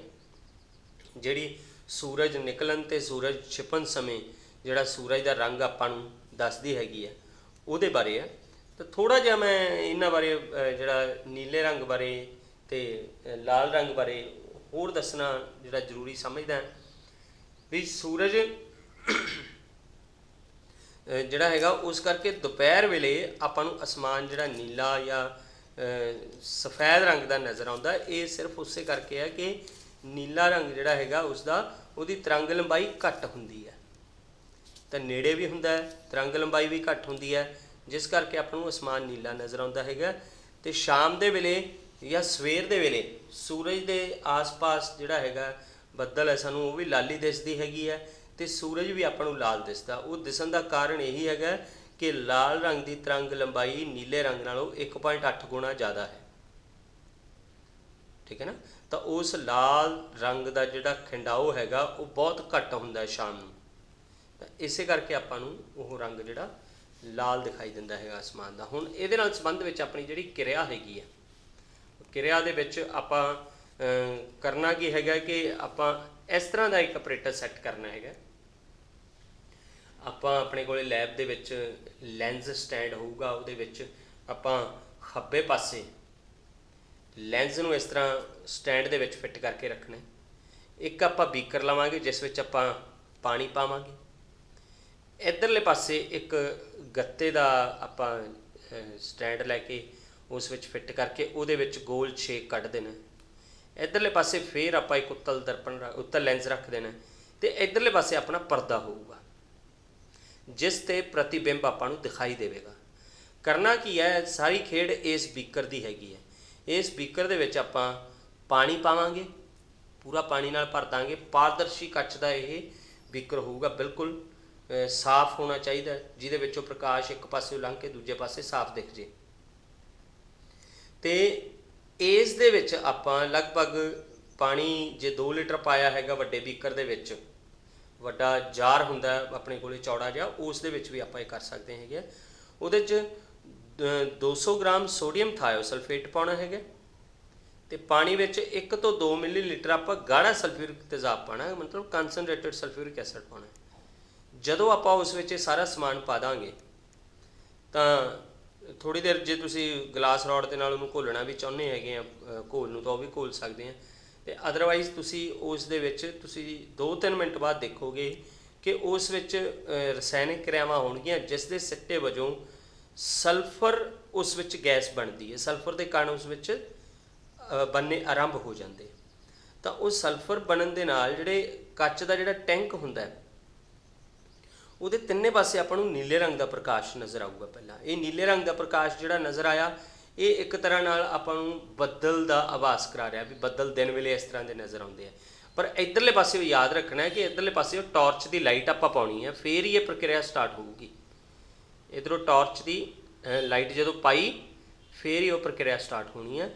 ਜਿਹੜੀ ਸੂਰਜ ਨਿਕਲਣ ਤੇ ਸੂਰਜ ਛਿਪਣ ਸਮੇਂ ਜਿਹੜਾ ਸੂਰਜ ਦਾ ਰੰਗ ਆਪਾਂ ਨੂੰ ਦੱਸਦੀ ਹੈਗੀ ਆ, ਉਹਦੇ ਬਾਰੇ ਆ। ਤਾਂ ਥੋੜ੍ਹਾ ਜਿਹਾ ਮੈਂ ਇਹਨਾਂ ਬਾਰੇ ਜਿਹੜਾ ਨੀਲੇ ਰੰਗ ਬਾਰੇ ਤੇ ਲਾਲ ਰੰਗ ਬਾਰੇ ਹੋਰ ਦੱਸਣਾ ਜਿਹੜਾ ਜ਼ਰੂਰੀ ਸਮਝਦਾ ਵੀ ਸੂਰਜ ਜਿਹੜਾ ਹੈਗਾ ਉਸ ਕਰਕੇ ਦੁਪਹਿਰ ਵੇਲੇ ਆਪਾਂ ਨੂੰ ਅਸਮਾਨ ਜਿਹੜਾ ਨੀਲਾ ਜਾਂ ਸਫੈਦ ਰੰਗ ਦਾ ਨਜ਼ਰ ਆਉਂਦਾ। ਇਹ ਸਿਰਫ ਉਸੇ ਕਰਕੇ ਹੈ ਕਿ ਨੀਲਾ ਰੰਗ ਜਿਹੜਾ ਹੈਗਾ ਉਹਦੀ ਤਰੰਗ ਲੰਬਾਈ ਘੱਟ ਹੁੰਦੀ ਹੈ, ਤਾਂ ਨੇੜੇ ਵੀ ਹੁੰਦਾ ਹੈ, ਤਰੰਗ ਲੰਬਾਈ ਵੀ ਘੱਟ ਹੁੰਦੀ ਹੈ, ਜਿਸ ਕਰਕੇ ਆਪਾਂ ਨੂੰ ਅਸਮਾਨ ਨੀਲਾ ਨਜ਼ਰ ਆਉਂਦਾ ਹੈਗਾ। ਤੇ ਸ਼ਾਮ ਦੇ ਵੇਲੇ ਜਾਂ ਸਵੇਰ ਦੇ ਵੇਲੇ ਸੂਰਜ ਦੇ ਆਸ-ਪਾਸ ਜਿਹੜਾ ਹੈਗਾ ਬੱਦਲ ਹੈ ਸਾਨੂੰ ਉਹ ਵੀ ਲਾਲੀ ਦਿਸਦੀ ਹੈਗੀ ਹੈ, ਤੇ ਸੂਰਜ ਵੀ ਆਪਾਂ ਨੂੰ ਲਾਲ ਦਿਸਦਾ। ਉਹ ਦਿਸਣ ਦਾ ਕਾਰਨ ਇਹੀ ਹੈਗਾ ਕਿ ਲਾਲ ਰੰਗ ਦੀ ਤਰੰਗ ਲੰਬਾਈ ਨੀਲੇ ਰੰਗ ਨਾਲੋਂ 1.8 ਗੁਣਾ ਜ਼ਿਆਦਾ ਹੈ। ਠੀਕ ਹੈ ਨਾ? ਤਾਂ ਉਸ ਲਾਲ ਰੰਗ ਦਾ ਜਿਹੜਾ ਖਿੰਡਾਓ ਹੈਗਾ ਉਹ ਬਹੁਤ ਘੱਟ ਹੁੰਦਾ ਸ਼ਾਮ ਨੂੰ, ਤਾਂ ਇਸੇ ਕਰਕੇ ਆਪਾਂ ਨੂੰ ਉਹ ਰੰਗ ਜਿਹੜਾ ਲਾਲ ਦਿਖਾਈ ਦਿੰਦਾ ਹੈਗਾ ਅਸਮਾਨ ਦਾ। ਹੁਣ ਇਹਦੇ ਨਾਲ ਸੰਬੰਧ ਵਿੱਚ ਆਪਣੀ ਜਿਹੜੀ ਕਿਰਿਆ ਹੈਗੀ ਆ, ਕਿਰਿਆ ਦੇ ਵਿੱਚ ਆਪਾਂ ਕਰਨਾ ਕੀ ਹੈਗਾ ਕਿ ਆਪਾਂ ਇਸ ਤਰ੍ਹਾਂ ਦਾ ਇੱਕ ਆਪਰੇਟਰ ਸੈੱਟ ਕਰਨਾ ਹੈਗਾ। ਆਪਾਂ ਆਪਣੇ ਕੋਲੇ ਲੈਬ ਦੇ ਵਿੱਚ ਲੈਂਸ ਸਟੈਂਡ ਹੋਊਗਾ, ਉਹਦੇ ਵਿੱਚ ਆਪਾਂ ਖੱਬੇ ਪਾਸੇ ਲੈਂਸ ਨੂੰ ਇਸ ਤਰ੍ਹਾਂ ਸਟੈਂਡ ਦੇ ਵਿੱਚ ਫਿੱਟ ਕਰਕੇ ਰੱਖਣਾ। ਇੱਕ ਆਪਾਂ ਬੀਕਰ ਲਵਾਂਗੇ ਜਿਸ ਵਿੱਚ ਆਪਾਂ ਪਾਣੀ ਪਾਵਾਂਗੇ। ਇੱਧਰਲੇ ਪਾਸੇ ਇੱਕ ਗੱਤੇ ਦਾ ਆਪਾਂ ਸਟੈਂਡ ਲੈ ਕੇ ਉਸ ਵਿੱਚ ਫਿੱਟ ਕਰਕੇ ਉਹਦੇ ਵਿੱਚ ਗੋਲ ਛੇਕ ਕੱਢ ਦੇਣਾ। ਇੱਧਰਲੇ ਪਾਸੇ ਫੇਰ ਆਪਾਂ ਇੱਕ ਉੱਤਲ ਲੈਂਸ ਰੱਖ ਦੇਣਾ, ਤੇ ਇੱਧਰਲੇ ਪਾਸੇ ਆਪਣਾ ਪਰਦਾ ਹੋਊਗਾ ਜਿਸ ਤੇ ਪ੍ਰਤੀਬਿੰਬ ਆਪਾਂ ਨੂੰ ਦਿਖਾਈ ਦੇਵੇਗਾ। करना की है, सारी खेड इस बीकर की हैगी है। इस बीकर दे विच आपां पानी पावांगे, पूरा पानी नाल भर दांगे। पारदर्शी कच्च का यह बीकर होगा, बिल्कुल साफ होना चाहिए, जिहदे विचों प्रकाश एक पासे लंघ के दूजे पासे साफ दिख जे। तो इस दे विच आपां लगभग पानी जे 2 लीटर पाया हैगा वड्डे बीकर दे विच, वड्डा जार हुंदा अपने कोले चौड़ा जिहा, उस दे विच भी आपां कर सकते हैं। उहदे च 200 ग्राम सोडियम थायोसल्फेट पाउणा हैगा, तो पानी विच 1 ਤੋਂ 2 मिलीलीटर आपां गाढ़ा सल्फ्यूरिक तेजाब पाना, मतलब कंसनट्रेटेड सल्फ्यूरिक एसिड पाना। जदों आपां उस विच सारा समान पा दांगे तो थोड़ी देर जे तुसीं गलास रॉड दे नाल उहनूं घोलना भी चाहुंदे हैगे आ घोल नूं, तो भी घोल सकते हैं। तो अदरवाइज़ तुसीं उस दे विच तुसीं 2-3 मिनट बाद देखोगे कि उस विच रसायनिक क्रियावां होणगीਆਂ जिस दे सिੱਟੇ वजों सल्फर उस विच गैस बनती है। सल्फर के कारण उस विच बनने आरंभ हो जाते। तो उस सल्फर बनन दे नाल जिहड़े कच्च दा जिहड़ा टैंक हुंदा है ਉਹਦੇ ਤਿੰਨੇ पासे ਆਪਾਂ ਨੂੰ नीले रंग का प्रकाश नज़र आऊगा। पहला ये नीले रंग का प्रकाश ਜਿਹੜਾ नज़र आया, ये एक तरह नाल ਆਪਾਂ ਨੂੰ ਬੱਦਲ ਦਾ ਆਭਾਸ ਕਰਾ ਰਿਹਾ भी ਬੱਦਲ दिन ਵੇਲੇ इस तरह के नज़र आते हैं। पर इधरले पासे याद रखना है कि इधरले पासे टॉर्च की लाइट आप पानी है, फिर ही ये प्रक्रिया स्टार्ट होगी। इधरों टॉर्च की लाइट जो पाई फिर ही वो प्रक्रिया स्टार्ट होनी है,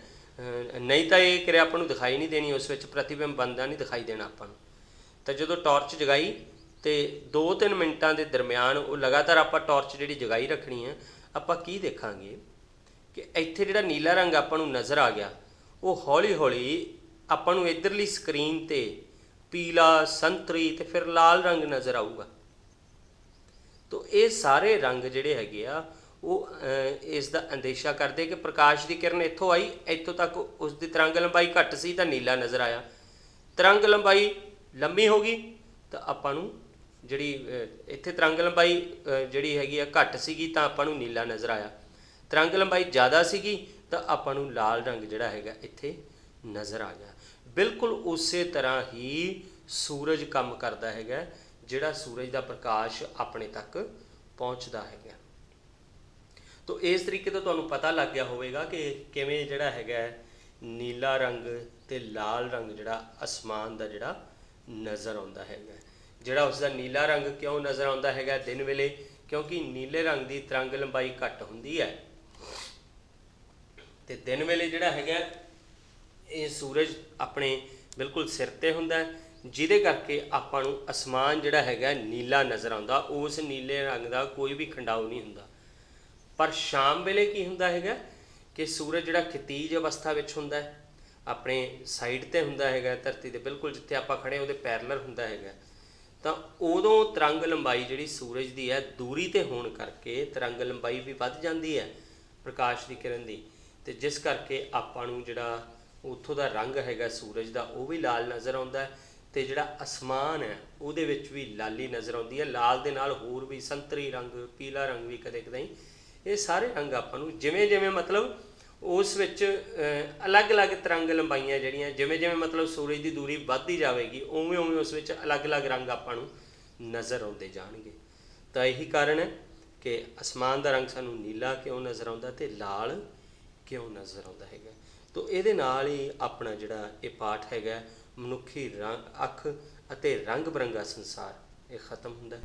नहीं तो ये क्रिया आपको दिखाई नहीं देनी, उस विच प्रतिबिंब बनता नहीं दिखाई देना आपको। तो जो टॉर्च जगाई तो 2-3 मिनटां के दरम्यान वो लगातार आप टॉर्च जी जगाई रखनी है। आप की देखा कि इत्थे जिहड़ा नीला रंग आपको नज़र आ गया, वो हौली हौली आपको इधरली स्क्रीन ते पीला, संतरी ते फिर लाल रंग नज़र आऊगा। तो ये सारे रंग जिहड़े हैगे आ वो इसका अंदेशा करते कि प्रकाश की किरण इत्थों आई, इत्थों तक उसकी तरंग लंबाई घट सी तो नीला नज़र आया। तरंग लंबाई लंबी हो गई तो आपां नूं जिहड़ी इत्थे तरंग लंबाई जिहड़ी हैगी आ घट सीगी तो आपां नूं नीला नज़र आया। तरंग लंबाई ज़्यादा सीगी तो आपां नूं लाल रंग जिहड़ा हैगा इत्थे नज़र आ गया। बिल्कुल उस तरह ही सूरज काम करता हैगा, जिहड़ा सूरज का प्रकाश अपने तक पहुँचता हैगा। तो इस तरीके तो तुहानूं पता लग गया होवेगा कि किवें जिहड़ा हैगा नीला रंग ते लाल रंग जिहड़ा आसमान का जिहड़ा नज़र आउंदा हैगा। जिहड़ा उसका नीला रंग क्यों नज़र आउंदा हैगा दिन वेले, क्योंकि नीले रंग की तरंग लंबाई घट हुंदी है, तो दिन वेले जिहड़ा हैगा ये सूरज अपने बिल्कुल सिर ते हुंदा है, जिहदे करके आपां नूं आसमान जिहड़ा हैगा नीला नज़र आउंदा। उस नीले रंग का कोई भी खंडाऊ नहीं हुंदा। पर शाम वेले की हुंदा हैगा कि सूरज जिहड़ा खितीज अवस्था विच हुंदा है, अपने साइड ते हुंदा हैगा, धरती दे बिल्कुल जिथे आपां खड़े उहदे पैरलर हुंदा हैगा। तो उदों तरंग लंबाई जिहड़ी सूरज की है दूरी ते होण करके तरंग लंबाई भी वध जाती है प्रकाश की किरण की, तो जिस करके आपां नूं जिहड़ा उत्थों का रंग हैगा सूरज का वो भी लाल नज़र आउंदा है, तो जिहड़ा आसमान है उहदे विच भी लाली नज़र आउंदी है। लाल दे नाल होर भी संतरी रंग, पीला रंग भी कदे कदे, ये सारे रंग आपां नूं जिवें जिवें मतलब उस विच अलग अलग तरंग लंबाइयां जिहड़ियां जिवें जिवें मतलब सूरज की दूरी वधदी जाएगी उवें उवें उस विच अलग अलग रंग आपां नूं नज़र आउंदे जाणगे। तो यही कारण है कि आसमान का रंग सानूं नीला क्यों नज़र आउंदा ते लाल क्यों नज़र आउंदा हैगा। तो इहदे नाल ही अपना जिहड़ा ये पाठ हैगा मनुखी रंग अख अते रंग बरंगा संसार ये खत्म हुंदा है।